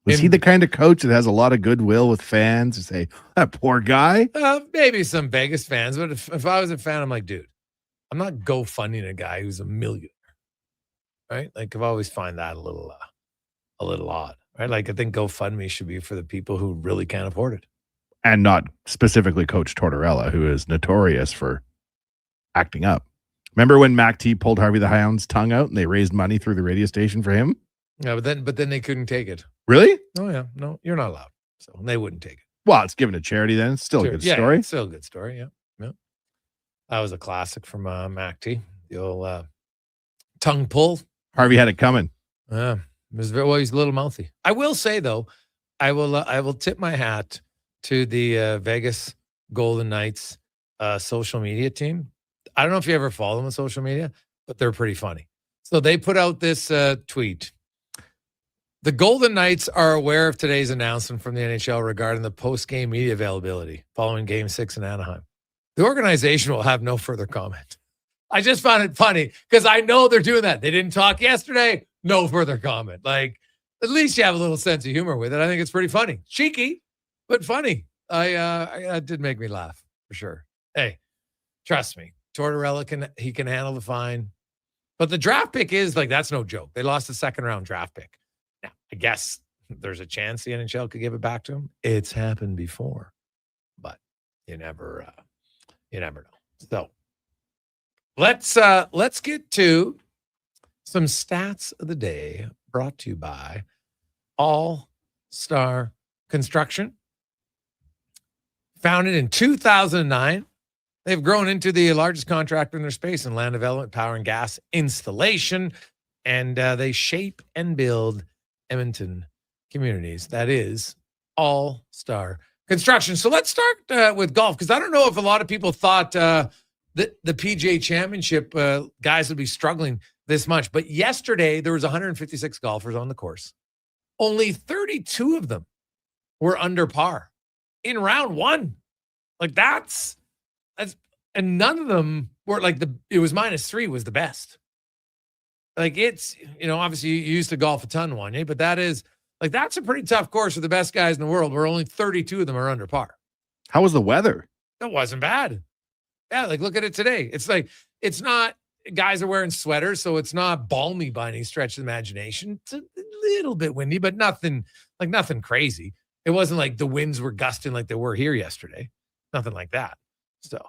Was he the kind of coach that has a lot of goodwill with fans to say, that poor guy? Maybe some Vegas fans, but if I was a fan, I'm like, dude, I'm not GoFunding a guy who's a millionaire, right? Like, I've always find that a little odd, right? Like, I think GoFundMe should be for the people who really can't afford it. And not specifically Coach Tortorella, who is notorious for acting up. Remember when Mac T pulled Harvey the Hound's tongue out and they raised money through the radio station for him? Yeah, but then they couldn't take it. Really? Oh, yeah. No, you're not allowed. So they wouldn't take it. Well, it's given to charity then. It's still a good story. It's still a good story, yeah. That was a classic from Mac T. The old tongue pull. Harvey had it coming. Yeah. He's a little mouthy. I will say, though, I will tip my hat to the Vegas Golden Knights social media team. I don't know if you ever follow them on social media, but they're pretty funny. So they put out this tweet. The Golden Knights are aware of today's announcement from the NHL regarding the post-game media availability following Game 6 in Anaheim. The organization will have no further comment. I just found it funny because I know they're doing that. They didn't talk yesterday. No further comment. Like, at least you have a little sense of humor with it. I think it's pretty funny. Cheeky, but funny. It did make me laugh for sure. Hey, trust me. Tortorella can handle the fine. But the draft pick is like, that's no joke. They lost the second round draft pick. Now, I guess there's a chance the NHL could give it back to him. It's happened before, but you never know. So let's get to some stats of the day brought to you by All Star Construction. Founded in 2009. They've grown into the largest contractor in their space in land development, power and gas installation, and they shape and build Edmonton communities. That is All Star Construction. So let's start with golf, because I don't know if a lot of people thought that the PGA Championship guys would be struggling this much. But yesterday, there was 156 golfers on the course. Only 32 of them were under par in round one. Like that's and none of them were like it was -3 was the best. Like it's, obviously you used to golf a ton, Wanye, but that's a pretty tough course for the best guys in the world where only 32 of them are under par. How was the weather? That wasn't bad. Yeah, like look at it today. It's like, it's not, guys are wearing sweaters, so it's not balmy by any stretch of the imagination. It's a little bit windy, but nothing crazy. It wasn't like the winds were gusting like they were here yesterday. Nothing like that. So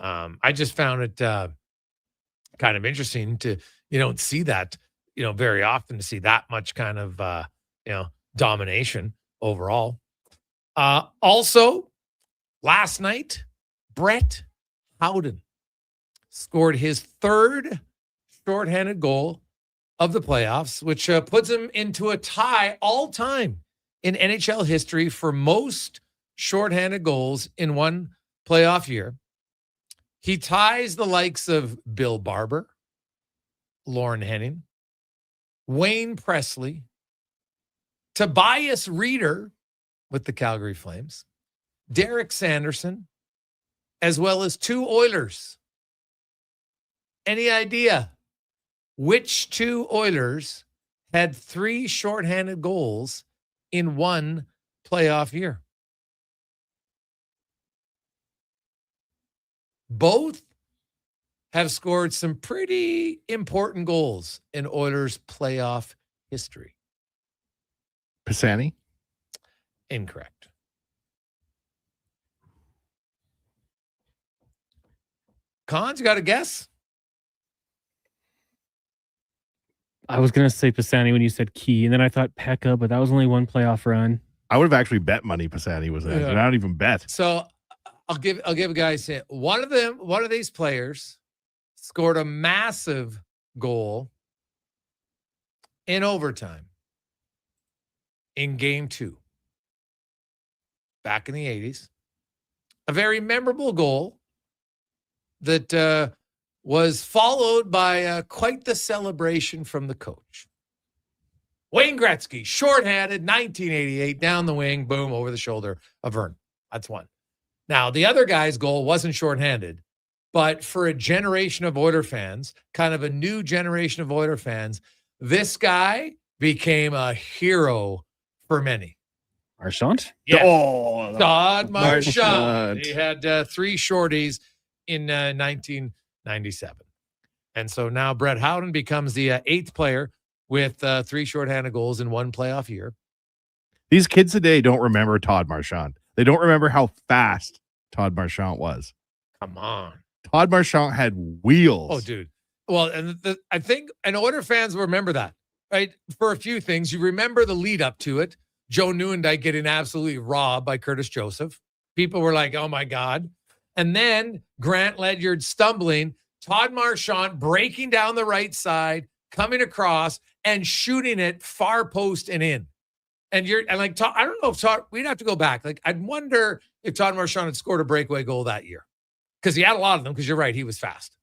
I just found it kind of interesting to, you don't see that, very often, to see that much kind of, domination overall. Also, last night, Brett Howden scored his third shorthanded goal of the playoffs, which puts him into a tie all time in NHL history for most shorthanded goals in one playoff year. He ties the likes of Bill Barber, Lauren Henning, Wayne Presley, Tobias Reeder with the Calgary Flames, Derek Sanderson, as well as 2 Oilers. Any idea which 2 Oilers had 3 shorthanded goals in one playoff year? Both have scored some pretty important goals in Oilers playoff history. Pisani? Incorrect. Cons, you got a guess? I was going to say Pisani when you said Key, and then I thought Pekka, but that was only one playoff run. I would have actually bet money Pisani was in, and I don't even bet. So I'll give a guy a hint. One of these players scored a massive goal in overtime in game 2 back in the 80s. A very memorable goal that was followed by quite the celebration from the coach. Wayne Gretzky, shorthanded, 1988, down the wing, boom, over the shoulder of Vern. That's one. Now, the other guy's goal wasn't shorthanded, but for a generation of Oiler fans, kind of a new generation of Oiler fans, this guy became a hero for many. Marchand? Yes. Oh, Todd Marchand. Marchand. He had 3 shorties in 1997. And so now Brett Howden becomes the 8th player with 3 shorthanded goals in 1 playoff year. These kids today don't remember Todd Marchand. They don't remember how fast Todd Marchand was. Come on. Todd Marchand had wheels. Oh, dude. Well, and I think, and Oiler fans will remember that, right? For a few things. You remember the lead up to it. Joe Nieuwendyk getting absolutely robbed by Curtis Joseph. People were like, oh, my God. And then Grant Ledyard stumbling, Todd Marchand breaking down the right side, coming across and shooting it far post and in. And Todd, I don't know if Todd, we'd have to go back. Like, I'd wonder if Todd Marchand had scored a breakaway goal that year. Because he had a lot of them, because you're right, he was fast.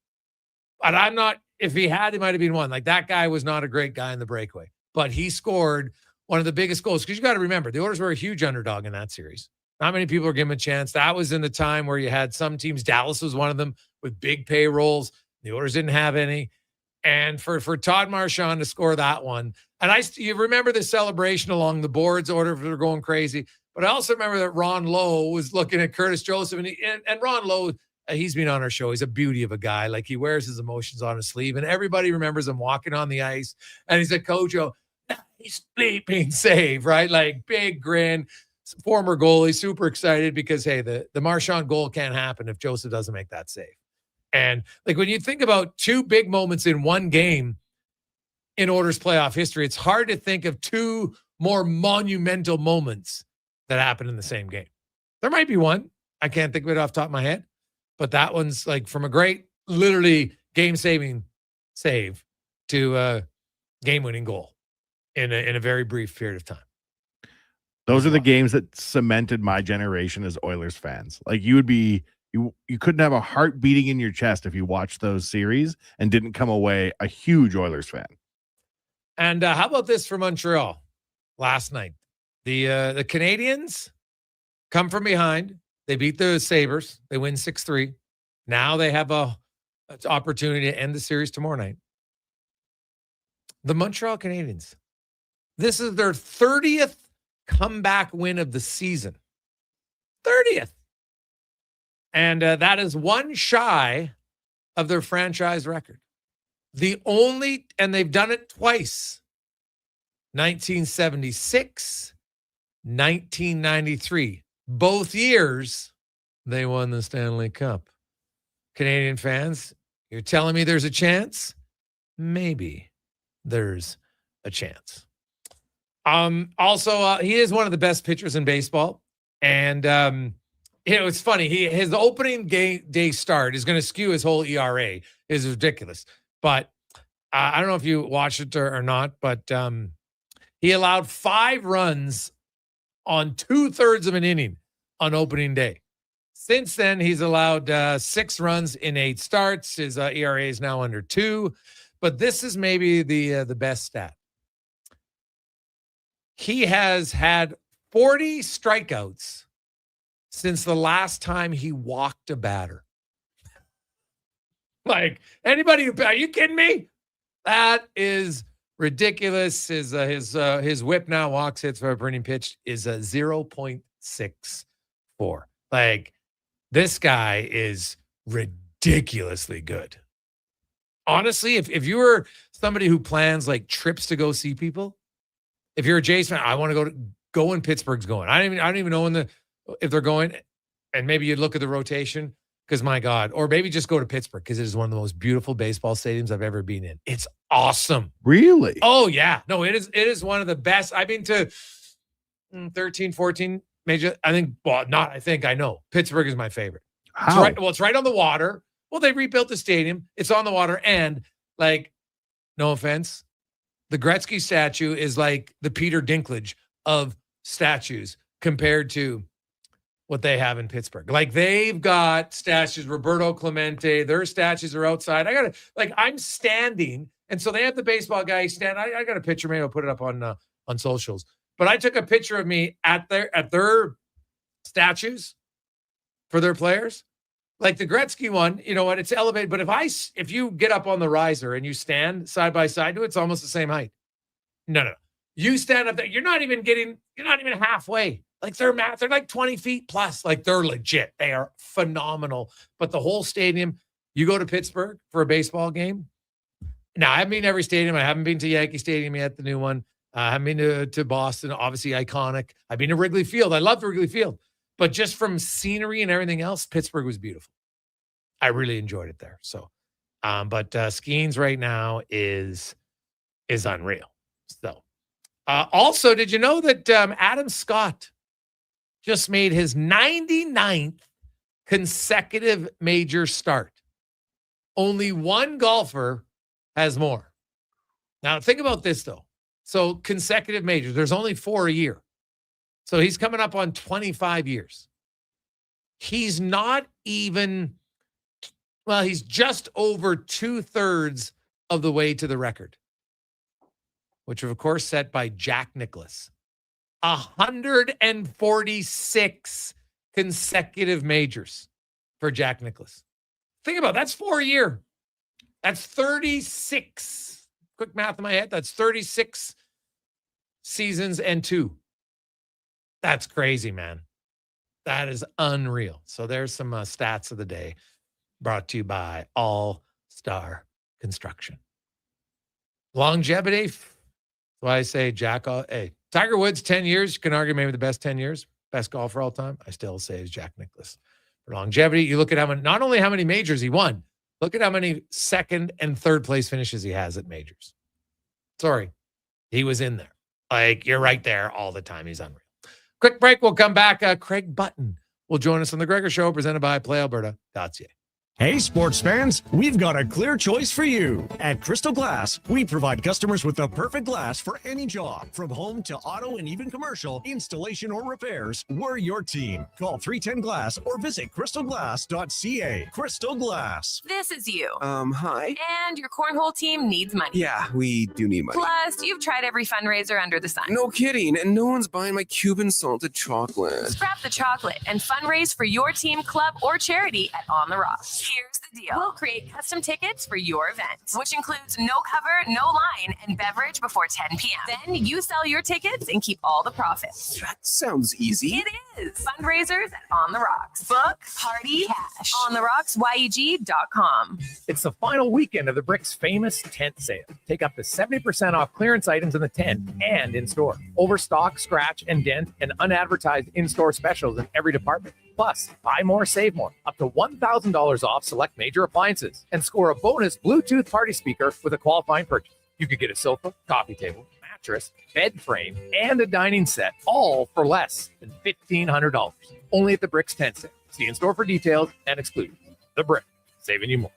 But I'm not, if he had, he might have been one. Like, that guy was not a great guy in the breakaway. But he scored one of the biggest goals. Because you got to remember, the Oilers were a huge underdog in that series. Not many people were given a chance. That was in the time where you had some teams, Dallas was one of them, with big payrolls. The Oilers didn't have any. And for Todd Marchand to score that one, and you remember the celebration along the boards, Oilers were going crazy. But I also remember that Ron Lowe was looking at Curtis Joseph, and Ron Lowe, he's been on our show. He's a beauty of a guy. Like, he wears his emotions on his sleeve, and everybody remembers him walking on the ice. And he's like, Coach, he's bleeping save, right? Like, big grin. Former goalie, super excited because, hey, the Marchand goal can't happen if Joseph doesn't make that save. And like, when you think about 2 big moments in one game in Oilers playoff history, it's hard to think of 2 more monumental moments that happened in the same game. There might be one. I can't think of it off the top of my head, but that one's like from a great, literally game-saving save to a game-winning goal in a very brief period of time. Those are the games that cemented my generation as Oilers fans. Like, you couldn't have a heart beating in your chest if you watched those series and didn't come away a huge Oilers fan. And how about this for Montreal last night? The Canadiens come from behind. They beat the Sabres. They win 6-3. Now they have an opportunity to end the series tomorrow night. The Montreal Canadiens. This is their 30th comeback win of the season. 30th. And that is one shy of their franchise record. And they've done it twice. 1976, 1993. Both years, they won the Stanley Cup. Canadian fans, you're telling me there's a chance? Maybe there's a chance. Also, he is one of the best pitchers in baseball. And, it's funny. His opening day start is going to skew his whole ERA. Is ridiculous. But I don't know if you watched it or not, but he allowed 5 runs on 2/3 of an inning on opening day. Since then, he's allowed 6 runs in 8 starts. His ERA is now under 2. But this is maybe the best stat. He has had 40 strikeouts since the last time he walked a batter. Like, anybody, are you kidding me? That is ridiculous. His whip now, walks, hits for a burning pitch, is a 0.64. Like, this guy is ridiculously good. Honestly, if you were somebody who plans like trips to go see people, if you're a Jays fan, I want to go when Pittsburgh's going. I don't even know if they're going, and maybe you look at the rotation, because my God, or maybe just go to Pittsburgh because it is one of the most beautiful baseball stadiums I've ever been in. It's awesome. Really? Oh yeah. No, it is one of the best. I've been to 13, 14 major. I know Pittsburgh is my favorite. How? It's right on the water. Well, they rebuilt the stadium. It's on the water. And like, no offense, the Gretzky statue is like the Peter Dinklage of statues compared to what they have in Pittsburgh. Like, they've got statues, Roberto Clemente, their statues are outside. I'm standing. And so they have the baseball guy stand. I got a picture. Maybe I'll put it up on socials. But I took a picture of me at their statues for their players. Like the Gretzky one, you know what? It's elevated. But if you get up on the riser and you stand side by side to it, it's almost the same height. No. You stand up there. You're not even halfway. Like they're like 20 feet plus. Like they're legit. They are phenomenal. But the whole stadium, you go to Pittsburgh for a baseball game. Now, I haven't been to every stadium. I haven't been to Yankee Stadium yet, the new one. I haven't been to Boston, obviously iconic. I've been to Wrigley Field. I love Wrigley Field. But just from scenery and everything else, Pittsburgh was beautiful. I really enjoyed it there. So, but Skeens right now is unreal. So, also, did you know that Adam Scott just made his 99th consecutive major start? Only one golfer has more. Now, think about this, though. So, consecutive majors, there's only 4 a year. So, he's coming up on 25 years. He's not even, he's just over 2/3 of the way to the record, which, of course, set by Jack Nicklaus. 146 consecutive majors for Jack Nicklaus. Think about it. That's 4 a year. That's 36. Quick math in my head. That's 36 seasons and 2. That's crazy, man. That is unreal. So there's some stats of the day brought to you by All Star Construction. Longevity. That's why I say Tiger Woods, 10 years. You can argue maybe the best 10 years. Best golfer all time. I still say is Jack Nicklaus. For longevity, you look at not only how many majors he won, look at how many second and third place finishes he has at majors. Sorry, he was in there. Like, you're right there all the time. He's unreal. Quick break. We'll come back. Craig Button will join us on the Gregor Show, presented by PlayAlberta.ca. Hey, sports fans, we've got a clear choice for you. At Crystal Glass, we provide customers with the perfect glass for any job. From home to auto and even commercial, installation or repairs, we're your team. Call 310-GLASS or visit crystalglass.ca. Crystal Glass. This is you. Hi. And your cornhole team needs money. Yeah, we do need money. Plus, you've tried every fundraiser under the sun. No kidding, and no one's buying my Cuban salted chocolate. Scrap the chocolate and fundraise for your team, club, or charity at On the Rocks. Here's the deal. We'll create custom tickets for your event, which includes no cover, no line, and beverage before 10 p.m. Then you sell your tickets and keep all the profits. That sounds easy. It is. Fundraisers at On the Rocks. Book, party, cash. OnTheRocksYEG.com. It's the final weekend of the Brick's famous tent sale. Take up to 70% off clearance items in the tent and in-store. Overstock, scratch, and dent, and unadvertised in-store specials in every department. Plus, buy more, save more. Up to $1,000 off select major appliances. And score a bonus Bluetooth party speaker with a qualifying purchase. You could get a sofa, coffee table, mattress, bed frame, and a dining set, all for less than $1,500. Only at the Brick's tent sale. See in-store for details and exclusions. The Brick, saving you more.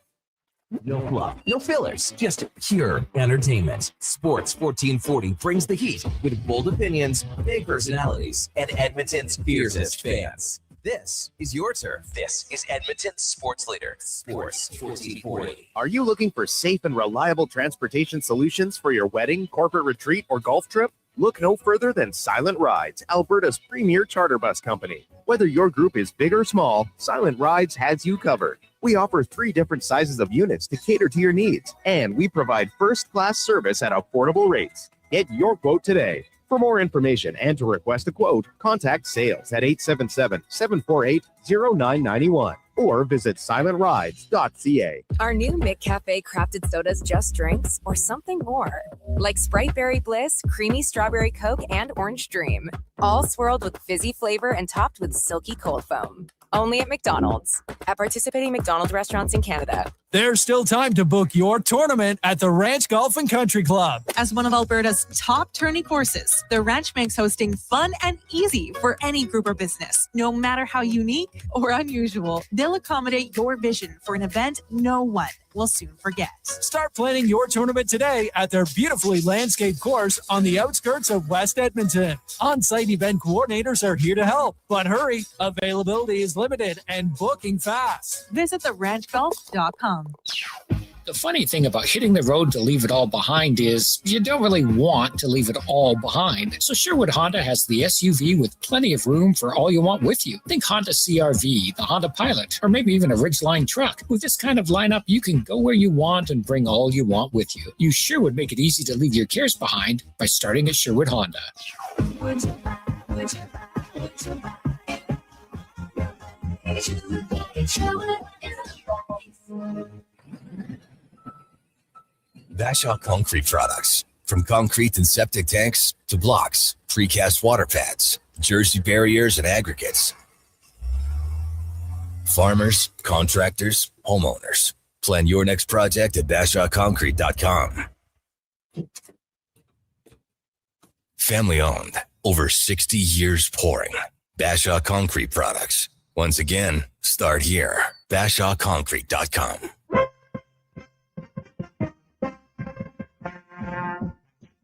No fluff, no fillers, just pure entertainment. Sports 1440 brings the heat with bold opinions, big personalities, and Edmonton's fiercest fans. This is your turf. This is Edmonton's sports leader, Sports 1440. Are you looking for safe and reliable transportation solutions for your wedding, corporate retreat, or golf trip? Look no further than Silent Rides, Alberta's premier charter bus company. Whether your group is big or small, Silent Rides has you covered. We offer 3 different sizes of units to cater to your needs, and we provide first-class service at affordable rates. Get your quote today. For more information and to request a quote, contact sales at 877-748-0991 or visit silentrides.ca. Are new McCafe crafted sodas just drinks or something more? Like Sprite Berry Bliss, Creamy Strawberry Coke, and Orange Dream. All swirled with fizzy flavor and topped with silky cold foam. Only at McDonald's. At participating McDonald's restaurants in Canada. There's still time to book your tournament at the Ranch Golf and Country Club. As one of Alberta's top tourney courses, the Ranch makes hosting fun and easy for any group or business. No matter how unique or unusual, they'll accommodate your vision for an event no one will soon forget. Start planning your tournament today at their beautifully landscaped course on the outskirts of West Edmonton. On-site event coordinators are here to help, but hurry, availability is limited and booking fast. Visit theranchgolf.com. The funny thing about hitting the road to leave it all behind is you don't really want to leave it all behind. So Sherwood Honda has the SUV with plenty of room for all you want with you. Think Honda CR-V, the Honda Pilot, or maybe even a Ridgeline truck. With this kind of lineup, you can go where you want and bring all you want with you. You sure would make it easy to leave your cares behind by starting at Sherwood Honda. Bashaw Concrete Products. From concrete and septic tanks to blocks, precast water pads, Jersey barriers and aggregates. Farmers, contractors, homeowners. Plan your next project at BashawConcrete.com. Family owned. Over 60 years pouring. Bashaw Concrete Products. Once again, start here. BashawConcrete.com.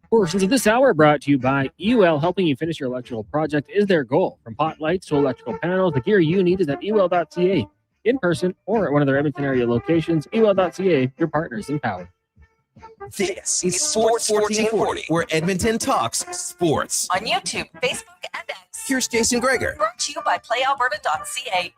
Portions of this hour brought to you by UL. Helping you finish your electrical project is their goal. From pot lights to electrical panels, the gear you need is at UL.ca. In person or at one of their Edmonton area locations, UL.ca, your partners in power. This is Sports 1440, where Edmonton talks sports. On YouTube, Facebook, and X. Here's Jason Gregor. Brought to you by PlayAlberta.ca.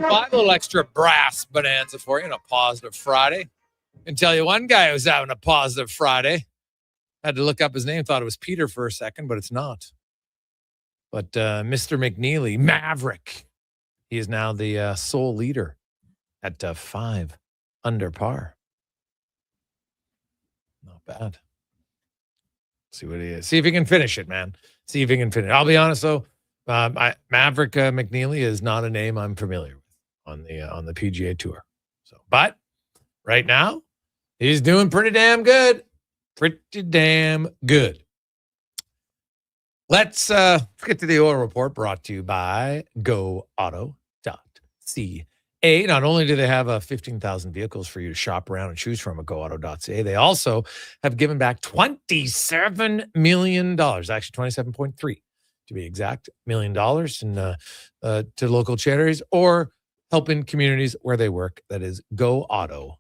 A little extra brass bonanza for you on a positive Friday. And tell you one guy who's having a positive Friday. Had to look up his name, thought it was Peter for a second, but it's not. But Mr. McNeely, Maverick, he is now the sole leader at 5 under par. Not bad. See what he is. See if he can finish it, man. See if he can finish. I'll be honest though, Maverick McNeely is not a name I'm familiar with on the PGA Tour. So, but right now, he's doing pretty damn good. Pretty damn good. Let's get to the oil report brought to you by GoAuto.ca. Not only do they have 15,000 vehicles for you to shop around and choose from at GoAuto.ca, they also have given back $27 million, actually 27.3 to be exact, $1 million to local charities or helping communities where they work. That is GoAuto.ca.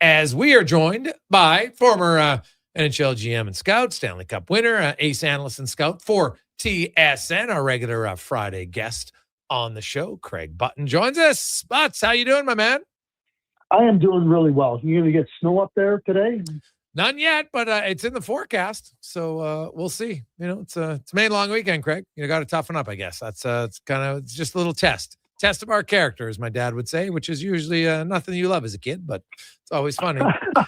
As we are joined by former NHL GM and scout, Stanley Cup winner, ace analyst and scout for TSN, our regular Friday guest on the show, Craig Button joins us. Butts, how you doing, my man? I am doing really well. You going to get snow up there today? None yet, but it's in the forecast, so we'll see. You know, it's May long weekend, Craig. You got to toughen up, I guess. That's it's just a little test of our character, as my dad would say, which is usually nothing you love as a kid, but it's always funny.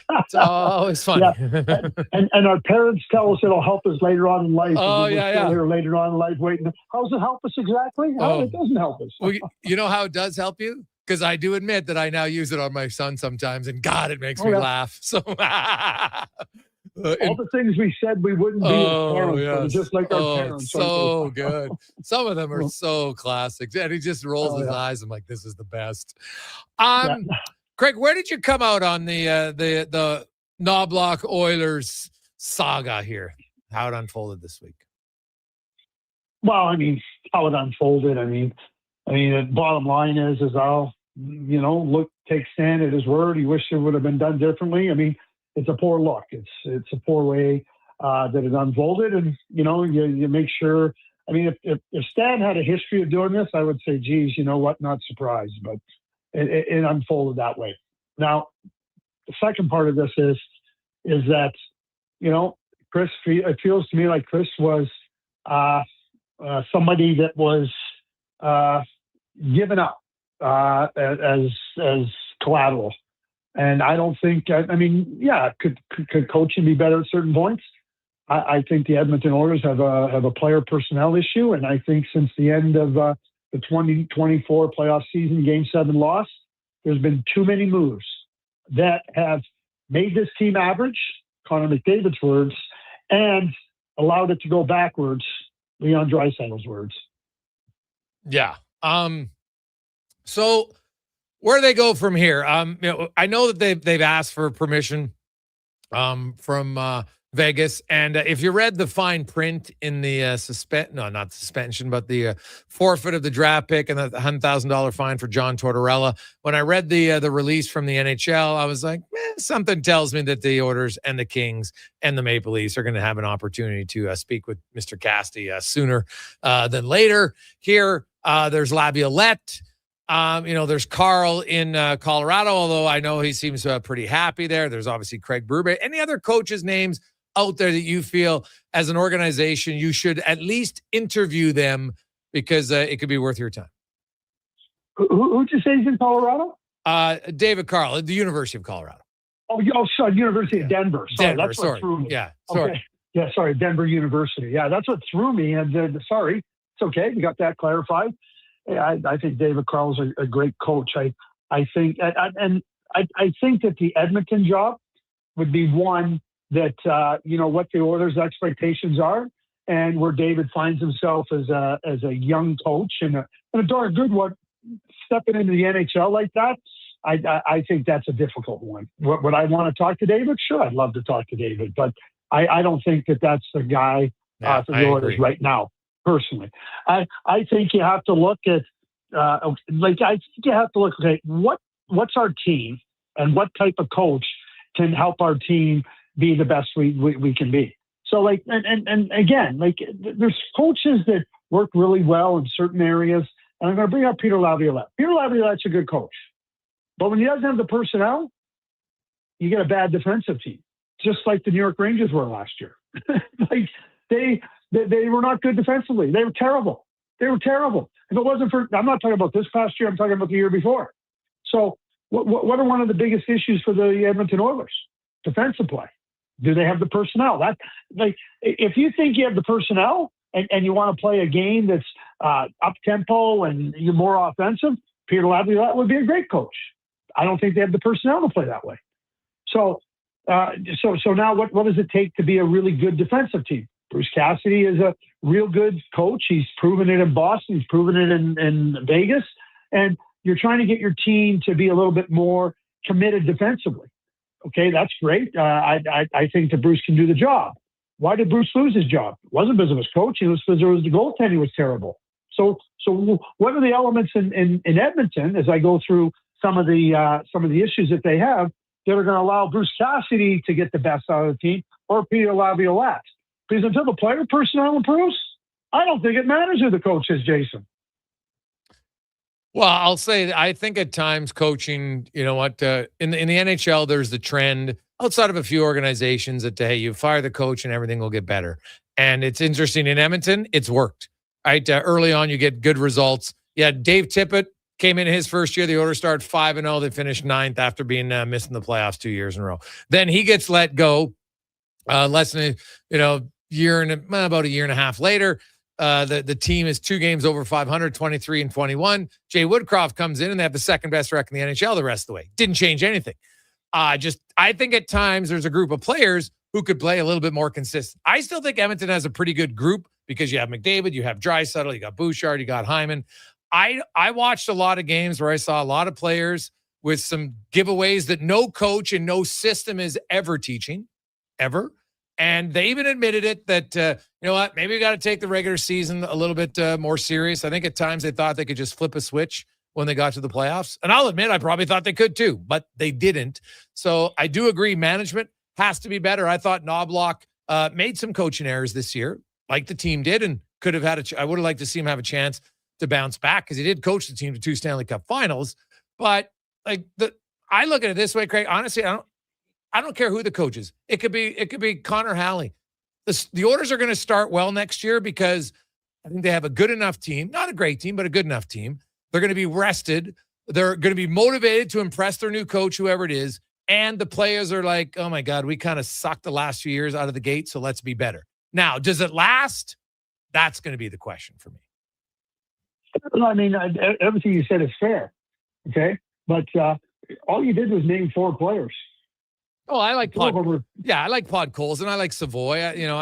It's always funny. Yeah. And our parents tell us it'll help us later on in life. Oh, yeah. Here later on in life, waiting. How does it help us exactly? It doesn't help us. Well, you know how it does help you? Because I do admit that I now use it on my son sometimes, and God, it makes me laugh. So all the things we said we wouldn't be as parents, just like our parents. So good. Some of them are so classic. And he just rolls his eyes. I'm like, this is the best. Craig, where did you come out on the Knobloch Oilers saga here? How it unfolded this week? Well, I mean, how it unfolded. I mean, I mean, the bottom line is I'll, take Stan at his word. He wished it would have been done differently. I mean, it's a poor look. It's a poor way that it unfolded. And, you make sure. I mean, if Stan had a history of doing this, I would say, geez, you know what? Not surprised. But it unfolded that way. Now, the second part of this is that, Chris, it feels to me like Chris was somebody that was given up as collateral. And I don't think, could coaching be better at certain points? I think the Edmonton Oilers have a player personnel issue. And I think since the end of the 2024 playoff season, Game 7 loss, there's been too many moves that have made this team average, Connor McDavid's words, and allowed it to go backwards, Leon Draisaitl's words. Yeah. So where do they go from here? I know that they've asked for permission from Vegas, and if you read the fine print in the not suspension, but the forfeit of the draft pick and the $100,000 fine for John Tortorella, when I read the release from the NHL, I was like, something tells me that the Oilers and the Kings and the Maple Leafs are going to have an opportunity to speak with Mr. Cassidy sooner than later. Here, there's Laviolette. There's Carl in Colorado, although I know he seems pretty happy there. There's obviously Craig Berube. Any other coaches' names out there that you feel as an organization you should at least interview them because it could be worth your time? Who'd you say is in Colorado? David Carl at the University of Colorado. Oh, sorry, University of Denver. Sorry, that's what threw me. Yeah, sorry. Okay. Yeah, sorry, Denver University. Yeah, that's what threw me. And sorry, it's okay. We got that clarified. Yeah, I think David Carl's a great coach. I think, and I think that the Edmonton job would be one that what the Oilers' expectations are, and where David finds himself as a young coach and a darn good one, stepping into the NHL like that. I think that's a difficult one. Would I want to talk to David? Sure, I'd love to talk to David, but I don't think that that's the guy for the Oilers right now. Personally, I think you have to look at okay, what's our team and what type of coach can help our team be the best we can be. So and again, there's coaches that work really well in certain areas, and I'm going to bring up Peter Laviolette. Peter Laviolette's a good coach, but when he doesn't have the personnel, you get a bad defensive team, just like the New York Rangers were last year. They were not good defensively. They were terrible. If it wasn't for, I'm not talking about this past year, I'm talking about the year before. So what are one of the biggest issues for the Edmonton Oilers? Defensive play. Do they have the personnel? If you think you have the personnel and you want to play a game that's up-tempo and you're more offensive, Peter Laviolette would be a great coach. I don't think they have the personnel to play that way. So now what does it take to be a really good defensive team? Bruce Cassidy is a real good coach. He's proven it in Boston. He's proven it in Vegas. And you're trying to get your team to be a little bit more committed defensively. Okay, that's great. I think that Bruce can do the job. Why did Bruce lose his job? It wasn't because of his coach. It was because the goaltending was terrible. So what are the elements in Edmonton, as I go through some of the issues that they have, that are going to allow Bruce Cassidy to get the best out of the team, or Peter Laviolette? Because until the player personnel improves, I don't think it matters who the coach is, Jason. Well, I'll say I think at times coaching, in the NHL, there's the trend outside of a few organizations that, hey, you fire the coach and everything will get better. And it's interesting in Edmonton, it's worked. Right, early on, you get good results. Yeah, Dave Tippett came in his first year. The Oilers started 5-0. They finished 9th after being missing the playoffs 2 years in a row. Then he gets let go. Less than about a year and a half later. The team is 2 games over 500, 23-21. Jay Woodcroft comes in and they have the second best record in the NHL the rest of the way. Didn't change anything. I think at times there's a group of players who could play a little bit more consistent. I still think Edmonton has a pretty good group because you have McDavid, you have Draisaitl, you got Bouchard, you got Hyman. I watched a lot of games where I saw a lot of players with some giveaways that no coach and no system is ever teaching, ever. And they even admitted it that, you know what, maybe we got to take the regular season a little bit more serious. I think at times they thought they could just flip a switch when they got to the playoffs. And I'll admit, I probably thought they could too, but they didn't. So I do agree management has to be better. I thought Knobloch made some coaching errors this year, like the team did, and could have had I would have liked to see him have a chance to bounce back because he did coach the team to 2 Stanley Cup finals. But like I look at it this way, Craig, honestly, I don't care who the coach is. It could be Connor Halley. The Oilers are going to start well next year because I think they have a good enough team, not a great team, but a good enough team. They're going to be rested. They're going to be motivated to impress their new coach, whoever it is. And the players are like, oh my God, we kind of sucked the last few years out of the gate, so let's be better. Now, does it last? That's going to be the question for me. I mean, everything you said is fair, okay? But all you did was name 4 players. Oh, I like Pod. I like Podkolzin, and I like Savoy.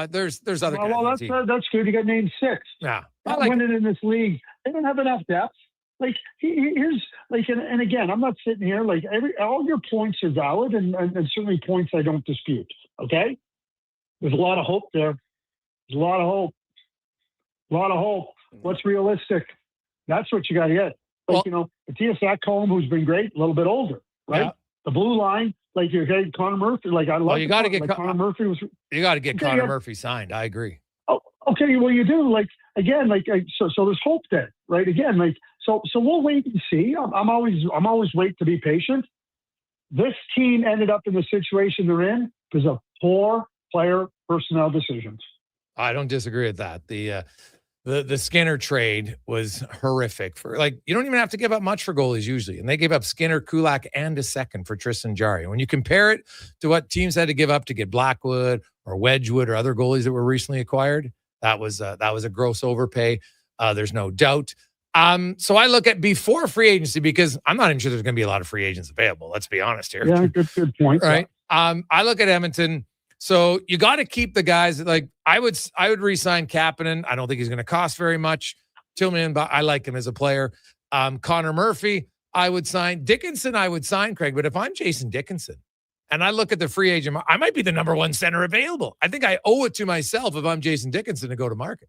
There's other guys. Well, that's good. You got named 6. Yeah, I like winning in this league. They don't have enough depth. Like here's like, and again, I'm not sitting here like all your points are valid, and certainly points I don't dispute. Okay, there's a lot of hope there. There's a lot of hope. A lot of hope. What's realistic? That's what you got to get. Like, Matthias Ekholm, who's been great, a little bit older, right? Yeah. The blue line, like you're getting Connor Murphy. Like I love. Well, you got to get Connor Murphy. You got to get Connor Murphy signed. I agree. Oh, okay. Well, you do. Like again, so there's hope there, right? Again, so we'll wait and see. I'm always wait to be patient. This team ended up in the situation they're in because of poor player personnel decisions. I don't disagree with that. The Skinner trade was horrific for you don't even have to give up much for goalies usually. And they gave up Skinner, Kulak, and a second for Tristan Jarry. When you compare it to what teams had to give up to get Blackwood or Wedgwood or other goalies that were recently acquired, that was a gross overpay. There's no doubt. So I look at before free agency because I'm not even sure there's going to be a lot of free agents available. Let's be honest here. Yeah, good point. Right. I look at Edmonton. So you got to keep the guys like I would re-sign Kapanen. I don't think he's going to cost very much. Tillman, but I like him as a player. Connor Murphy, I would sign. Dickinson, I would sign, Craig. But if I'm Jason Dickinson and I look at the free agent, I might be the number 1 center available. I think I owe it to myself if I'm Jason Dickinson to go to market.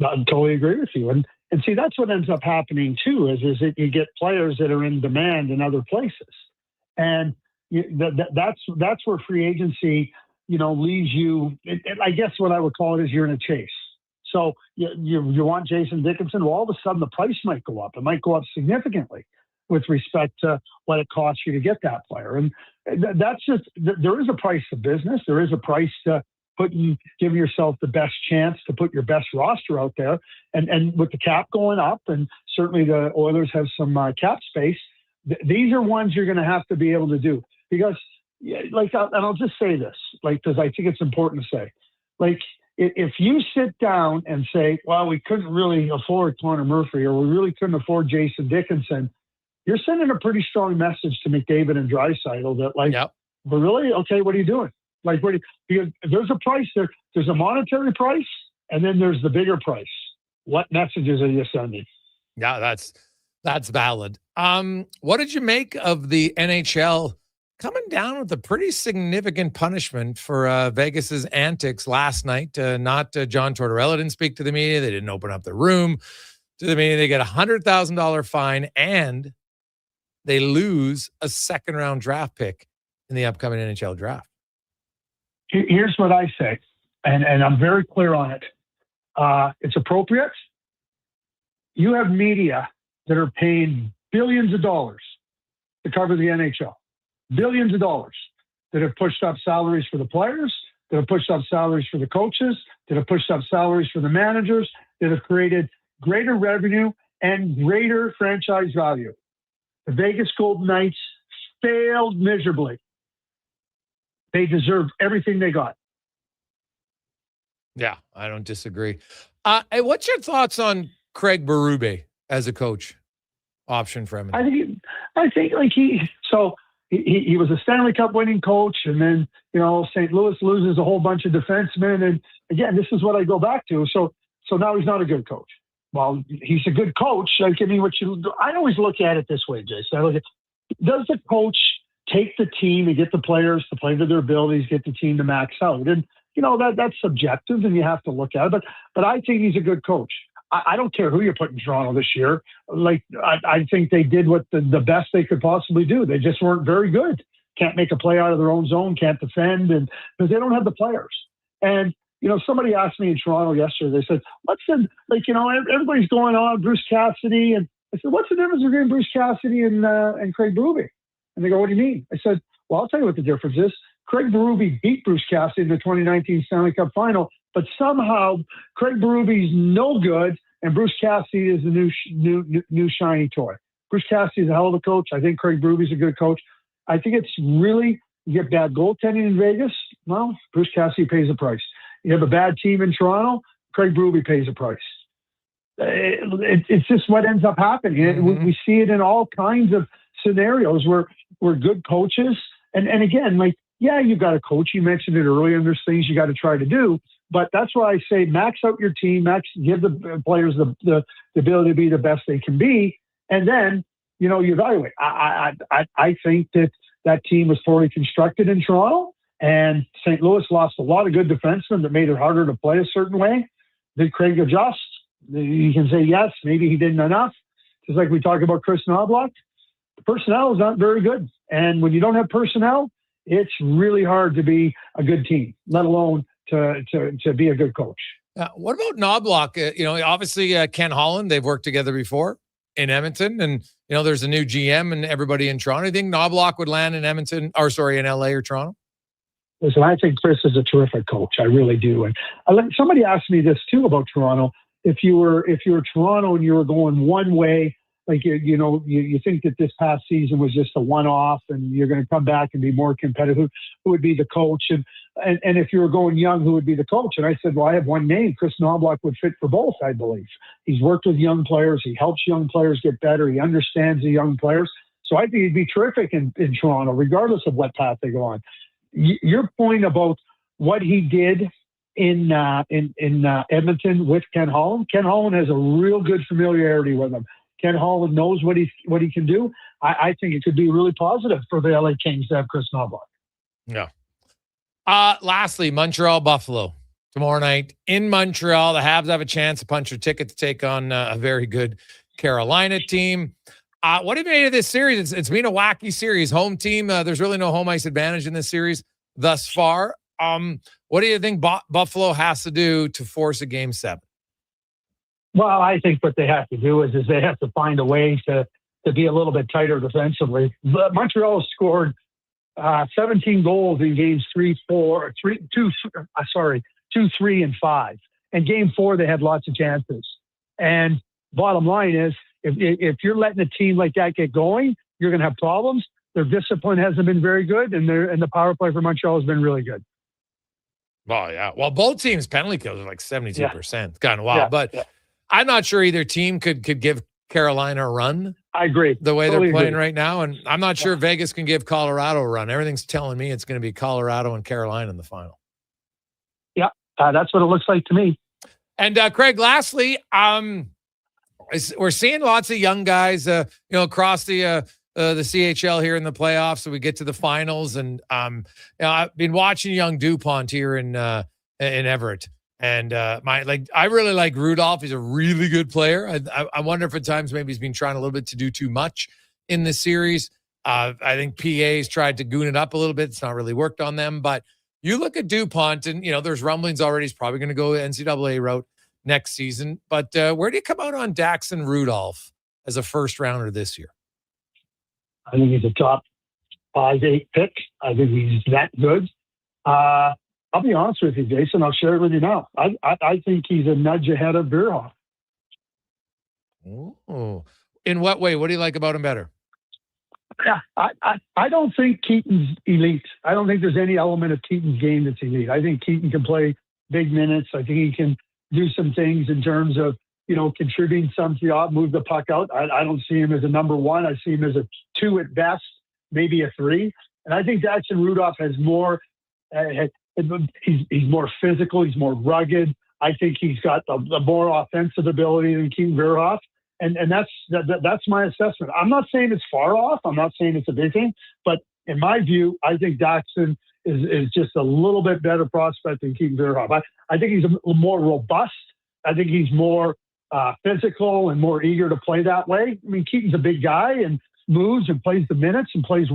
I totally agree with you. And see, that's what ends up happening too, is that you get players that are in demand in other places. And that's where free agency, leaves you. I guess what I would call it is you're in a chase. So you want Jason Dickinson. Well, all of a sudden the price might go up. It might go up significantly with respect to what it costs you to get that player. And that's just, there is a price of business. There is a price to give yourself the best chance to put your best roster out there. And with the cap going up, and certainly the Oilers have some cap space, these are ones you're going to have to be able to do. Because, and I'll just say this, because I think it's important to say, if you sit down and say, well, we couldn't really afford Connor Murphy, or we really couldn't afford Jason Dickinson, you're sending a pretty strong message to McDavid and Draisaitl that, but really, okay, what are you doing? Because there's a price there. There's a monetary price, and then there's the bigger price. What messages are you sending? Yeah, that's valid. What did you make of the NHL coming down with a pretty significant punishment for Vegas's antics last night? Not John Tortorella didn't speak to the media. They didn't open up the room to the media. They get a $100,000 fine, and they lose a second-round draft pick in the upcoming NHL draft. Here's what I say, and I'm very clear on it. It's appropriate. You have media that are paying billions of dollars to cover the NHL. Billions of dollars that have pushed up salaries for the players, that have pushed up salaries for the coaches, that have pushed up salaries for the managers, that have created greater revenue and greater franchise value. The Vegas Golden Knights failed miserably. They deserved everything they got. Yeah, I don't disagree. Hey, what's your thoughts on Craig Berube as a coach option for him? I think he was a Stanley Cup winning coach, and then St. Louis loses a whole bunch of defensemen, and again, this is what I go back to. So now he's not a good coach. Well, he's a good coach. I always look at it this way, Jason. Does the coach take the team and get the players to play to their abilities, get the team to max out. And, that's subjective and you have to look at it. But I think he's a good coach. I don't care who you put in Toronto this year. Like, I think they did what the best they could possibly do. They just weren't very good. Can't make a play out of their own zone, can't defend, and because they don't have the players. And, somebody asked me in Toronto yesterday, they said, everybody's going on Bruce Cassidy. And I said, what's the difference between Bruce Cassidy and Craig Berube? And they go, what do you mean? I said, well, I'll tell you what the difference is. Craig Berube beat Bruce Cassidy in the 2019 Stanley Cup final, but somehow Craig Berube's no good and Bruce Cassidy is the new shiny toy. Bruce Cassidy is a hell of a coach. I think Craig Berube's a good coach. I think it's really, you get bad goaltending in Vegas, well, Bruce Cassidy pays a price. You have a bad team in Toronto, Craig Berube pays a price. It's just what ends up happening. Mm-hmm. We see it in all kinds of scenarios where good coaches, and again, you've got a coach. You mentioned it earlier, and there's things you got to try to do. But that's why I say max out your team, give the players the ability to be the best they can be, and then you evaluate. I think that team was poorly constructed in Toronto, and St. Louis lost a lot of good defensemen that made it harder to play a certain way. Did Craig adjust? You can say yes, maybe he didn't enough. Just like we talk about Chris Knobloch, the personnel is not very good, and when you don't have personnel, it's really hard to be a good team, let alone to be a good coach. What about Knobloch? Obviously Ken Holland, they've worked together before in Edmonton, and there's a new GM and everybody in Toronto. I think Knobloch would land in in LA or Toronto. Listen, I think Chris is a terrific coach. I really do. And somebody asked me this too about Toronto. If you were Toronto and you were going one way, like you think that this past season was just a one-off, and you're going to come back and be more competitive, who would be the coach? And if you were going young, who would be the coach? And I said, well, I have one name. Chris Knobloch would fit for both, I believe. He's worked with young players. He helps young players get better. He understands the young players. So I think he'd be terrific in Toronto, regardless of what path they go on. Your point about what he did in Edmonton with Ken Holland. Ken Holland has a real good familiarity with him. Ken Holland knows what he can do. I think it could be really positive for the LA Kings to have Chris Knobloch. Yeah. Lastly, Montreal Buffalo tomorrow night in Montreal. The Habs have a chance to punch their ticket to take on a very good Carolina team. What have you made of this series? It's been a wacky series. Home team. There's really no home ice advantage in this series thus far. What do you think Buffalo has to do to force a Game 7? Well, I think what they have to do is they have to find a way to be a little bit tighter defensively. Montreal scored 17 goals in games 2, 3, and 5. And game 4, they had lots of chances. And bottom line is, if you're letting a team like that get going, you're going to have problems. Their discipline hasn't been very good, and the power play for Montreal has been really good. Well, yeah. Well, both teams' penalty kills are like 72%. Yeah. It's kind of wild. But I'm not sure either team could give Carolina a run. I agree. The way they're playing right now. And I'm not sure Vegas can give Colorado a run. Everything's telling me it's going to be Colorado and Carolina in the final. Yeah, that's what it looks like to me. And Craig, lastly, we're seeing lots of young guys, across the CHL here in the playoffs. So we get to the finals, and I've been watching young DuPont here in Everett, and I really like Rudolph. He's a really good player. I wonder if at times maybe he's been trying a little bit to do too much in the series. I think PA's tried to goon it up a little bit. It's not really worked on them, but you look at DuPont, and there's rumblings already. He's probably going to go NCAA route next season. But where do you come out on Daxon Rudolph as a first rounder this year? I think he's a top 5-8 pick. I think he's that good. I'll be honest with you, Jason. I'll share it with you now. I think he's a nudge ahead of Bierhoff. Oh, in what way? What do you like about him better? Yeah, I don't think Keaton's elite. I don't think there's any element of Keaton's game that's elite. I think Keaton can play big minutes. I think he can do some things in terms of, contributing some to the move the puck out. I don't see him as a number 1. I see him as a 2 at best, maybe a 3. And I think Daxon Rudolph has more, he's more physical. He's more rugged. I think he's got the more offensive ability than Keaton Bierhoff. And that's my assessment. I'm not saying it's far off. I'm not saying it's a big thing, but in my view, I think Daxon is just a little bit better prospect than Keaton Verhoff. I think he's a little more robust. I think he's more physical and more eager to play that way. I mean, Keaton's a big guy and moves and plays the minutes and plays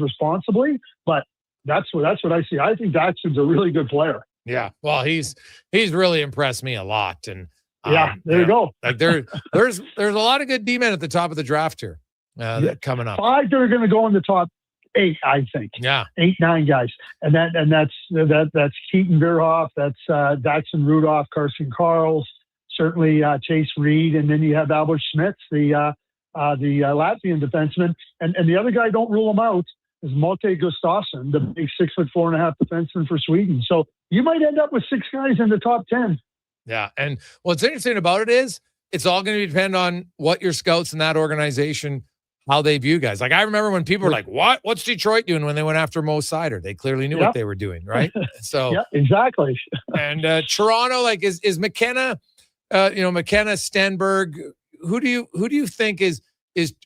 responsibly, but that's what I see. I think Daxon's a really good player. Yeah, well, he's really impressed me a lot, and there you go. Like there's a lot of good D-men at the top of the draft here coming up. 5 that are going to go in the top 8, I think. Yeah, 8, 9 guys, and that's Keaton Verhoff, that's Daxon Rudolph, Carson Karls, certainly Chase Reed, and then you have Albert Schmitz, the Latvian defenseman, and the other guy, don't rule him out, is Malte Gustafsson, the big 6'4.5" defenseman for Sweden. So you might end up with 6 guys in the top 10. Yeah, and what's interesting about it is it's all going to depend on what your scouts in that organization, how they view guys. Like I remember when people were like, "What's Detroit doing?" when they went after Mo Seider, they clearly knew what they were doing, right? So yeah, exactly. And Toronto, like is McKenna, McKenna, Stenberg. Who do you think is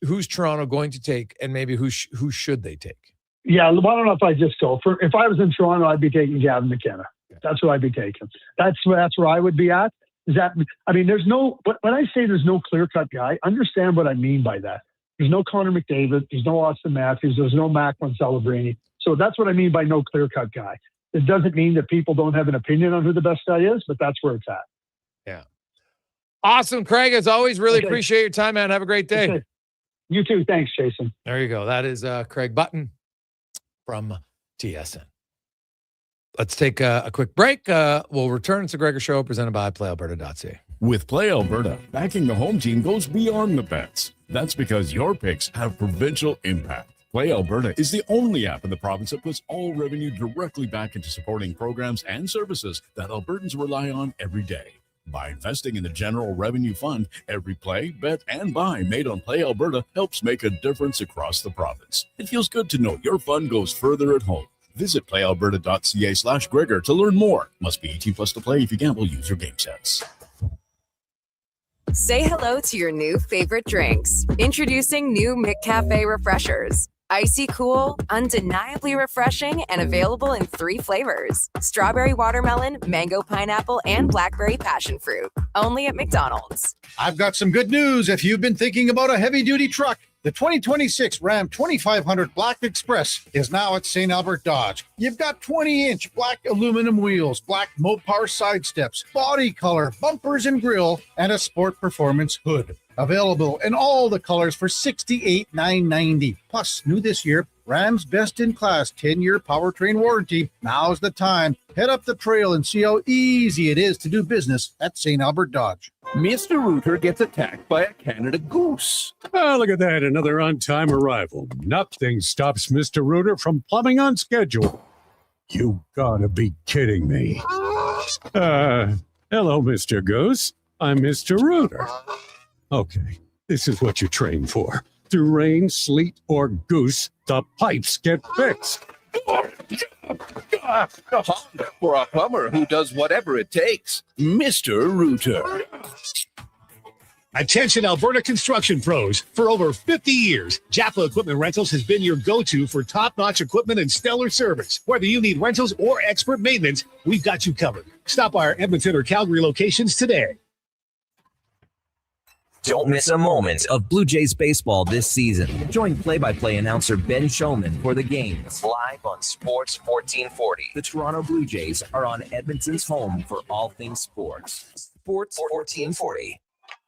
who's Toronto going to take, and maybe who should they take? Yeah, well, I don't know if I just go for. If I was in Toronto, I'd be taking Gavin McKenna. That's what I'd be taking. That's where I would be at. There's no. When I say there's no clear-cut guy, understand what I mean by that. There's no Connor McDavid. There's no Austin Matthews. There's no Macklin Celebrini. So that's what I mean by no clear-cut guy. It doesn't mean that people don't have an opinion on who the best guy is, but that's where it's at. Yeah. Awesome, Craig. As always, really appreciate your time, man. Have a great day. Okay. You too. Thanks, Jason. There you go. That is Craig Button from TSN. Let's take a quick break. We'll return. It's the Gregor Show presented by PlayAlberta.ca. With Play Alberta, backing the home team goes beyond the bets. That's because your picks have provincial impact. Play Alberta is the only app in the province that puts all revenue directly back into supporting programs and services that Albertans rely on every day. By investing in the General Revenue Fund, every play, bet, and buy made on Play Alberta helps make a difference across the province. It feels good to know your fund goes further at home. Visit playalberta.ca/Gregor to learn more. Must be 18 plus to play. If you gamble, use your game sense. Say hello to your new favorite drinks. Introducing new McCafe Refreshers. Icy cool, undeniably refreshing, and available in 3 flavors. Strawberry watermelon, mango pineapple, and blackberry passion fruit. Only at McDonald's. I've got some good news if you've been thinking about a heavy-duty truck. The 2026 Ram 2500 Black Express is now at St. Albert Dodge. You've got 20-inch black aluminum wheels, black Mopar side steps, body color, bumpers and grille, and a sport performance hood. Available in all the colors for $68,990. Plus, new this year, Ram's best-in-class 10-year powertrain warranty. Now's the time. Head up the trail and see how easy it is to do business at St. Albert Dodge. Mr. Rooter gets attacked by a Canada goose. Oh, look at that. Another on-time arrival. Nothing stops Mr. Rooter from plumbing on schedule. You gotta be kidding me. Hello, Mr. Goose. I'm Mr. Rooter. Okay, this is what you train for. Through rain, sleet, or goose, the pipes get fixed. For a plumber who does whatever it takes, Mr. Rooter. Attention Alberta construction pros. For over 50 years, Jaffa Equipment Rentals has been your go-to for top-notch equipment and stellar service. Whether you need rentals or expert maintenance, we've got you covered. Stop by our Edmonton or Calgary locations today. Don't miss a moment of Blue Jays baseball this season. Join play-by-play announcer Ben Shulman for the games live on Sports 1440. The Toronto Blue Jays are on Edmonton's home for all things sports. Sports 1440.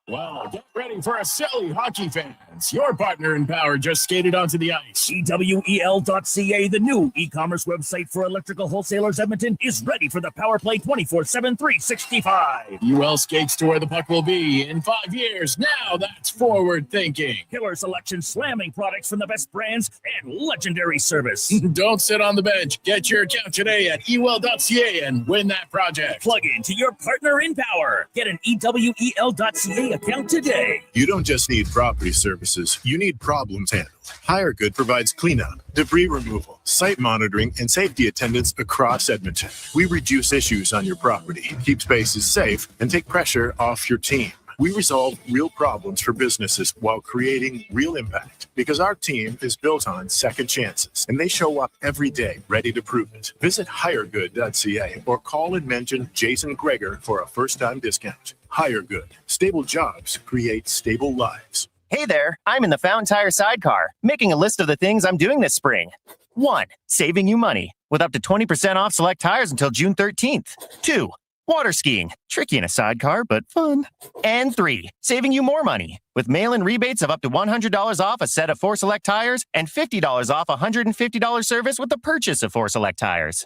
Wow, get ready for a silly hockey fans. Your partner in power just skated onto the ice. EWEL.ca, the new e-commerce website for electrical wholesalers Edmonton, is ready for the Power Play 24/7 365. UL skates to where the puck will be in 5 years. Now that's forward thinking. Killer selection, slamming products from the best brands, and legendary service. Don't sit on the bench. Get your account today at EWEL.ca and win that project. Plug into your partner in power. Get an EWEL.ca account today. You don't just need property services, you need problems handled. Hire Good provides cleanup, debris removal, site monitoring, and safety attendance across Edmonton. We reduce issues on your property, keep spaces safe, and take pressure off your team. We resolve real problems for businesses while creating real impact because our team is built on second chances and they show up every day ready to prove it. Visit hiregood.ca or call and mention Jason Gregor for a first-time discount. Hire Good. Stable jobs create stable lives. Hey there, I'm in the Fountain Tire sidecar, making a list of the things I'm doing this spring. 1. Saving you money with up to 20% off select tires until June 13th. 2. Water skiing, tricky in a sidecar, but fun. And 3, saving you more money with mail-in rebates of up to $100 off a set of 4 select tires and $50 off a $150 service with the purchase of 4 select tires.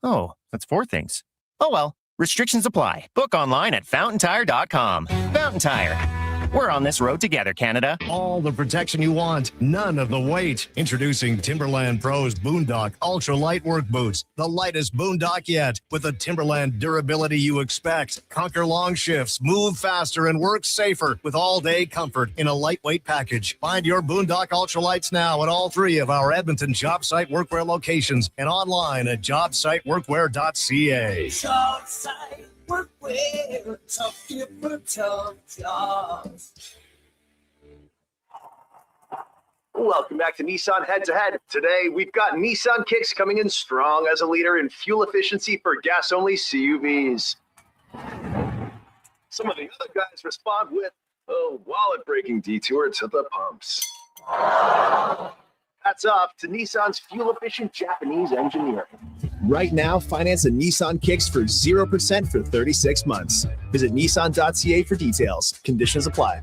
Oh, that's 4 things. Oh well, restrictions apply. Book online at fountaintire.com. Fountain Tire. We're on this road together, Canada. All the protection you want, none of the weight. Introducing Timberland Pro's Boondock Ultra Light Work Boots, the lightest Boondock yet, with the Timberland durability you expect. Conquer long shifts, move faster, and work safer with all-day comfort in a lightweight package. Find your Boondock Ultra Lights now at all 3 of our Edmonton job site workwear locations and online at jobsiteworkwear.ca. Job site workwear, tough different tough jobs. Welcome back to Nissan Head to Head. Today, we've got Nissan Kicks coming in strong as a leader in fuel efficiency for gas-only CUVs. Some of the other guys respond with a wallet-breaking detour to the pumps. Hats off to Nissan's fuel-efficient Japanese engineering. Right now, finance a Nissan Kicks for 0% for 36 months. Visit nissan.ca for details. Conditions apply.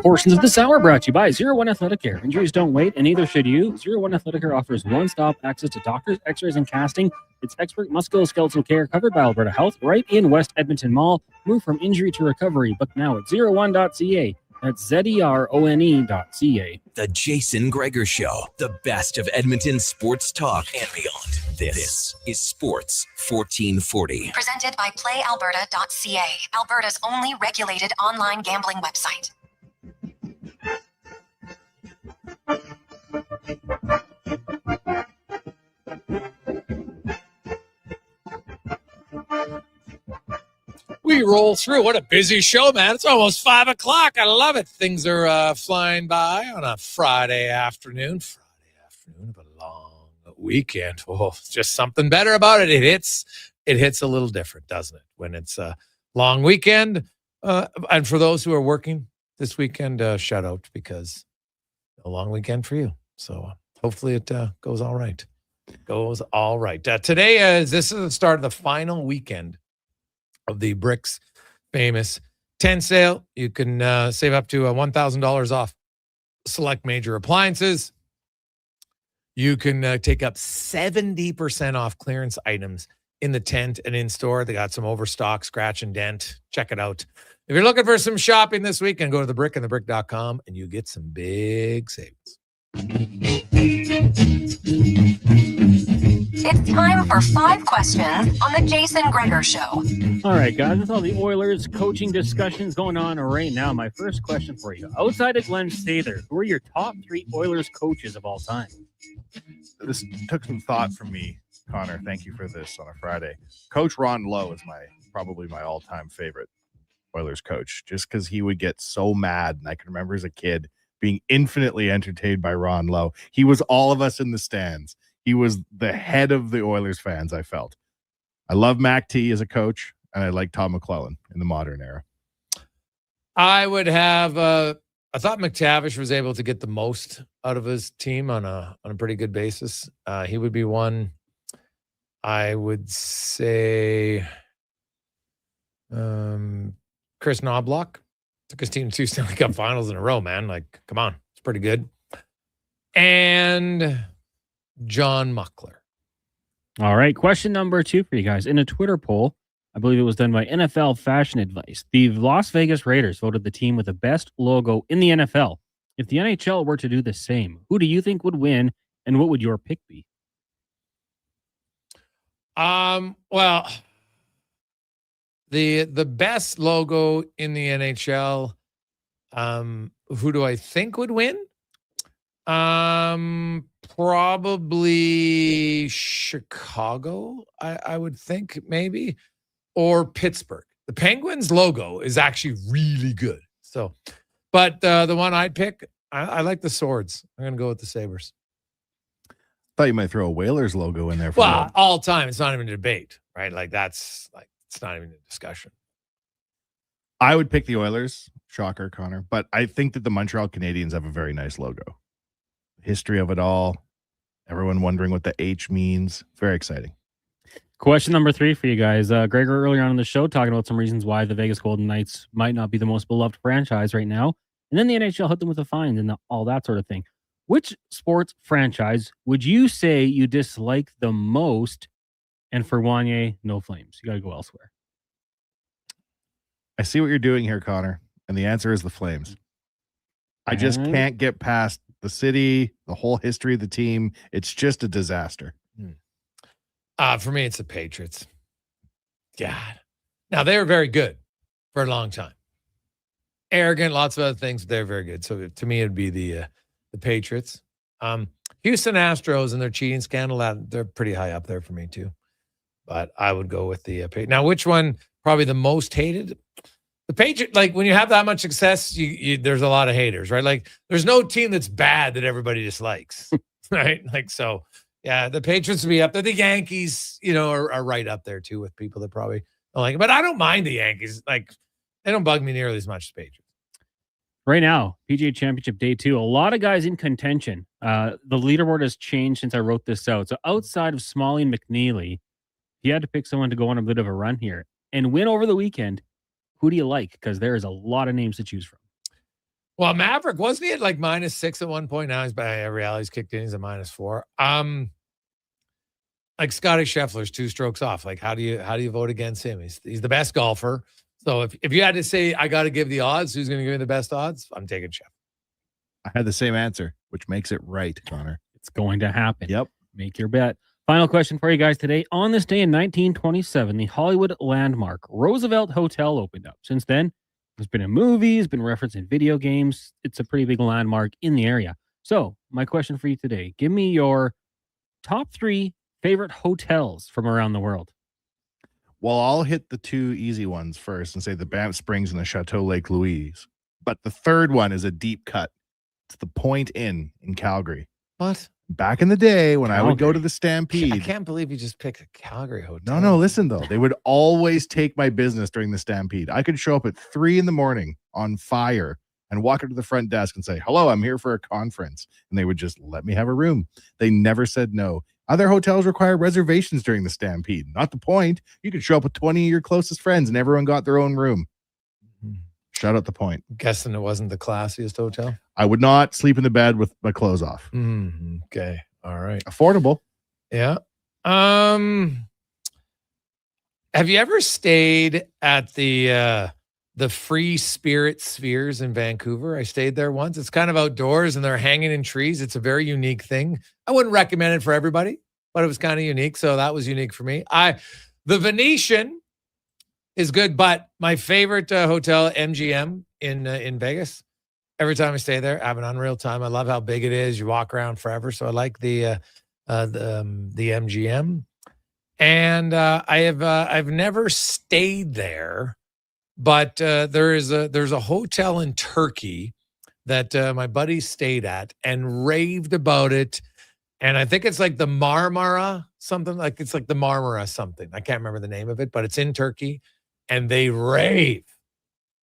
Portions of this hour brought to you by 01 Athletic Care. Injuries don't wait, and neither should you. 01 Athletic Care offers one-stop access to doctors, x-rays, and casting. It's expert musculoskeletal care covered by Alberta Health right in West Edmonton Mall. Move from injury to recovery. Book now at 01.ca. That's ZERONE.ca. The Jason Gregor Show, the best of Edmonton sports talk and beyond. This is Sports 1440. Presented by PlayAlberta.ca, Alberta's only regulated online gambling website. We roll through. What a busy show, man. It's almost 5 o'clock. I love it. Things are flying by on a Friday afternoon. Friday afternoon of a long weekend. Oh, it's just something better about it. It hits a little different, doesn't it? When it's a long weekend. And for those who are working this weekend, shout out, because a long weekend for you. So hopefully it goes all right. Today this is the start of the final weekend of the Bricks famous 10 sale. You can save up to $1,000 off select major appliances. You can take up 70% off clearance items in the tent and in store. They got some overstock, scratch and dent. Check it out. If you're looking for some shopping this weekend, go to thebrick.com and you get some big savings. It's time for 5 questions on the Jason Gregor Show. All right, guys, with all the Oilers coaching discussions going on right now, my first question for you. Outside of Glenn Sather, who are your top 3 Oilers coaches of all time? This took some thought from me, Connor. Thank you for this on a Friday. Coach Ron Lowe is probably my all-time favorite Oilers coach, just because he would get so mad. And I can remember as a kid being infinitely entertained by Ron Lowe. He was all of us in the stands. He was the head of the Oilers fans, I felt. I love Mac T as a coach, and I like Tom McClellan in the modern era. I would have I thought McTavish was able to get the most out of his team on a pretty good basis. He would be one. I would say Chris Knobloch took his team to 2 Stanley Cup finals in a row, man. Like, come on. It's pretty good. And John Muckler. All right. Question number 2 for you guys. In a Twitter poll, I believe it was done by NFL Fashion Advice, the Las Vegas Raiders voted the team with the best logo in the NFL. If the NHL were to do the same, who do you think would win, and what would your pick be? Well, The best logo in the NHL. Who do I think would win? Probably Chicago. I would think maybe, or Pittsburgh. The Penguins logo is actually really good. So, but the one I'd pick, I like the Swords. I'm gonna go with the Sabres. Thought you might throw a Whalers logo in there. Well, all time, it's not even a debate, right? Like it's not even a discussion. I would pick the Oilers. Shocker, Connor. But I think that the Montreal Canadiens have a very nice logo. History of it all. Everyone wondering what the H means. Very exciting. Question number 3 for you guys. Gregor earlier on in the show talking about some reasons why the Vegas Golden Knights might not be the most beloved franchise right now. And then the NHL hit them with a fine and all that sort of thing. Which sports franchise would you say you dislike the most? And for Wanye, no Flames. You got to go elsewhere. I see what you're doing here, Connor. And the answer is the Flames. I just can't get past the city, the whole history of the team. It's just a disaster. For me, it's the Patriots. God. Now, they were very good for a long time. Arrogant, lots of other things. They're very good. So to me, it'd be the Patriots. Houston Astros and their cheating scandal, they're pretty high up there for me too. But I would go with the Patriots. Now, which one probably the most hated? The Patriots, like when you have that much success, there's a lot of haters, right? Like there's no team that's bad that everybody dislikes, right? Like, so yeah, the Patriots would be up there. The Yankees, are right up there too with people that probably don't like it. But I don't mind the Yankees. Like they don't bug me nearly as much as Patriots. Right now, PGA Championship Day 2, a lot of guys in contention. The leaderboard has changed since I wrote this out. So outside of Smalley and McNeely, if you had to pick someone to go on a bit of a run here and win over the weekend, who do you like? Because there is a lot of names to choose from. Well, Maverick, wasn't he at like -6 at one point? Now he's by reality's kicked in. He's at -4. Like Scotty Scheffler's 2 strokes off. Like, how do you vote against him? He's the best golfer. So if you had to say, I got to give the odds, who's going to give me the best odds? I'm taking Scheffler. I had the same answer, which makes it right, Connor. It's going to happen. Yep. Make your bet. Final question for you guys today. On this day in 1927, the Hollywood landmark Roosevelt Hotel opened up. Since then, there's been in movies, been referenced in video games. It's a pretty big landmark in the area. So my question for you today, give me your top 3 favorite hotels from around the world. Well, I'll hit the 2 easy ones first and say the Banff Springs and the Chateau Lake Louise. But the third one is a deep cut. It's the Point Inn in Calgary. What? Back in the day when I would go to the Stampede. I can't believe you just picked a Calgary hotel. No, listen though. They would always take my business during the Stampede. I could show up at 3 a.m. on fire and walk up to the front desk and say, hello, I'm here for a conference. And they would just let me have a room. They never said no. Other hotels require reservations during the Stampede. Not the Point. You could show up with 20 of your closest friends and everyone got their own room. Shout out the Point. Guessing it wasn't the classiest hotel. I would not sleep in the bed with my clothes off. Okay. All right. Affordable. Yeah. Have you ever stayed at the Free Spirit Spheres in Vancouver? I stayed there once. It's kind of outdoors and they're hanging in trees. It's a very unique thing. I wouldn't recommend it for everybody, but it was kind of unique. So that was unique for me. The Venetian is good, but my favorite hotel, MGM in Vegas. Every time I stay there, I have an unreal time. I love how big it is. You walk around forever. So I like the MGM. And I've never stayed there, but there's a hotel in Turkey that my buddy stayed at and raved about it. And I think it's like the Marmara something. Like it's like the Marmara something. I can't remember the name of it, but it's in Turkey, and they rave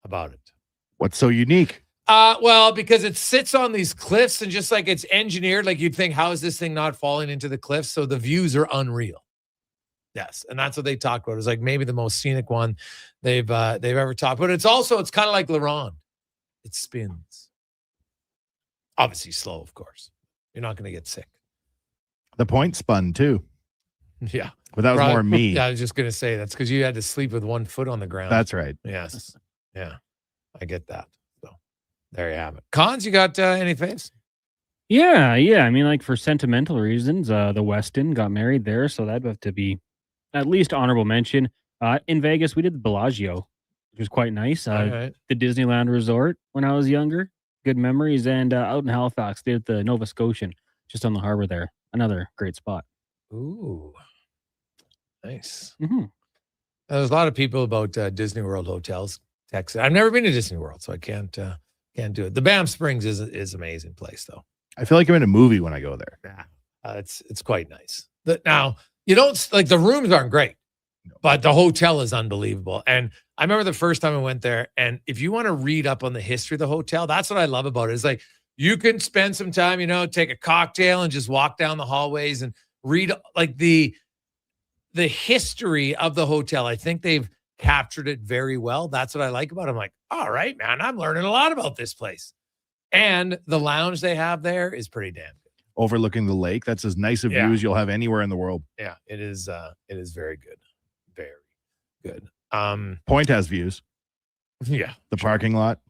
about it. What's so unique? Well, because it sits on these cliffs and just like it's engineered, like you'd think, how is this thing not falling into the cliffs? So the views are unreal. Yes. And that's what they talk about. It's like maybe the most scenic one they've ever talked about. It's kind of like LaRonde. It spins. Obviously slow, of course. You're not going to get sick. The Point spun too. Yeah. But that was more me. Yeah, I was just going to say that's because you had to sleep with one foot on the ground. That's right. Yes. Yeah. I get that. So there you have it. Cons, you got any faves? Yeah. I mean, like for sentimental reasons, the Westin got married there, so that'd have to be at least honorable mention. In Vegas, we did the Bellagio, which was quite nice. All right. The Disneyland Resort when I was younger. Good memories. And out in Halifax, did the Nova Scotian, just on the harbor there. Another great spot. Ooh, nice. Mm-hmm. There's a lot of people about Disney World hotels texting. I've never been to Disney World, so I can't do it. The Banff Springs is an amazing place, though. I feel like I'm in a movie when I go there. It's quite nice. Now, you don't like the rooms aren't great, but the hotel is unbelievable. And I remember the first time I went there, and if you want to read up on the history of the hotel, that's what I love about it. It's like you can spend some time, take a cocktail and just walk down the hallways and read like the history of the hotel. I think they've captured it very well. That's what I like about it. I'm like, all right, man, I'm learning a lot about this place. And the lounge they have there is pretty damn good. Overlooking the lake. That's as nice a view as you'll have anywhere in the world. Yeah, it is very good. Very good. Point has views. Yeah. The parking lot.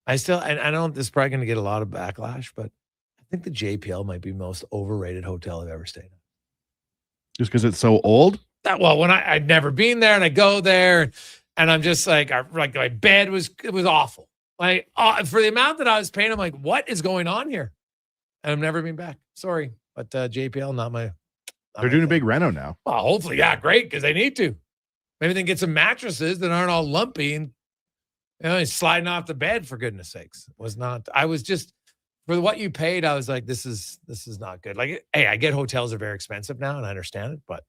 I know this is probably going to get a lot of backlash, but I think the JPL might be the most overrated hotel I've ever stayed in. Just because it's so old? When I'd never been there and I go there and I'm just like my bed was awful. Like for the amount that I was paying, I'm like, what is going on here? And I've never been back. Sorry, but JPL, not my. They're doing a big reno now. Well, hopefully, yeah, great, because they need to. Maybe they can get some mattresses that aren't all lumpy and sliding off the bed, for goodness sakes. I was just, for what you paid, I was like, this is not good. Like, hey, I get hotels are very expensive now, and I understand it, but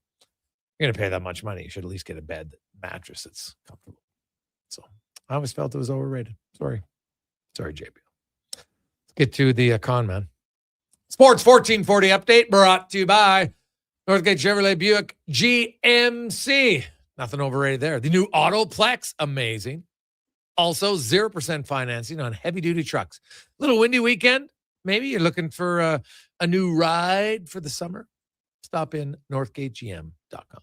you're going to pay that much money. You should at least get a mattress that's comfortable. So I always felt it was overrated. Sorry, JPL. Let's get to the con man. Sports 1440 update brought to you by Northgate Chevrolet Buick GMC. Nothing overrated there. The new Autoplex, amazing. Also, 0% financing on heavy-duty trucks. Little windy weekend. Maybe you're looking for a new ride for the summer. Stop in northgategm.com.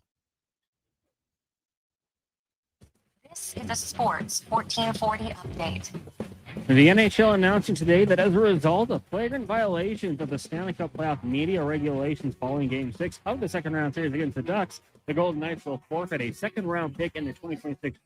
This is a Sports 1440 update. The NHL announcing today that as a result of flagrant violations of the Stanley Cup playoff media regulations following Game 6 of the second-round series against the Ducks, the Golden Knights will forfeit a second-round pick in the 2026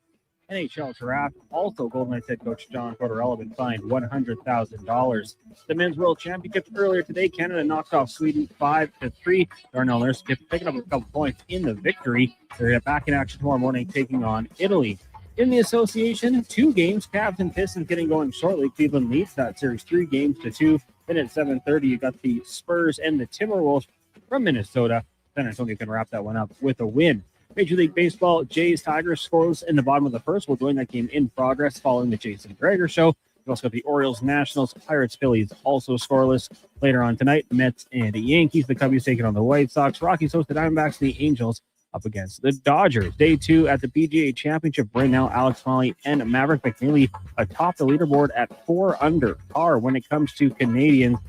NHL draft. Also, Golden Knights head coach John Tortorella been fined $100,000. The Men's World Championship earlier today, Canada knocked off Sweden 5-3. Darnell Nurse picking up a couple points in the victory. They're back in action tomorrow morning, taking on Italy. In the association, 2 games, Cavs and Pistons getting going shortly. Cleveland leads that series 3-2. Then at 7:30, you got the Spurs and the Timberwolves from Minnesota. San Antonio can wrap that one up with a win. Major League Baseball, Jays, Tigers scoreless in the bottom of the first. We'll join that game in progress following the Jason Gregor Show. We've also got the Orioles, Nationals, Pirates, Phillies also scoreless. Later on tonight, Mets and the Yankees. The Cubbies taking on the White Sox. Rockies host the Diamondbacks and the Angels up against the Dodgers. Day 2 at the PGA Championship. Right now, Alex Smalley and Maverick McNeely atop the leaderboard at 4 under par. When it comes to Canadians,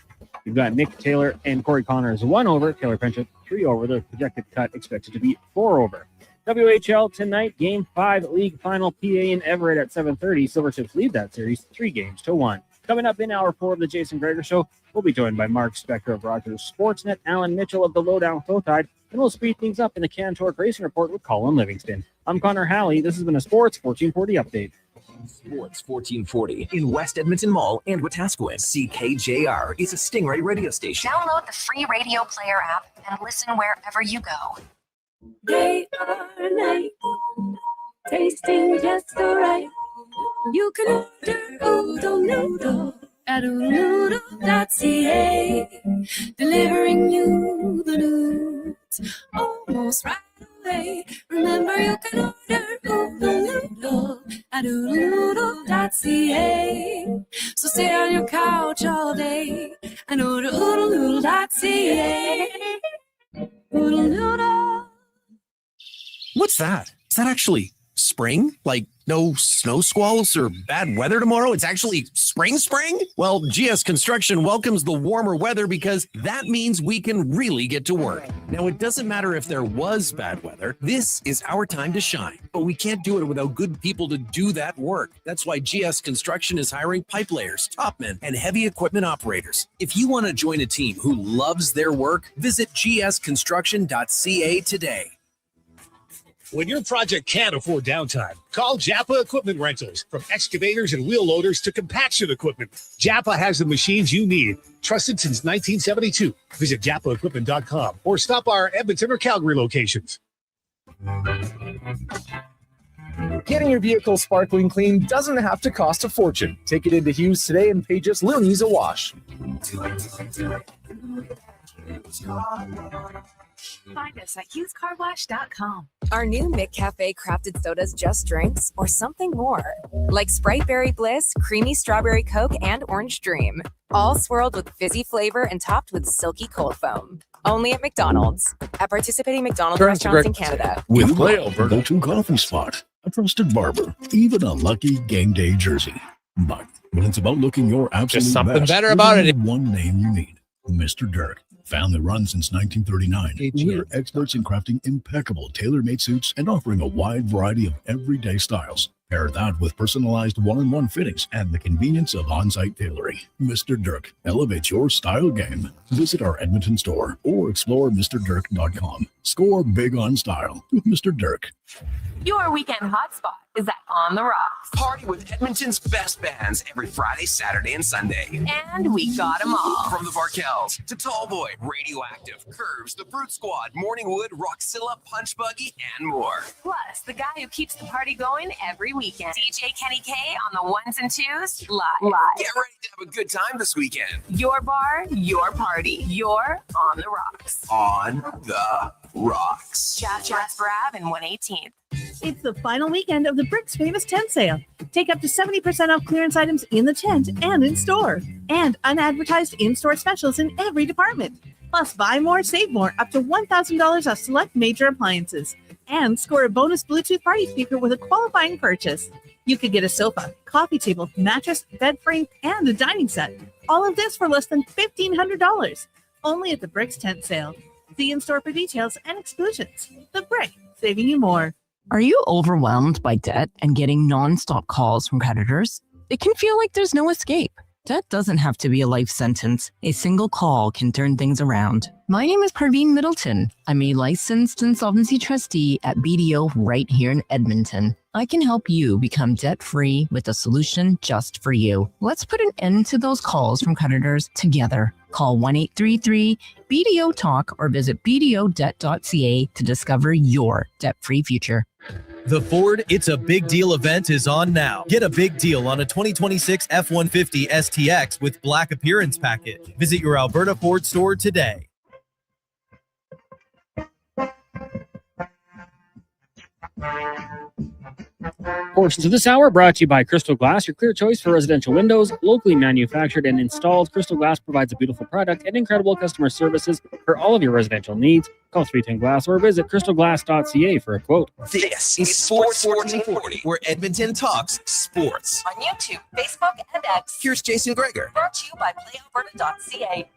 you've got Nick Taylor and Corey Connors 1 over. Taylor Penchant 3 over. The projected cut expected to be 4 over. WHL tonight, Game 5 League Final, PA and Everett at 7:30. Silvertips lead that series 3-1. Coming up in Hour 4 of the Jason Gregor Show, we'll be joined by Mark Spector of Rogers Sportsnet, Alan Mitchell of the Lowdown Flowtide, and we'll speed things up in the Cantork Racing Report with Colin Livingston. I'm Connor Halley. This has been a Sports 1440 update. Sports 1440 in West Edmonton Mall and Wetaskiwin. CKJR is a Stingray radio station. Download the free radio player app and listen wherever you go. Day or night, tasting just so right. You can order oodle noodle at oodlenoodle.ca, delivering you the news almost right away. Remember, you can order oodle noodle at oodlenoodle.ca. So sit on your couch all day and order oodlenoodle.ca. Oodle noodle. What's that? Is that actually spring? Like no snow squalls or bad weather tomorrow? It's actually spring? Well, GS Construction welcomes the warmer weather because that means we can really get to work. Now, it doesn't matter if there was bad weather. This is our time to shine. But we can't do it without good people to do that work. That's why GS Construction is hiring pipe layers, topmen, and heavy equipment operators. If you want to join a team who loves their work, visit gsconstruction.ca today. When your project can't afford downtime, call Japa Equipment Rentals. From excavators and wheel loaders to compaction equipment, Japa has the machines you need. Trusted since 1972. Visit japaequipment.com or stop our Edmonton or Calgary locations. Getting your vehicle sparkling clean doesn't have to cost a fortune. Take it into Hughes today and pay just loonies a wash. Find us at hughescarwash.com. Our new McCafe crafted sodas just drinks or something more? Like Sprite Berry Bliss, Creamy Strawberry Coke, and Orange Dream. All swirled with fizzy flavor and topped with silky cold foam. Only at McDonald's. At participating McDonald's restaurants in Canada. With Play Alberta to coffee spot, a trusted barber, even a lucky game day jersey. But when it's about looking your absolute Just something best, better there's about only it. one name you need, Mr. Dirk. Family run since 1939. We're experts in crafting impeccable tailor-made suits and offering a wide variety of everyday styles. Pair that with personalized one-on-one fittings and the convenience of on-site tailoring. Mr. Dirk elevates your style game. Visit our Edmonton store or explore MrDirk.com. Score big on style with Mr. Dirk. Your weekend hotspot is at On the Rocks. Party with Edmonton's best bands every Friday, Saturday, and Sunday. And we got them all. From the Varkels to Tallboy, Radioactive, Curves, the Brute Squad, Morningwood, Roxilla, Punch Buggy, and more. Plus, the guy who keeps the party going every weekend. DJ Kenny K on the ones and twos, live. Get ready to have a good time this weekend. Your bar, your party. You're On the Rocks. On the Rocks. Jazz Brab and 118th. It's the final weekend of the Bricks Famous Tent Sale. Take up to 70% off clearance items in the tent and in store. And unadvertised in-store specials in every department. Plus, buy more, save more, up to $1,000 off select major appliances. And score a bonus Bluetooth party speaker with a qualifying purchase. You could get a sofa, coffee table, mattress, bed frame, and a dining set. All of this for less than $1,500. Only at the Bricks Tent Sale. See in-store for details and exclusions. The Brick, saving you more. Are you overwhelmed by debt and getting nonstop calls from creditors? It can feel like there's no escape. Debt doesn't have to be a life sentence. A single call can turn things around. My name is Parveen Middleton. I'm a licensed insolvency trustee at BDO right here in Edmonton. I can help you become debt-free with a solution just for you. Let's put an end to those calls from creditors together. Call 1-833-BDO-TALK or visit bdodebt.ca to discover your debt-free future. The Ford It's a Big Deal event is on now. Get a big deal on a 2026 F-150 STX with Black Appearance Package. Visit your Alberta Ford store today. Portions of this hour brought to you by Crystal Glass, your clear choice for residential windows. Locally manufactured and installed, Crystal Glass provides a beautiful product and incredible customer services for all of your residential needs. Call 310 Glass or visit crystalglass.ca for a quote. This is Sports 1440, where Edmonton talks sports. On YouTube, Facebook, and X. Here's Jason Gregor. Brought to you by playalberta.ca.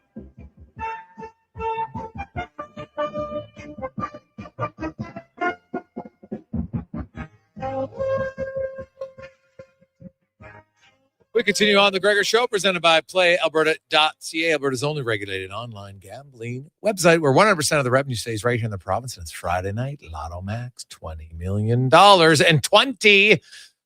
We continue on the Gregor Show, presented by playalberta.ca, Alberta's only regulated online gambling website, where 100% of the revenue stays right here in the province. And it's Friday night, Lotto Max, $20 million, and 20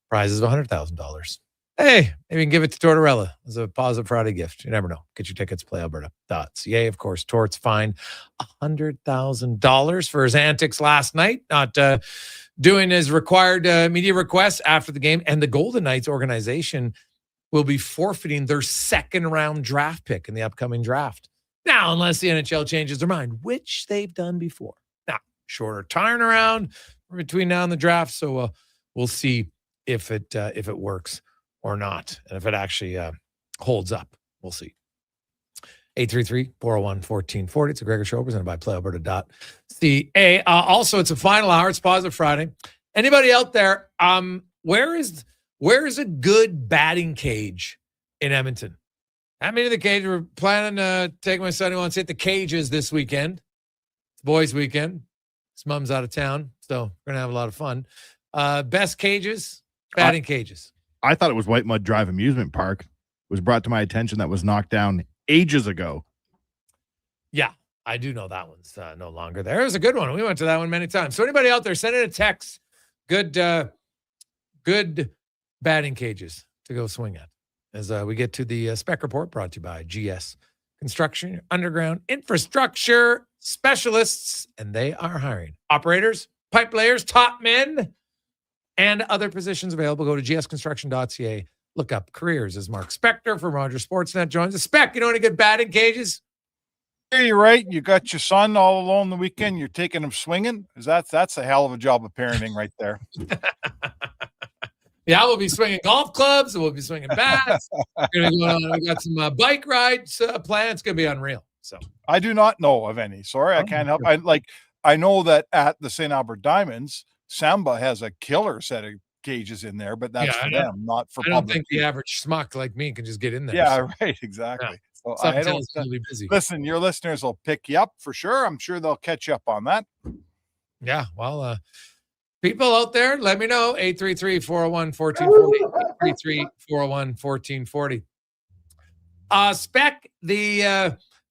prizes of $100,000. Hey, maybe you can give it to Tortorella as a positive Friday gift. You never know. Get your tickets, playalberta.ca. Of course, Torts fined $100,000 for his antics last night, not doing his required media requests after the game. And the Golden Knights organization will be forfeiting their second-round draft pick in the upcoming draft. Now, unless the NHL changes their mind, which they've done before. Now, shorter turnaround between now and the draft, so we'll see if it works or not, and if it actually holds up. We'll see. 833-401-1440. It's a Gregor Show presented by playalberta.ca. Also, it's a final hour. It's Positive Friday. Anybody out there, where is a good batting cage in Edmonton? I'm into the cage. We're planning to take my son who wants to hit the cages this weekend. It's boys' weekend. His mom's out of town, so we're going to have a lot of fun. Best cages, batting cages. I thought it was White Mud Drive Amusement Park. It was brought to my attention that was knocked down ages ago. Yeah. I do know that one's no longer there. It was a good one. We went to that one many times. So anybody out there, send in a text. Good batting cages to go swing at. As we get to the spec report brought to you by GS Construction, underground infrastructure specialists, and they are hiring operators, pipe layers, top men, and other positions available. Go to gsconstruction.ca. Look up careers as Mark Spector from Rogers Sportsnet joins the Spec. You know any good batting cages? You're right. You got your son all alone the weekend. You're taking him swinging. That's a hell of a job of parenting right there. Yeah, we'll be swinging golf clubs. We'll be swinging bats. We got some bike rides planned. It's going to be unreal. So I do not know of any. Sorry, I can't help. I know that at the St. Albert Diamonds, Samba has a killer set of cages in there, but that's for them, not for public. I don't think the average schmuck like me can just get in there. Yeah, right. Exactly. Yeah. So I don't be busy. Listen, your listeners will pick you up for sure. I'm sure they'll catch you up on that. Yeah. Well, people out there, let me know. 833-401-1440. 833-401-1440. Spec,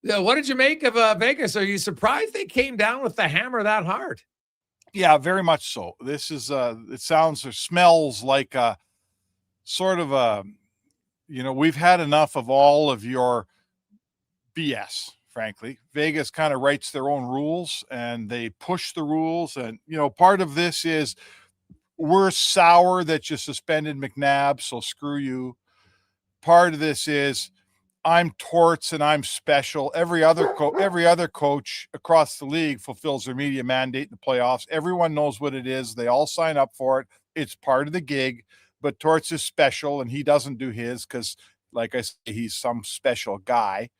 what did you make of Vegas? Are you surprised they came down with the hammer that hard? Yeah, very much so. This is it sounds or smells like a sort of a, we've had enough of all of your BS, frankly. Vegas kind of writes their own rules and they push the rules. And, part of this is we're sour that you suspended McNabb, so screw you. Part of this is I'm Torts and I'm special. Every other coach across the league fulfills their media mandate in the playoffs. Everyone knows what it is. They all sign up for it. It's part of the gig, but Torts is special and he doesn't do his because, like I say, he's some special guy.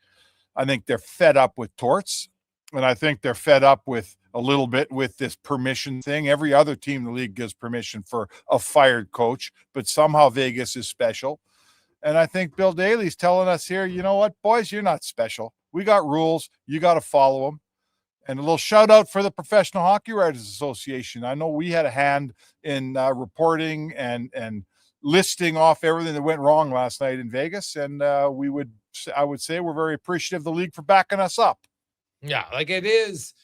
I think they're fed up with Torts, and I think they're fed up with a little bit with this permission thing. Every other team in the league gives permission for a fired coach, but somehow Vegas is special. And I think Bill Daly's telling us here, you know what, boys, you're not special. We got rules. You got to follow them. And a little shout out for the Professional Hockey Writers Association. I know we had a hand in reporting and listing off everything that went wrong last night in Vegas. And I would say we're very appreciative of the league for backing us up. Yeah, like it is.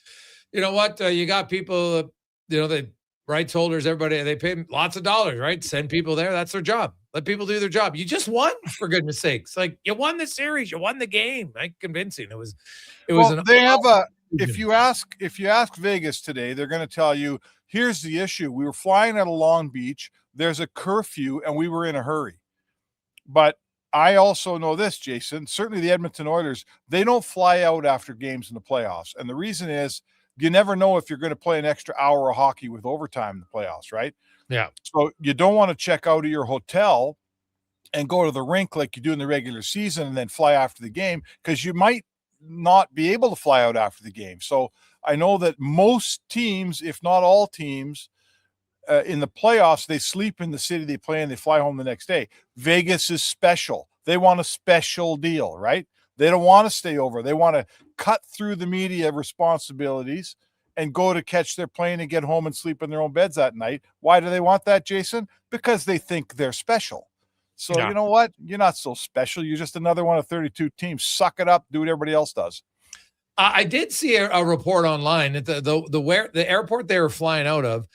You know what? You got people, the rights holders, everybody, they pay lots of dollars, right? Send people there. That's their job. Let people do their job. You just won, for goodness sakes. Like, you won the series. You won the game. Like, convincing. It was if you ask Vegas today, they're going to tell you, here's the issue. We were flying out of Long Beach. There's a curfew and we were in a hurry. But I also know this, Jason, certainly the Edmonton Oilers, they don't fly out after games in the playoffs. And the reason is you never know if you're going to play an extra hour of hockey with overtime in the playoffs, right? Yeah. So you don't want to check out of your hotel and go to the rink like you do in the regular season and then fly after the game, because you might not be able to fly out after the game. So I know that most teams, if not all teams, in the playoffs, they sleep in the city they play and they fly home the next day. Vegas is special. They want a special deal, right? They don't want to stay over. They want to cut through the media responsibilities and go to catch their plane and get home and sleep in their own beds that night. Why do they want that, Jason? Because they think they're special. So You know what? You're not so special. You're just another one of 32 teams. Suck it up. Do what everybody else does. I did see a report online that the airport they were flying out of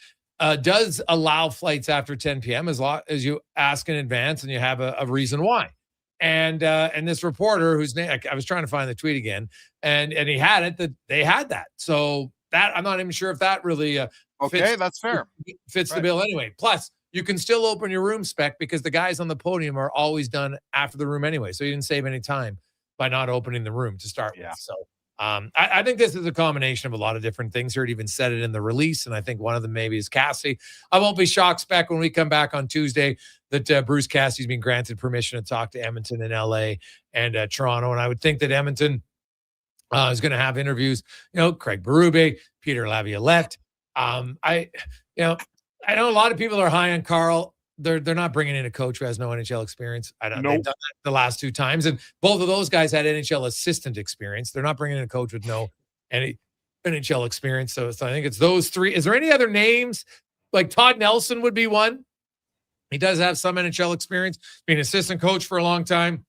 does allow flights after 10 p.m. as long as you ask in advance and you have a reason why. And this reporter whose name I was trying to find the tweet again, and he had it that they had that. So that I'm not even sure if that really that's fair. Fits the bill anyway. Plus, you can still open your room, Spec, because the guys on the podium are always done after the room anyway. So you didn't save any time by not opening the room to start with. So I think this is a combination of a lot of different things here. It even said it in the release, and I think one of them maybe is Cassidy. I won't be shocked, Spec, when we come back on Tuesday that Bruce Cassidy's been granted permission to talk to Edmonton and LA and Toronto. And I would think that Edmonton is going to have interviews, Craig Berube, Peter Laviolette. I know a lot of people are high on Carl. They're not bringing in a coach who has no NHL experience. They've done that the last two times, and both of those guys had NHL assistant experience. They're not bringing in a coach with any NHL experience. So I think it's those three. Is there any other names? Like Todd Nelson would be one. He does have some NHL experience, being assistant coach for a long time.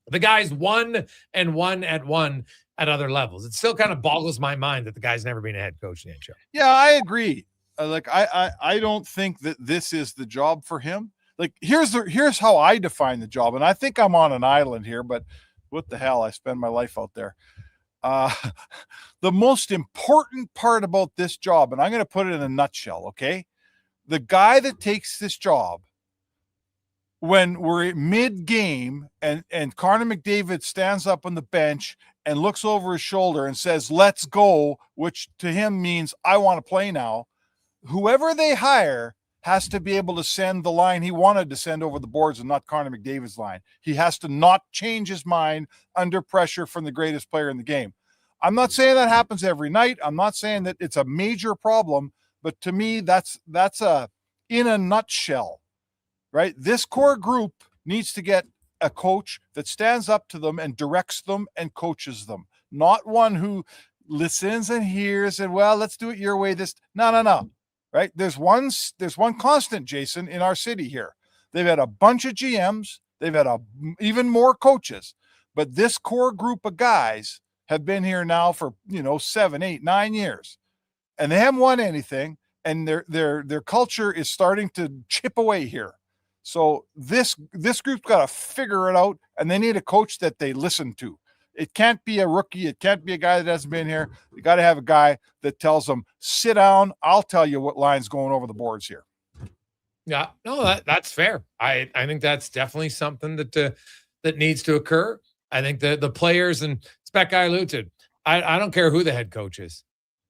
The guy's 1-1 at 1 at other levels. It still kind of boggles my mind that the guy's never been a head coach in the NHL. Yeah, I agree. I don't think that this is the job for him. Like, here's how I define the job, and I think I'm on an island here, but what the hell? I spend my life out there. The most important part about this job, and I'm going to put it in a nutshell, okay? The guy that takes this job when we're mid-game and Connor McDavid stands up on the bench and looks over his shoulder and says, "Let's go," which to him means I want to play now. Whoever they hire has to be able to send the line he wanted to send over the boards and not Connor McDavid's line. He has to not change his mind under pressure from the greatest player in the game. I'm not saying that happens every night. I'm not saying that it's a major problem, but to me, that's a in a nutshell, right? This core group needs to get a coach that stands up to them and directs them and coaches them, not one who listens and hears and, well, let's do it your way. No. Right? There's one constant, Jason, in our city here. They've had a bunch of GMs. They've had even more coaches, but this core group of guys have been here now for 7, 8, 9 years, and they haven't won anything. And their culture is starting to chip away here. So this group's got to figure it out, and they need a coach that they listen to. It can't be a rookie. It can't be a guy that hasn't been here. You got to have a guy that tells them, "Sit down. I'll tell you what line's going over the boards here." Yeah, no, that's fair. I think that's definitely something that needs to occur. I think the players, and Spec guy alluded, I don't care who the head coach is.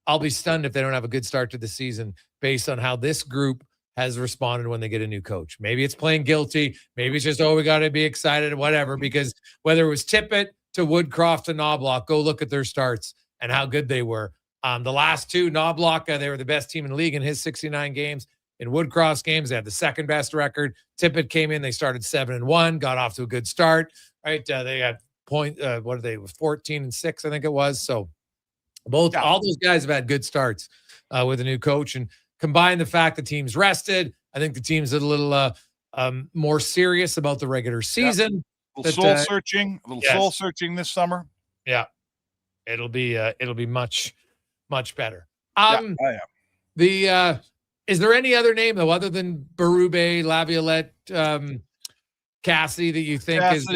I'll be stunned if they don't have a good start to the season based on how this group has responded when they get a new coach. Maybe it's playing guilty. Maybe it's just, we got to be excited, whatever, because whether it was Tippett to Woodcroft to Knobloch, go look at their starts and how good they were. The last two, Knobloch, they were the best team in the league in his 69 games. In Woodcroft's games, they had the second best record. Tippett came in, they started 7-1, got off to a good start, right? They had 14-6, I think it was. So all those guys have had good starts with a new coach, and combine the fact the team's rested. I think the team's a little more serious about the regular season. A little soul searching this summer. Yeah, it'll be much better. Is there any other name though other than Berube, Laviolette, Cassidy that you think is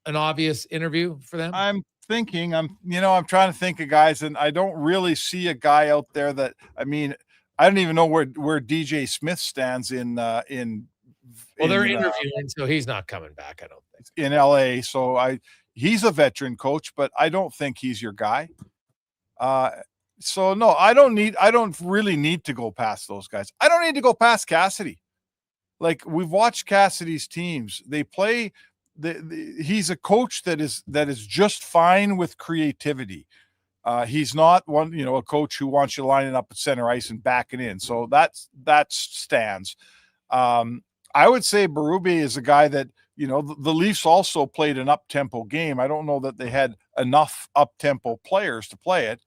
an obvious interview for them? I'm trying to think of guys, and I don't really see a guy out there that, I don't even know where DJ Smith stands in they're interviewing, so he's not coming back, I don't think. In LA. So he's a veteran coach, but I don't think he's your guy. So no, I don't really need to go past those guys. I don't need to go past Cassidy. Like, we've watched Cassidy's teams. They play he's a coach that is just fine with creativity. He's not a coach who wants you lining up at center ice and backing in. So that stands. I would say Berube is a guy that, the Leafs also played an up-tempo game. I don't know that they had enough up-tempo players to play it,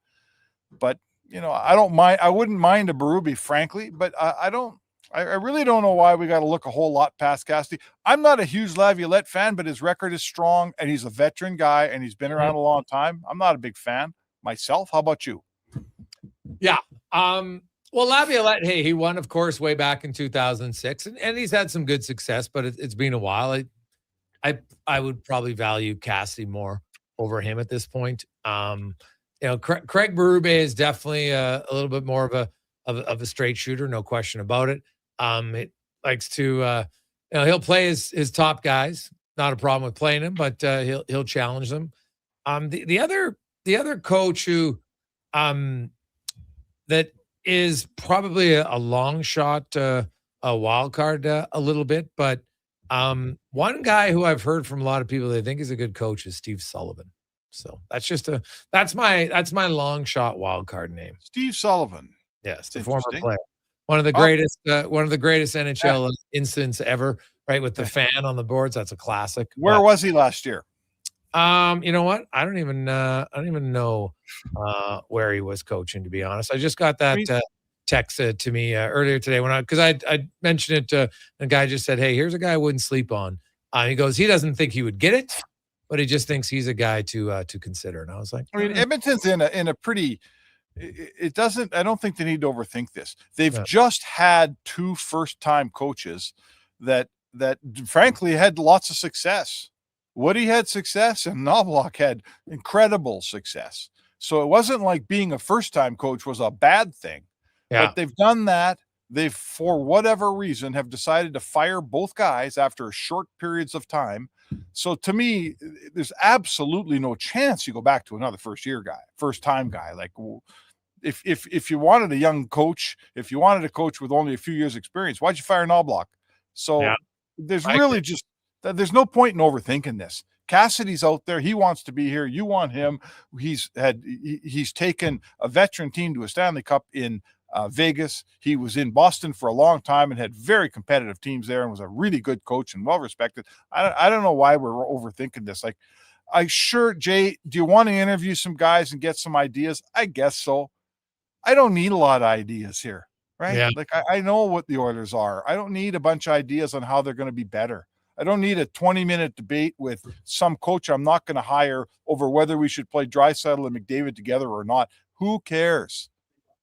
but I don't mind. I wouldn't mind a Berube, frankly, but I really don't know why we got to look a whole lot past Cassidy. I'm not a huge Laviolette fan, but his record is strong, and he's a veteran guy, and he's been around a long time. I'm not a big fan myself. How about you? Yeah. Well, Laviolette, hey, he won, of course, way back in 2006, and he's had some good success, but it's been a while. I would probably value Cassidy more over him at this point. Craig Berube is definitely a little bit more of a straight shooter, no question about it. It likes to, he'll play his top guys. Not a problem with playing him, but he'll challenge them. The other coach who, that is probably a long shot, a wild card a little bit, but one guy who I've heard from a lot of people they think is a good coach is Steve Sullivan. So that's my long shot wild card name. Steve Sullivan. Yes, the former player. One of the greatest NHL incidents ever, right? With the fan on the boards. That's a classic. Where was he last year? You know what? I don't even know where he was coaching, to be honest. I just got that text to me earlier today because I mentioned it. The guy just said, "Hey, here's a guy I wouldn't sleep on." He goes, he doesn't think he would get it, but he just thinks he's a guy to consider. And I was like, I mean, Edmonton's in a pretty. It doesn't. I don't think they need to overthink this. They've just had 2 first-time coaches that frankly had lots of success. Woody had success, and Knobloch had incredible success. So it wasn't like being a first-time coach was a bad thing. Yeah. But they've done that. They've, for whatever reason, have decided to fire both guys after short periods of time. So to me, there's absolutely no chance you go back to another first-time guy. Like, if you wanted a young coach, if you wanted a coach with only a few years experience, why'd you fire Knobloch? So there's no point in overthinking this. Cassidy's out there. He wants to be here. You want him. He's taken a veteran team to a Stanley Cup in Vegas. He was in Boston for a long time and had very competitive teams there and was a really good coach and well-respected. I don't know why we're overthinking this. Like, Jay, do you want to interview some guys and get some ideas? I guess so. I don't need a lot of ideas here, right? Yeah. Like, I know what the Oilers are. I don't need a bunch of ideas on how they're going to be better. I don't need a 20-minute debate with some coach I'm not going to hire over whether we should play Draisaitl and McDavid together or not. Who cares?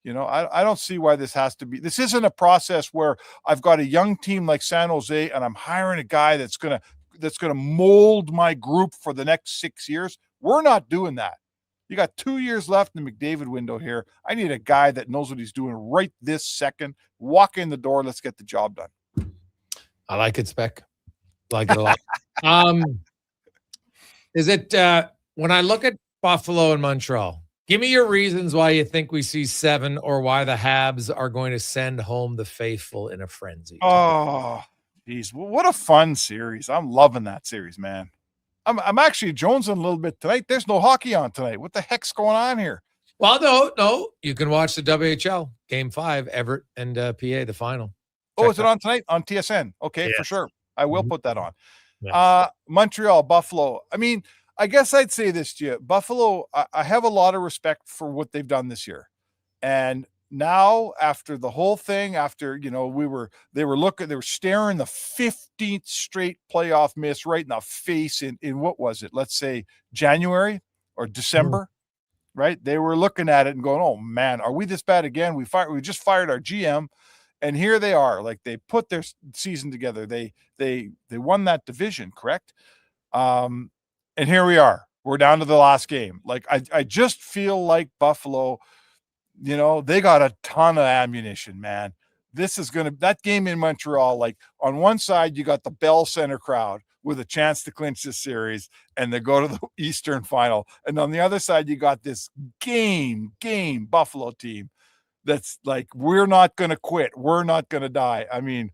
You know, I don't see why this has to be. This isn't a process where I've got a young team like San Jose and I'm hiring a guy that's going to mold my group for the next 6 years. We're not doing that. You got 2 years left in the McDavid window here. I need a guy that knows what he's doing right this second. Walk in the door. Let's get the job done. I like it, Spec. Like it a lot. Is it when I look at Buffalo and Montreal, give me your reasons why you think we see 7 or why the Habs are going to send home the faithful in a frenzy. Oh, geez. What a fun series. I'm loving that series, man. I'm actually jonesing a little bit tonight. There's no hockey on tonight. What the heck's going on here? Well, no. You can watch the WHL Game 5, Everett and PA, the final. Oh, is it on tonight? On TSN. Okay, for sure. I will put that on. Yes. Montreal, Buffalo. I mean, I guess I'd say this to you. Buffalo, I have a lot of respect for what they've done this year. And now, after the whole thing, after, you know, they were staring the 15th straight playoff miss right in the face in what was it? Let's say January or December, right? They were looking at it and going, oh man, are we this bad again? We just fired our GM. And here they are, like they put their season together. They won that division, correct? And here we are. We're down to the last game. Like I just feel like Buffalo, you know, they got a ton of ammunition, man. That game in Montreal, like on one side, you got the Bell Center crowd with a chance to clinch this series and they go to the Eastern final. And on the other side, you got this game Buffalo team that's like, we're not going to quit. We're not going to die. I mean,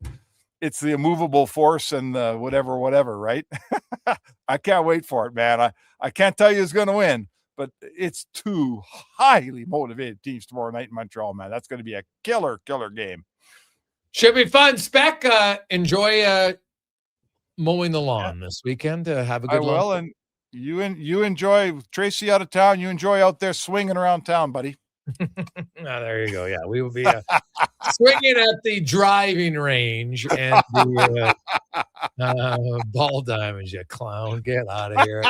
it's the immovable force and the whatever, right? I can't wait for it, man. I can't tell you who's going to win, but it's 2 highly motivated teams tomorrow night in Montreal, man. That's going to be a killer game. Should be fun. Spec, enjoy mowing the lawn this weekend. Have a good one. Well, and you enjoy Tracy out of town. You enjoy out there swinging around town, buddy. There you go. Yeah, we will be swinging at the driving range and the ball diamonds, you clown. Get out of here.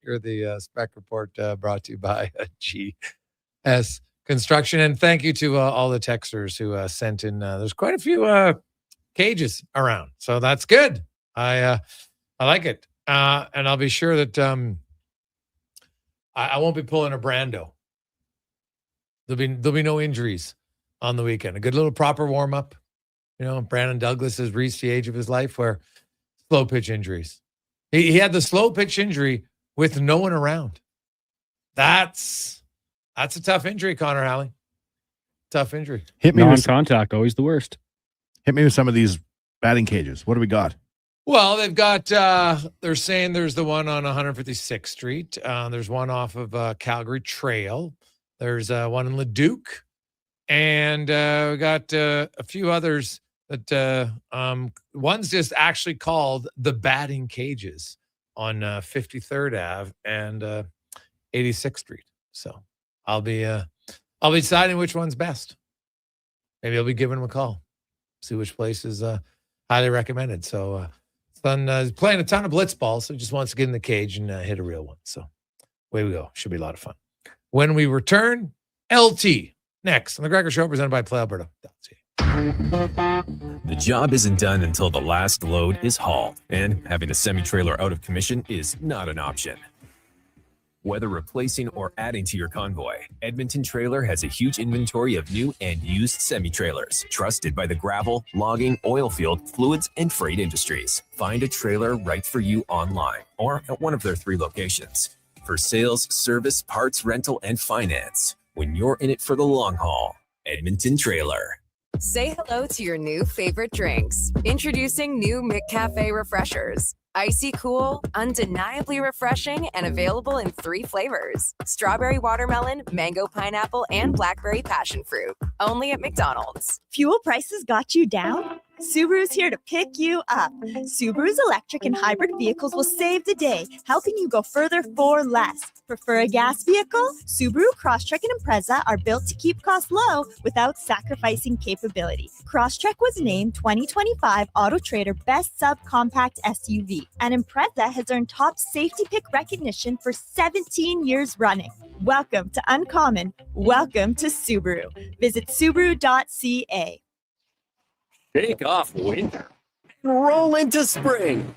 Here the Spec Report brought to you by GS Construction. And thank you to all the texters who sent in. There's quite a few cages around, so that's good. I like it. And I'll be sure that I won't be pulling a Brando. There'll be no injuries on the weekend. A good little proper warm up. You know, Brandon Douglas has reached the age of his life where slow pitch injuries. He had the slow pitch injury with no one around. That's a tough injury, Connor Halley. Tough injury. Hit me non-contact, always the worst. Hit me with some of these batting cages. What do we got? Well, they've got, they're saying there's the one on 156th Street. There's one off of Calgary Trail. There's one in Leduc. And we got a few others that one's just actually called the batting cages on 53rd Ave and 86th Street. So I'll be deciding which one's best. Maybe I'll be giving them a call, see which place is highly recommended. So Son is playing a ton of blitz balls, so just wants to get in the cage and hit a real one. So away we go. Should be a lot of fun. When we return, LT next on the Gregor Show, presented by Play Alberta. The job isn't done until the last load is hauled, and having a semi-trailer out of commission is not an option. Whether replacing or adding to your convoy, Edmonton Trailer has a huge inventory of new and used semi-trailers, trusted by the gravel, logging, oil field, fluids, and freight industries. Find a trailer right for you online or at one of their 3 locations. For sales, service, parts, rental, and finance, when you're in it for the long haul, Edmonton Trailer. Say hello to your new favorite drinks. Introducing new McCafe Refreshers. Icy cool, undeniably refreshing, and available in 3 flavors. Strawberry watermelon, mango pineapple, and blackberry passion fruit. Only at McDonald's. Fuel prices got you down? Subaru's here to pick you up. Subaru's electric and hybrid vehicles will save the day, helping you go further for less. Prefer a gas vehicle? Subaru Crosstrek and Impreza are built to keep costs low without sacrificing capability. Crosstrek was named 2025 Auto Trader Best Subcompact SUV, and Impreza has earned top safety pick recognition for 17 years running. Welcome to Uncommon. Welcome to Subaru. Visit Subaru.ca. Shake off winter and roll into spring.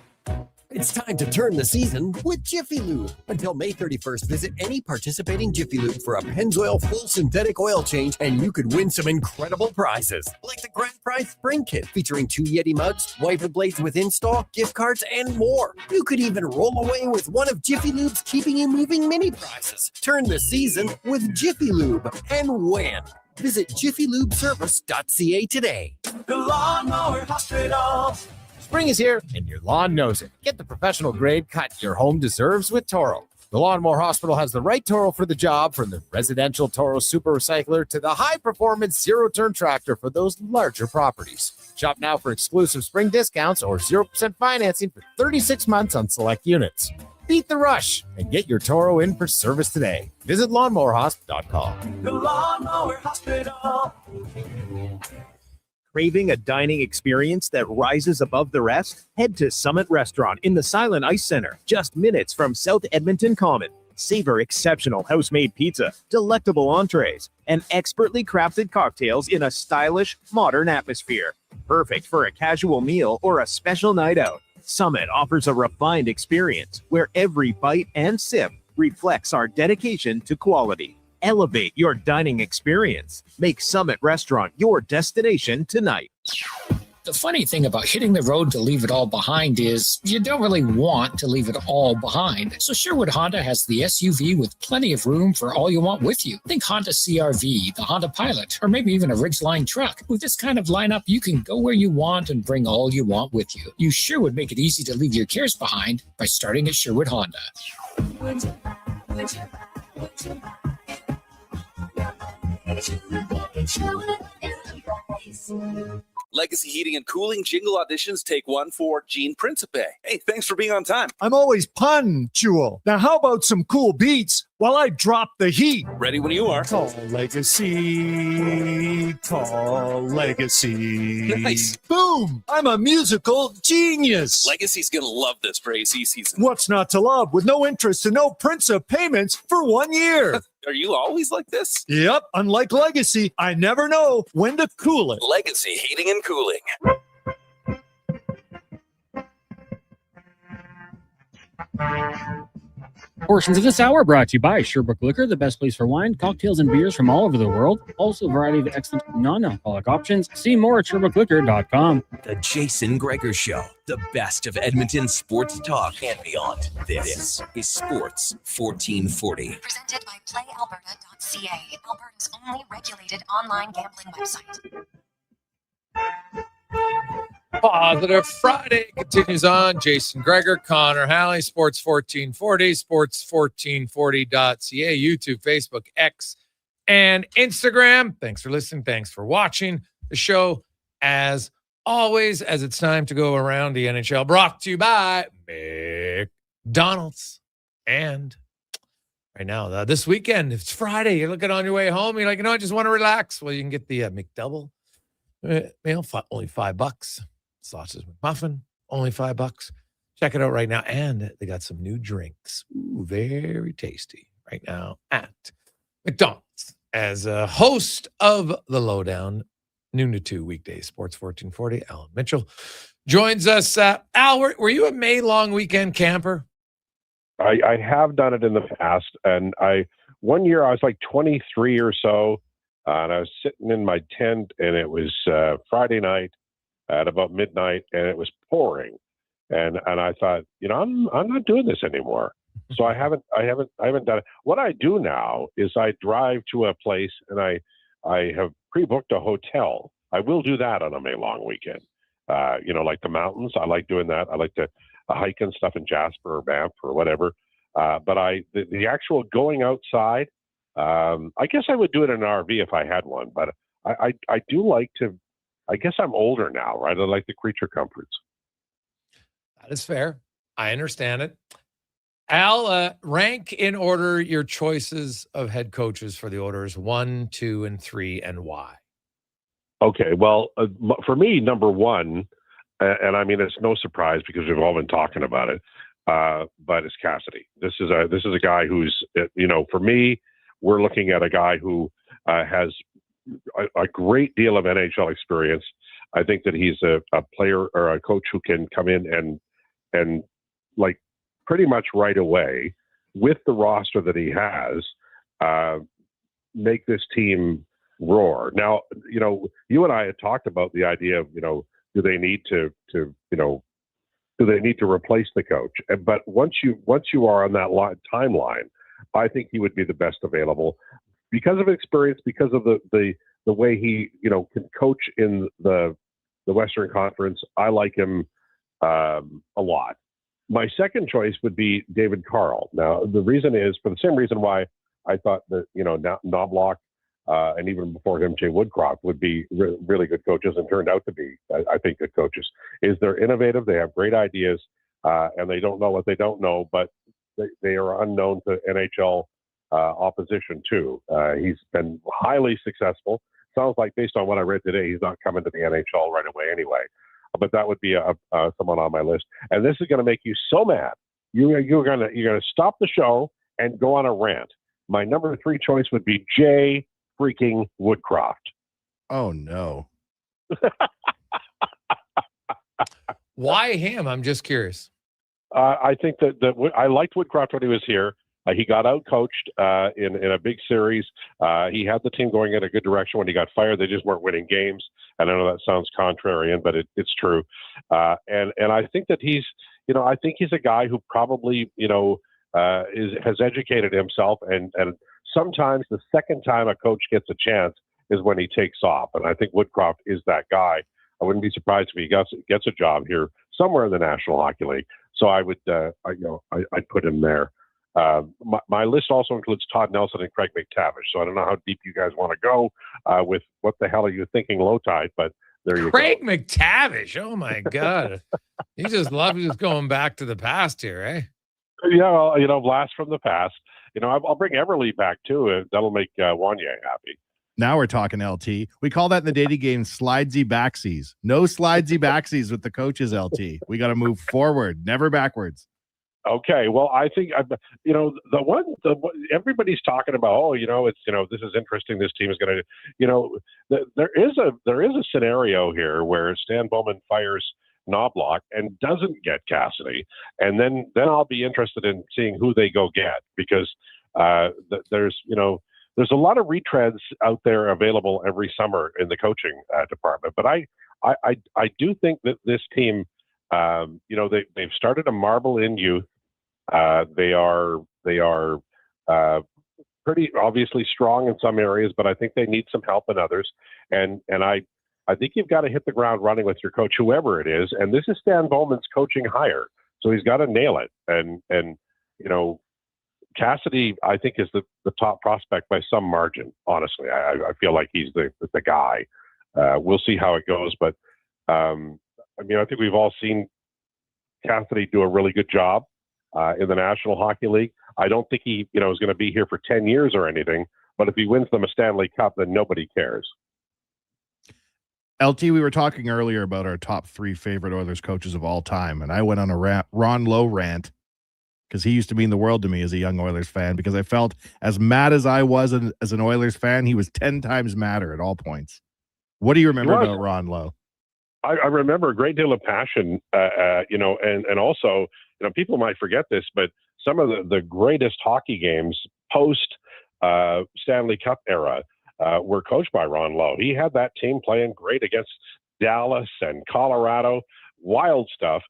It's time to turn the season with Jiffy Lube. Until May 31st, visit any participating Jiffy Lube for a Pennzoil full synthetic oil change, and you could win some incredible prizes, like the Grand Prize Spring Kit featuring 2 Yeti mugs, wiper blades with install, gift cards, and more. You could even roll away with one of Jiffy Lube's Keeping You Moving mini prizes. Turn the season with Jiffy Lube and win. Visit jiffylubeservice.ca today. The Lawnmower Hospital. Spring is here, and your lawn knows it. Get the professional grade cut your home deserves with Toro. The Lawnmower Hospital has the right Toro for the job, from the residential Toro Super Recycler to the high-performance zero-turn tractor for those larger properties. Shop now for exclusive spring discounts or 0% financing for 36 months on select units. Beat the rush and get your Toro in for service today. Visit lawnmowerhosp.com. The Lawnmower Hospital. Craving a dining experience that rises above the rest? Head to Summit Restaurant in the Silent Ice Center, just minutes from South Edmonton Common. Savor exceptional house-made pizza, delectable entrees, and expertly crafted cocktails in a stylish, modern atmosphere. Perfect for a casual meal or a special night out. Summit offers a refined experience where every bite and sip reflects our dedication to quality. Elevate your dining experience. Make Summit Restaurant your destination tonight. The funny thing about hitting the road to leave it all behind is you don't really want to leave it all behind. So Sherwood Honda has the SUV with plenty of room for all you want with you. Think Honda CR-V, the Honda Pilot, or maybe even a Ridgeline truck. With this kind of lineup, you can go where you want and bring all you want with you. You sure would make it easy to leave your cares behind by starting at Sherwood Honda. Legacy Heating and Cooling jingle auditions take 1 for Gene Principe. Hey, thanks for being on time. I'm always punctual. Now, how about some cool beats while I drop the heat? Ready when you are. Call Legacy. Call Legacy. Nice. Boom! I'm a musical genius. Legacy's gonna love this for AC season. What's not to love with no interest and no Principe payments for 1 year? Are you always like this? Yep. Unlike Legacy, I never know when to cool it. Legacy Heating and Cooling. Portions of this hour brought to you by Sherbrooke Liquor, the best place for wine, cocktails, and beers from all over the world. Also, a variety of excellent non-alcoholic options. See more at SherbrookeLiquor.com. The Jason Gregor Show, the best of Edmonton sports talk and beyond. This is Sports 1440. Presented by PlayAlberta.ca, Alberta's only regulated online gambling website. Positive Friday continues on. Jason Gregor, Connor Halley, Sports 1440, sports1440.ca, YouTube, Facebook, X, and Instagram. Thanks for listening. Thanks for watching the show. As always, as it's time to go around the NHL, brought to you by McDonald's. And right now, this weekend, if it's Friday, you're looking on your way home, you're like, I just want to relax. Well, you can get the McDouble meal for only $5. Sausage McMuffin, Only $5. Check it out right now. And they got some new drinks. Ooh, very tasty right now at McDonald's. As a host of The Lowdown, noon to 2 weekdays, Sports 1440, Alan Mitchell joins us. Al, were you a May long weekend camper? I have done it in the past. And one year I was like 23 or so, and I was sitting in my tent, and it was Friday night at about midnight, and it was pouring. And I thought, I'm not doing this anymore. So I haven't done it. What I do now is I drive to a place, and I have pre-booked a hotel. I will do that on a May long weekend. Like the mountains. I like doing that. I like to hike and stuff in Jasper or Banff or whatever. But the actual going outside, I guess I would do it in an RV if I had one. But I do like to. I guess I'm older now, right? I like the creature comforts. That is fair. I understand it. Al, rank in order your choices of head coaches for the Oilers 1, 2, and 3, and why. Okay, well, for me, number one, and I mean it's no surprise because we've all been talking about it, but it's Cassidy. This is a guy who's, for me, we're looking at a guy who has a great deal of NHL experience. I think that he's a player or a coach who can come in and like pretty much right away with the roster that he has, make this team roar. Now, you and I had talked about the idea of, do they need to replace the coach? But once you are on that timeline, I think he would be the best available because of experience, because of the way he, can coach in the Western Conference. I like him a lot. My second choice would be David Carl. Now, the reason is for the same reason why I thought that, Knobloch and even before him, Jay Woodcroft would be really good coaches and turned out to be, I think, good coaches. Is they're innovative, they have great ideas, and they don't know what they don't know, but they are unknown to NHL opposition too. He's been highly successful. Sounds like based on what I read today, he's not coming to the NHL right away anyway. But that would be someone on my list. And this is going to make you so mad. You're going to stop the show and go on a rant. My number 3 choice would be Jay freaking Woodcroft. Oh no! Why him? I'm just curious. I think that I liked Woodcroft when he was here. He got out coached in a big series. He had the team going in a good direction. When he got fired, they just weren't winning games. And I know that sounds contrarian, but it's true. And I think that he's a guy who probably has educated himself. And sometimes the second time a coach gets a chance is when he takes off. And I think Woodcroft is that guy. I wouldn't be surprised if he gets a job here somewhere in the National Hockey League. So I would I'd put him there. My list also includes Todd Nelson and Craig McTavish. So I don't know how deep you guys want to go with what the hell are you thinking low tide, but there you go. Craig McTavish. Oh my God. You just love just going back to the past here, eh? Yeah, well, blast from the past. I'll bring Everly back too. That'll make Wanye happy. Now we're talking LT. We call that in the dating game slidesy backsies. No slidesy backsies with the coaches, LT. We got to move forward, never backwards. Okay, well, I think everybody's talking about. This is interesting. This team is going to, there is a scenario here where Stan Bowman fires Knobloch and doesn't get Cassidy, and then I'll be interested in seeing who they go get because there's a lot of retreads out there available every summer in the coaching department. But I do think that this team, they've started to marble in youth. They are pretty obviously strong in some areas, but I think they need some help in others. And I think you've got to hit the ground running with your coach, whoever it is. And this is Stan Bowman's coaching hire, so he's got to nail it. And Cassidy, I think, is the top prospect by some margin. Honestly, I feel like he's the guy. We'll see how it goes, but I think we've all seen Cassidy do a really good job in the National Hockey League. I don't think he, is going to be here for 10 years or anything. But if he wins them a Stanley Cup, then nobody cares. LT, we were talking earlier about our top 3 favorite Oilers coaches of all time, and I went on a Ron Lowe rant because he used to mean the world to me as a young Oilers fan, because I felt as mad as I was as an Oilers fan, he was 10 times madder at all points. What do you remember about Ron Lowe? I remember a great deal of passion, and also, people might forget this, but some of the greatest hockey games post Stanley Cup era were coached by Ron Lowe. He had that team playing great against Dallas and Colorado, wild stuff.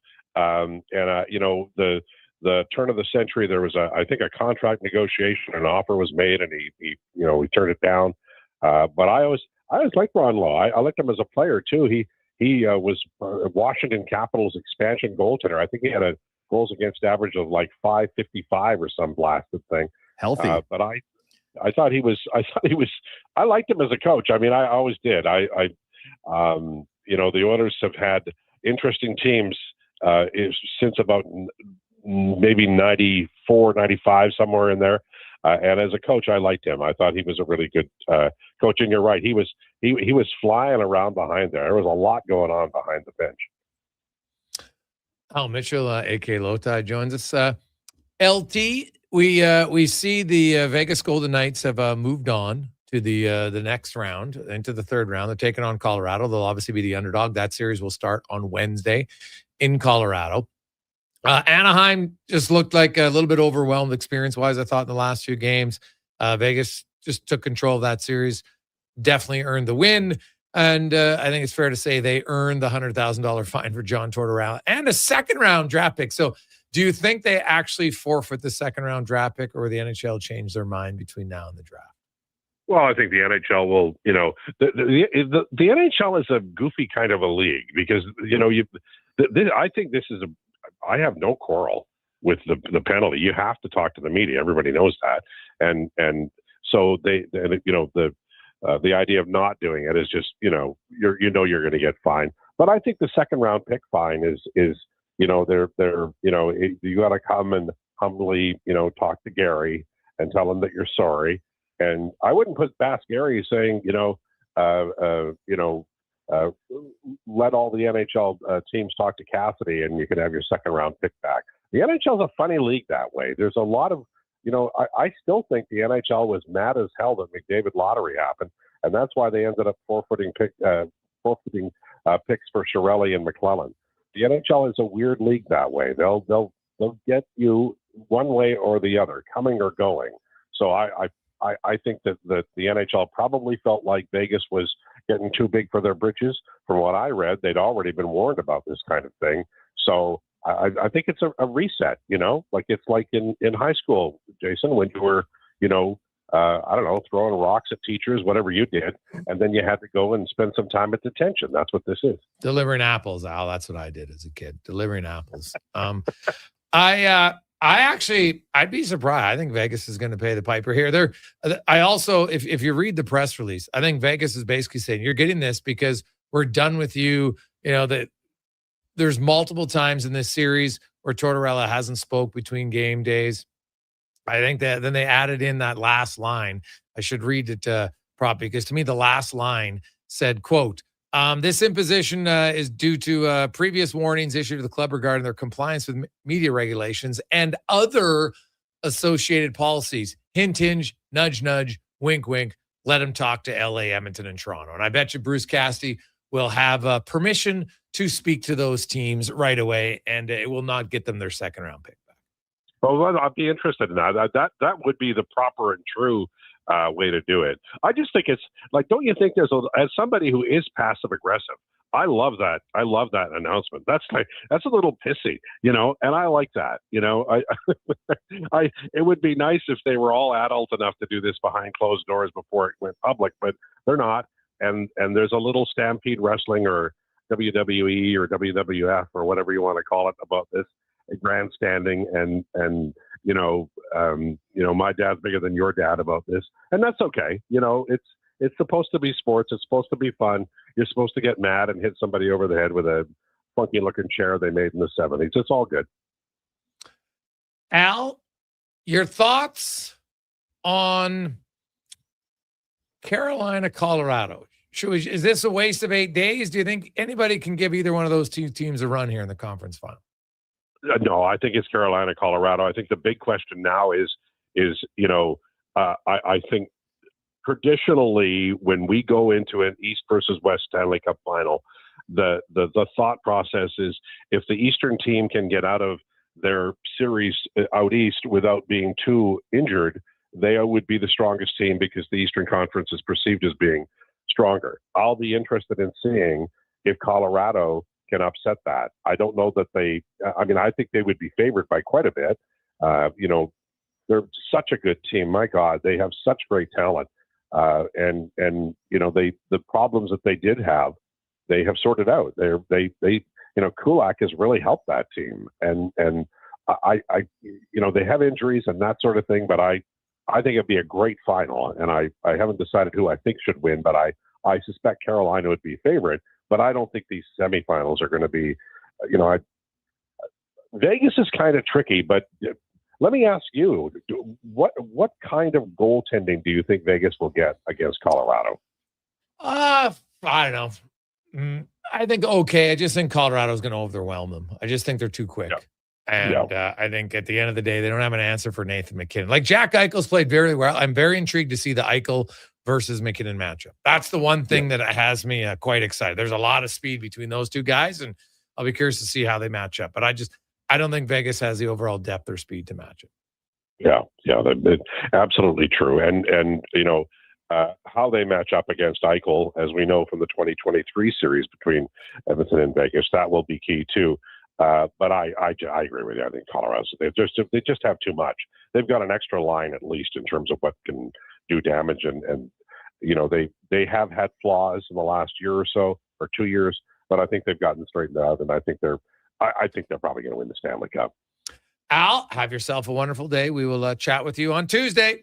The turn of the century, there was I think a contract negotiation, an offer was made, and he turned it down. But I always liked Ron Lowe. I liked him as a player too. He was Washington Capitals expansion goaltender. I think he had a goals against average of like 555 or some blasted thing. Healthy. But I thought he was. I liked him as a coach. I mean, I always did. The Oilers have had interesting teams since about maybe 94, 95, somewhere in there. And as a coach, I liked him. I thought he was a really good coach. And you're right, he was flying around behind there. There was a lot going on behind the bench. Al Mitchell, a.k.a. Lota, joins us. LT, we see the Vegas Golden Knights have moved on to the next round, into the third round. They're taking on Colorado. They'll obviously be the underdog. That series will start on Wednesday in Colorado. Anaheim just looked like a little bit overwhelmed experience-wise, I thought, in the last few games. Vegas just took control of that series, definitely earned the win. And I think it's fair to say they earned the $100,000 fine for John Tortorella and a second-round draft pick. So do you think they actually forfeit the second-round draft pick, or the NHL change their mind between now and the draft? Well, I think the NHL will, the NHL is a goofy kind of a league because, I think this is I have no quarrel with the penalty. You have to talk to the media. Everybody knows that. And so the idea of not doing it is just, you're going to get fined. But I think the second round pick fine is you got to come and humbly, talk to Gary and tell him that you're sorry. And I wouldn't put past Gary saying, let all the NHL teams talk to Cassidy and you can have your second round pick back. The NHL is a funny league that way. There's a lot of, I still think the NHL was mad as hell that McDavid lottery happened, and that's why they ended up forfeiting picks for Chiarelli and McClellan. The NHL is a weird league that way. They'll get you one way or the other, coming or going. So I think that the NHL probably felt like Vegas was getting too big for their britches. From what I read, they'd already been warned about this kind of thing. So I think it's a reset, like it's like in high school, Jason, when you were, throwing rocks at teachers, whatever you did, and then you had to go and spend some time at detention. That's what this is. Delivering apples, Al. That's what I did as a kid, delivering apples. I'd be surprised. I think Vegas is going to pay the piper here. I also, if you read the press release, I think Vegas is basically saying you're getting this because we're done with you. That there's multiple times in this series where Tortorella hasn't spoke between game days. I think that then they added in that last line. I should read it properly because to me the last line said, quote, this imposition is due to previous warnings issued to the club regarding their compliance with media regulations and other associated policies. Hint, hinge, nudge, nudge, wink, wink. Let them talk to LA, Edmonton, and Toronto. And I bet you Bruce Cassidy will have permission to speak to those teams right away, and it will not get them their second round pick back. Well, I'd be interested in that. That would be the proper and true way to do it. I just think it's like, don't you think as somebody who is passive aggressive, I love that. I love that announcement. That's a little pissy, and I like that. It would be nice if they were all adult enough to do this behind closed doors before it went public, but they're not. And there's a little Stampede Wrestling or WWE or WWF or whatever you want to call it about this grandstanding and my dad's bigger than your dad about this, and that's okay. It's supposed to be sports. It's supposed to be fun. You're supposed to get mad and hit somebody over the head with a funky looking chair they made in the 70s. It's all good. Al, your thoughts on Carolina, Colorado? Is this a waste of 8 days? Do you think anybody can give either one of those two teams a run here in the conference final? No, I think it's Carolina, Colorado. I think the big question now is I think traditionally when we go into an East versus West Stanley Cup final, the thought process is if the Eastern team can get out of their series out East without being too injured, they would be the strongest team because the Eastern Conference is perceived as being stronger. I'll be interested in seeing if Colorado can upset that. I don't know that I think they would be favored by quite a bit. They're such a good team. My God, they have such great talent. And the problems that they did have, they have sorted out. Kulak has really helped that team. And they have injuries and that sort of thing, but I think it'd be a great final. And I haven't decided who I think should win, but I suspect Carolina would be favorite. But I don't think these semifinals are going to be, Vegas is kind of tricky, but let me ask you, what kind of goaltending do you think Vegas will get against Colorado? I don't know. I think okay. I just think Colorado's going to overwhelm them. I just think they're too quick. Yeah. And I think at the end of the day, they don't have an answer for Nathan McKinnon. Like Jack Eichel's played very well. I'm very intrigued to see the Eichel versus McKinnon matchup. That's the one thing that has me quite excited. There's a lot of speed between those two guys, and I'll be curious to see how they match up. But I don't think Vegas has the overall depth or speed to match it. Yeah, that's absolutely true. And how they match up against Eichel, as we know from the 2023 series between Edmonton and Vegas, that will be key too. But I agree with you. I think Colorado, they just have too much. They've got an extra line at least in terms of what can do damage, and they have had flaws in the last year or so or 2 years, but I think they've gotten straightened out, and I think they're probably going to win the Stanley Cup. Al, have yourself a wonderful day. We will chat with you on Tuesday.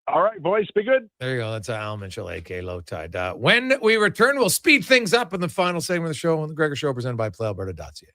All right, boys, be good. There you go. That's Al Mitchell, a.k.a. Low Tide. When we return, we'll speed things up in the final segment of the show on the Gregor Show, presented by PlayAlberta.ca.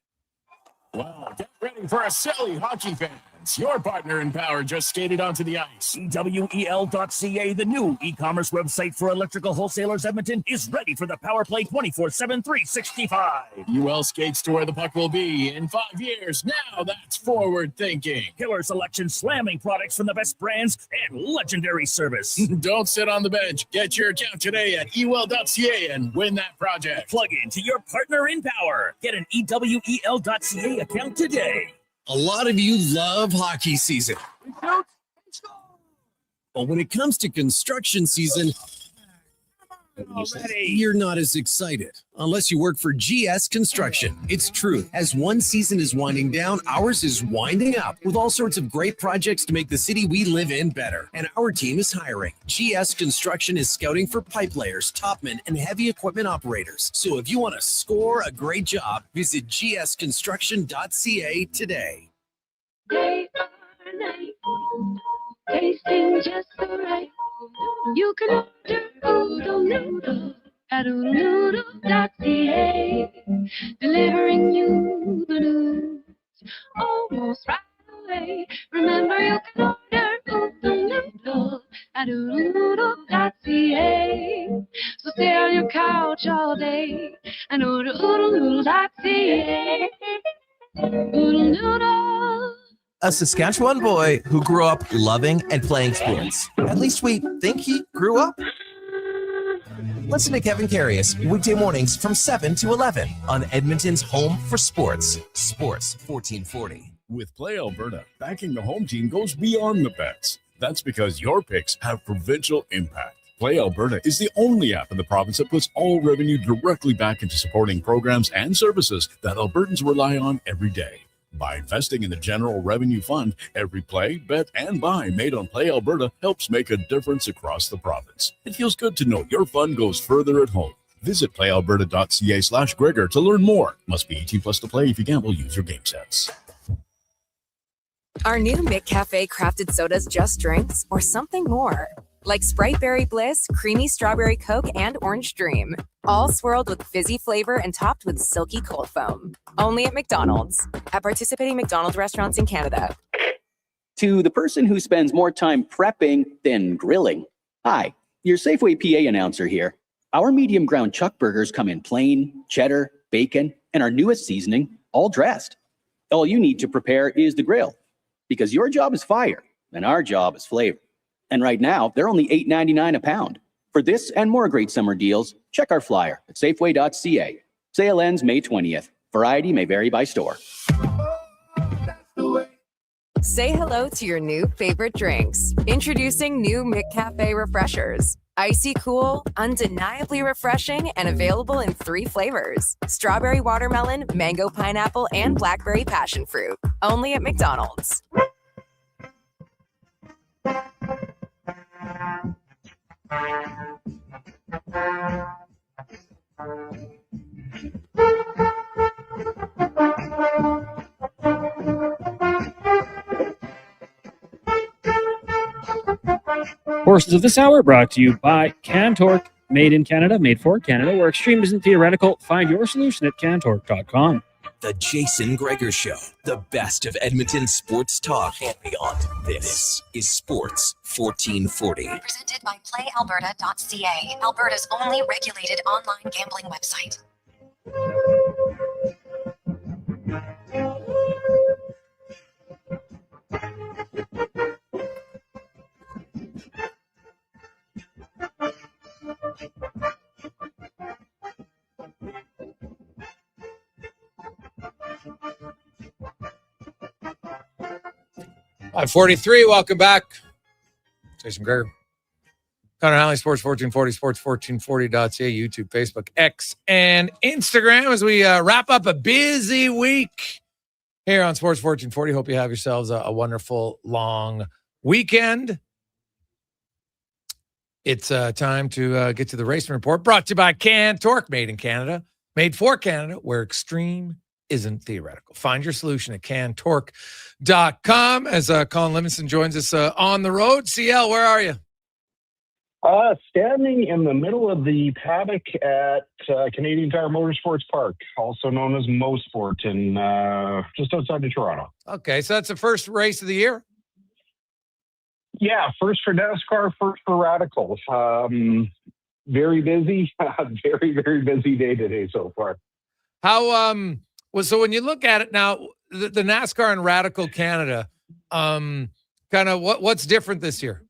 Well, get ready for a silly hockey fans. Your partner in power just skated onto the ice. EWEL.ca, the new e-commerce website for electrical wholesalers Edmonton, is ready for the power play 24/7, 365. UL skates to where the puck will be in 5 years. Now that's forward thinking. Killer selection, slamming products from the best brands, and legendary service. Don't sit on the bench. Get your account today at EWEL.ca and win that project. Plug into your partner in power. Get an EWEL.ca account today. A lot of you love hockey season. But when it comes to construction season, you're not as excited unless you work for GS Construction. It's true. As one season is winding down, ours is winding up with all sorts of great projects to make the city we live in better. And our team is hiring. GS Construction is scouting for pipe layers, topmen, and heavy equipment operators. So if you want to score a great job, visit gsconstruction.ca today. Day or night, tasting just so right. You can order oodle noodle at oodlenoodle.ca, delivering you the news almost right away. Remember, you can order oodle noodle at oodlenoodle.ca. So stay on your couch all day and order oodlenoodle.ca. Oodle noodle. A Saskatchewan boy who grew up loving and playing sports. At least we think he grew up. Listen to Kevin Carius weekday mornings from 7 to 11 on Edmonton's home for sports. Sports 1440. With Play Alberta, backing the home team goes beyond the bets. That's because your picks have provincial impact. Play Alberta is the only app in the province that puts all revenue directly back into supporting programs and services that Albertans rely on every day. By investing in the General Revenue Fund, every play, bet, and buy made on Play Alberta helps make a difference across the province. It feels good to know your fund goes further at home. Visit playalberta.ca/Gregor to learn more. Must be 18 plus to play. If you gamble, use your game sense. Are new McCafe crafted sodas just drinks or something more? Like Sprite Berry Bliss, Creamy Strawberry Coke, and Orange Dream. All swirled with fizzy flavor and topped with silky cold foam. Only at McDonald's. At participating McDonald's restaurants in Canada. To the person who spends more time prepping than grilling. Hi, your Safeway PA announcer here. Our medium ground chuck burgers come in plain, cheddar, bacon, and our newest seasoning, all dressed. All you need to prepare is the grill, because your job is fire and our job is flavor. And right now, they're only $8.99 a pound. For this and more great summer deals, check our flyer at safeway.ca. Sale ends May 20th. Variety may vary by store. Say hello to your new favorite drinks. Introducing new McCafe Refreshers. Icy cool, undeniably refreshing, and available in 3 flavors. Strawberry watermelon, mango pineapple, and blackberry passion fruit. Only at McDonald's. Portions of this hour brought to you by Cantork, made in Canada, made for Canada, where extreme isn't theoretical. Find your solution at cantork.com. The Jason Gregor Show, the best of Edmonton sports talk and beyond. This is Sports 1440. Presented by PlayAlberta.ca, Alberta's only regulated online gambling website. At 43, welcome back. Jason Gregor. Connor Halley, Sports 1440, sports1440.ca, YouTube, Facebook, X, and Instagram as we wrap up a busy week here on Sports 1440. Hope you have yourselves a wonderful long weekend. It's time to get to the racing report, brought to you by Cantork, made in Canada, made for Canada, where extreme isn't theoretical. Find your solution at cantork.com as Colin Livingston joins us on the road. CL, where are you? Standing in the middle of the paddock at Canadian Tire Motorsports Park, also known as Mosport, in just outside of Toronto. Okay, so that's the first race of the year? Yeah, first for NASCAR, first for Radical. Very busy, very, very busy day today so far. How, so when you look at it now, the NASCAR and Radical Canada, kind of what's different this year?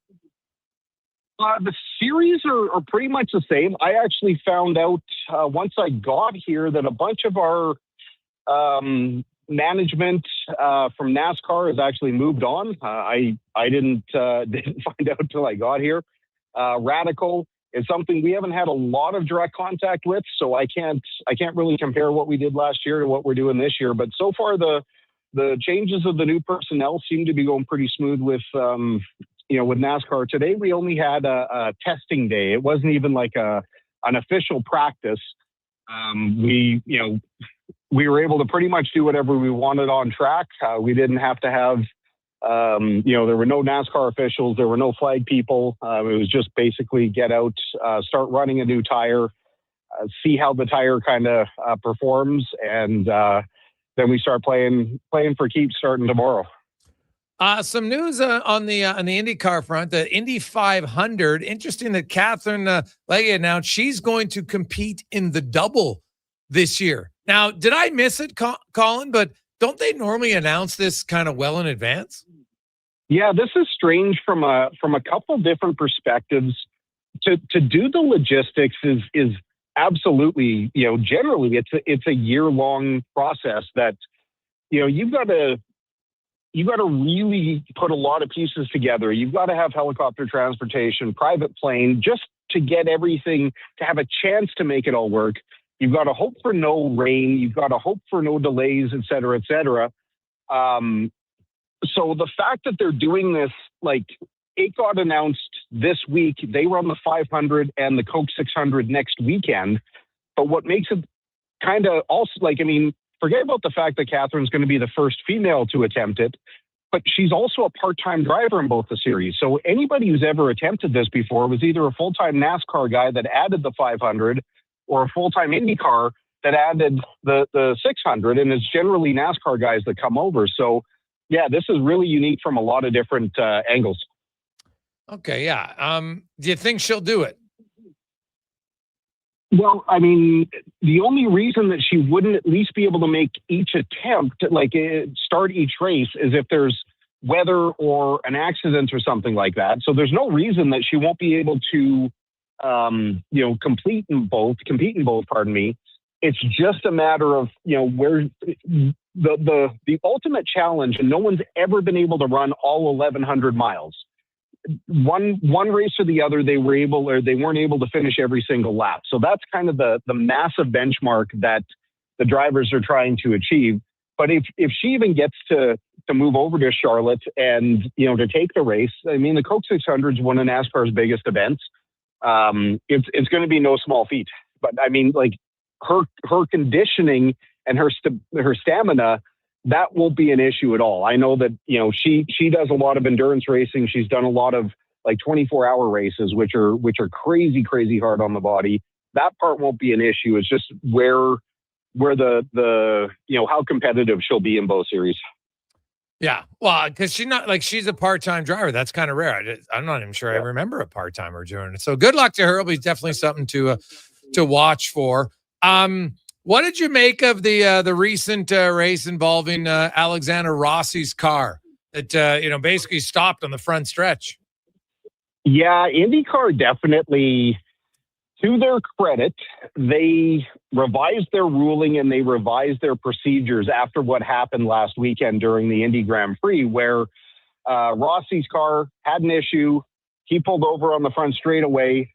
The series are pretty much the same. I actually found out once I got here that a bunch of our management from NASCAR has actually moved on. I didn't find out until I got here. Radical is something we haven't had a lot of direct contact with, so I can't really compare what we did last year to what we're doing this year. But so far, the changes of the new personnel seem to be going pretty smooth with with NASCAR. Today we only had a testing day. It wasn't even like an official practice. We were able to pretty much do whatever we wanted on track. We didn't have to have there were no NASCAR officials. There were no flag people. It was just basically get out, start running a new tire, see how the tire kind of performs, and then we start playing for keeps starting tomorrow. Some news on the IndyCar front, the Indy 500. Interesting that Catherine Legge announced she's going to compete in the double this year. Now, did I miss it, Colin? But don't they normally announce this kind of well in advance? Yeah, this is strange from a couple different perspectives. To do the logistics is absolutely, generally it's a year-long process that you've got to really put a lot of pieces together. You've got to have helicopter transportation, private plane, just to get everything, to have a chance to make it all work. You've got to hope for no rain. You've got to hope for no delays, et cetera, et cetera. So the fact that they're doing this, it got announced this week. They run the 500 and the Coke 600 next weekend. But what makes it kind of also, forget about the fact that Catherine's going to be the first female to attempt it, but she's also a part-time driver in both the series. So anybody who's ever attempted this before was either a full-time NASCAR guy that added the 500 or a full-time IndyCar that added the 600, and it's generally NASCAR guys that come over. So, yeah, this is really unique from a lot of different angles. Okay, yeah. Do you think she'll do it? Well, I mean, the only reason that she wouldn't at least be able to make each attempt, like start each race, is if there's weather or an accident or something like that. So there's no reason that she won't be able to, compete in both. Pardon me. It's just a matter of where the ultimate challenge, and no one's ever been able to run all 1,100 miles. One race or the other, they weren't able to finish every single lap. So that's kind of the massive benchmark that the drivers are trying to achieve. But if she even gets to move over to Charlotte and to take the race, I mean, the Coke 600 is one of NASCAR's biggest events. It's going to be no small feat. But I mean, like her conditioning and her stamina, that won't be an issue at all. I know that, she does a lot of endurance racing. She's done a lot of like 24-hour races, which are crazy, crazy hard on the body. That part won't be an issue. It's just where the how competitive she'll be in both series. Yeah. Well, because she's a part-time driver. That's kind of rare. I'm not even sure I remember a part-timer doing it. So good luck to her. It'll be definitely something to watch for. What did you make of the recent race involving Alexander Rossi's car that basically stopped on the front stretch? Yeah, IndyCar definitely, to their credit, they revised their ruling and they revised their procedures after what happened last weekend during the Indy Grand Prix, where Rossi's car had an issue. He pulled over on the front straightaway.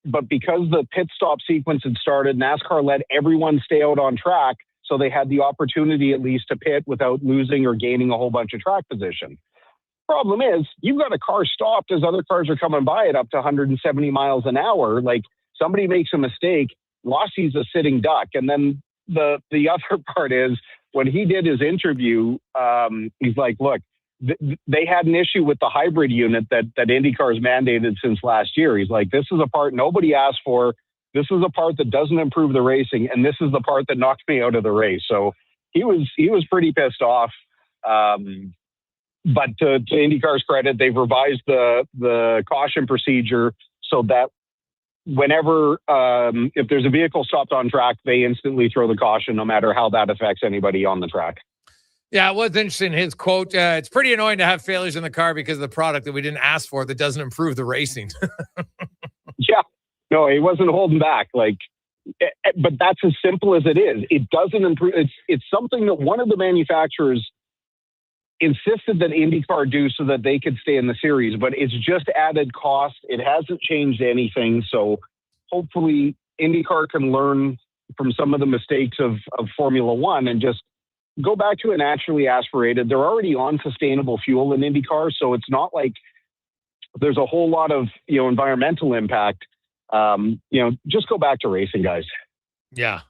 But because the pit stop sequence had started, NASCAR let everyone stay out on track, so they had the opportunity at least to pit without losing or gaining a whole bunch of track position. Problem is, you've got a car stopped as other cars are coming by at up to 170 miles an hour. Like, somebody makes a mistake, Rossi's a sitting duck. And then the other part is, when he did his interview, he's like, look, they had an issue with the hybrid unit that IndyCar's mandated since last year. He's like, this is a part nobody asked for. This is a part that doesn't improve the racing, and this is the part that knocked me out of the race. So he was pretty pissed off. But to IndyCar's credit, they've revised the caution procedure so that whenever if there's a vehicle stopped on track, they instantly throw the caution, no matter how that affects anybody on the track. Yeah, it was interesting. His quote, it's pretty annoying to have failures in the car because of the product that we didn't ask for that doesn't improve the racing. Yeah, no, he wasn't holding back. Like, but that's as simple as it is. It doesn't improve. It's something that one of the manufacturers insisted that IndyCar do so that they could stay in the series, but it's just added cost. It hasn't changed anything. So hopefully IndyCar can learn from some of the mistakes of Formula One and just go back to a naturally aspirated. They're already on sustainable fuel in IndyCar, so it's not like there's a whole lot of environmental impact. Just go back to racing, guys. Yeah,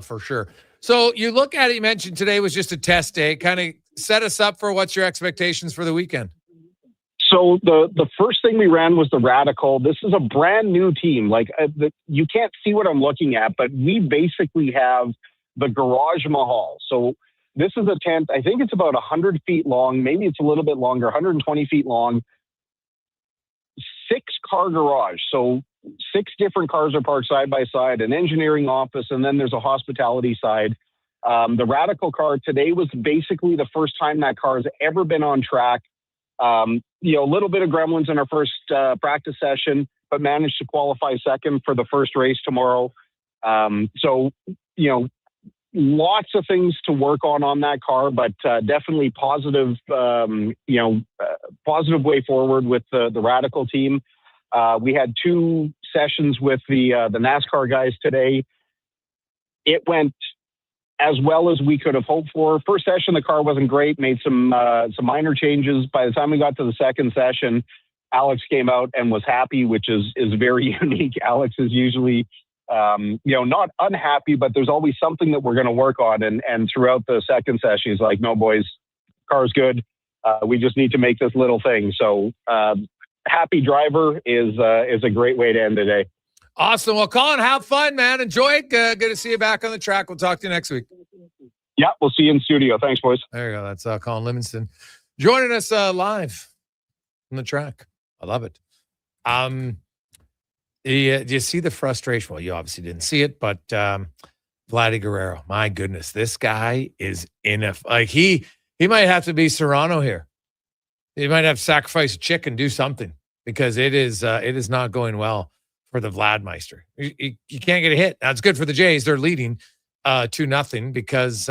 for sure. So you look at it, you mentioned today was just a test day. Kind of set us up for what's your expectations for the weekend. So the first thing we ran was the Radical. This is a brand new team. Like you can't see what I'm looking at, but we basically have the Garage Mahal. So this is a tent. I think it's about 100 feet long. Maybe it's a little bit longer, 120 feet long. 6-car garage. So 6 different cars are parked side by side, an engineering office, and then there's a hospitality side. The Radical car today was basically the first time that car has ever been on track. A little bit of gremlins in our first practice session, but managed to qualify second for the first race tomorrow. Lots of things to work on that car, but definitely positive, positive way forward with the Radical team. We had 2 sessions with the NASCAR guys today. It went as well as we could have hoped for. First session, the car wasn't great, made some minor changes. By the time we got to the second session, Alex came out and was happy, which is very unique. Alex is usually not unhappy, but there's always something that we're going to work on. And throughout the second session, he's like, no, boys, car's good. We just need to make this little thing. So happy driver is a great way to end the day. Awesome. Well, Colin, have fun, man. Enjoy it. Good to see you back on the track. We'll talk to you next week. Yeah, we'll see you in studio. Thanks, boys. There you go. That's Colin Livingston joining us live on the track. I love it. Do you see the frustration? Well, you obviously didn't see it, but Vladdy Guerrero, my goodness, this guy is he might have to be Serrano here. He might have to sacrifice a chicken, do something, because it is not going well for the Vladmeister. You can't get a hit. Now, it's good for the Jays. They're leading 2-0 because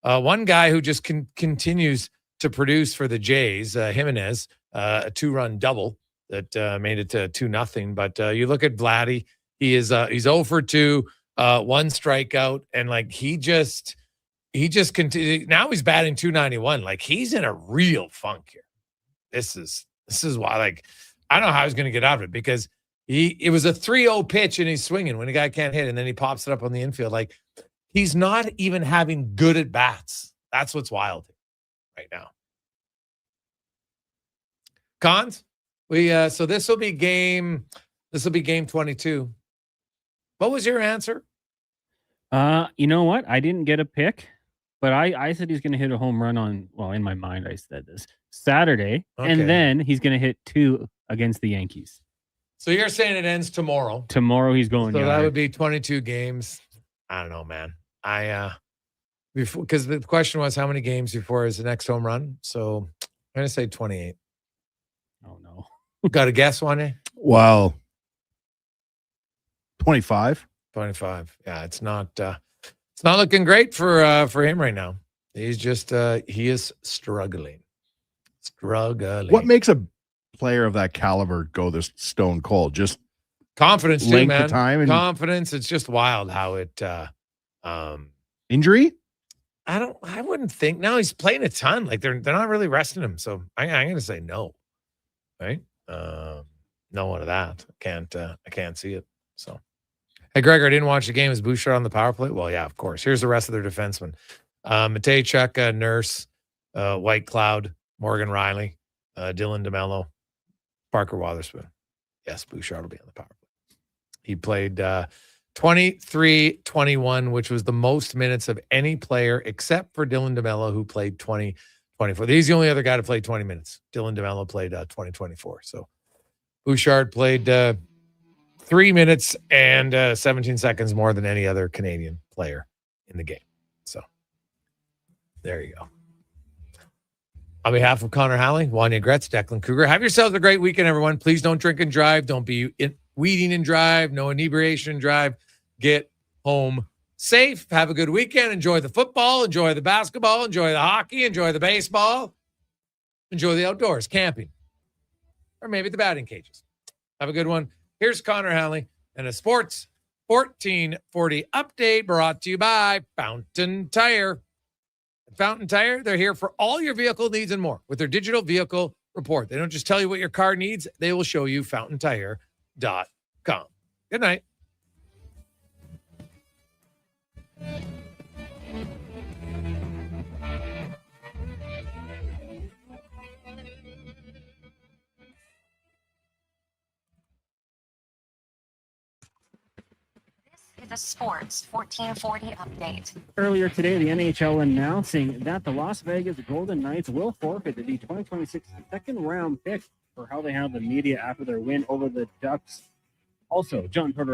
one guy who just continues to produce for the Jays, Jimenez, a 2-run double that made it to 2-0. But you look at Vladdy, he's 0 for 2, 1 strikeout, and like he just continues. Now he's batting 291. Like he's in a real funk here. This is why, like, I don't know how he's going to get out of it, because it was a 3-0 pitch and he's swinging when the guy can't hit, and then he pops it up on the infield. Like, he's not even having good at bats. That's what's wild right now. Cons, so this will be game 22. What was your answer? You know what? I didn't get a pick, but I said he's going to hit a home run in my mind, I said this Saturday, Okay. and then he's going to hit 2 against the Yankees. So you're saying it ends tomorrow. Tomorrow he's going. So that would be 22 games. I don't know, man. Because the question was how many games before is the next home run. So I'm going to say 28. Oh, no. Got a guess, Wanye? Well, 25. 25. Yeah, it's not looking great for him right now. He's just he is struggling. What makes a player of that caliber go this stone cold? Just confidence, too, length man. of time and Confidence. It's just wild how it injury. I wouldn't think. No, he's playing a ton. Like they're not really resting him. So I'm going to say no. Right? No one of that. I can't see it. So, hey, Gregor, I didn't watch the game. Is Bouchard on the power play? Well, yeah, of course. Here's the rest of their defensemen: Matejchuk, Nurse, White Cloud, Morgan Riley, Dylan DeMello, Parker Wotherspoon. Yes, Bouchard will be on the power play. He played 23-21, which was the most minutes of any player except for Dylan DeMello, who played 20-24. He's the only other guy to play 20 minutes. Dylan DeMello played 20-24. So Bouchard played 3 minutes and 17 seconds more than any other Canadian player in the game. So there you go. On behalf of Connor Halley, Wanye Gretz, Declan Cougar, have yourselves a great weekend, everyone. Please don't drink and drive. Don't be weeding and drive. No inebriation and drive. Get home safe. Have a good weekend. Enjoy the football. Enjoy the basketball. Enjoy the hockey. Enjoy the baseball. Enjoy the outdoors, camping, or maybe the batting cages. Have a good one. Here's Connor Halley and a Sports 1440 update brought to you by Fountain Tire. Fountain Tire, they're here for all your vehicle needs and more with their digital vehicle report. They don't just tell you what your car needs. They will show you fountaintire.com. Good night. The Sports 1440 update. Earlier today, the NHL announcing that the Las Vegas Golden Knights will forfeit the 2026 second-round pick for how they handled the media after their win over the Ducks. Also, John Porter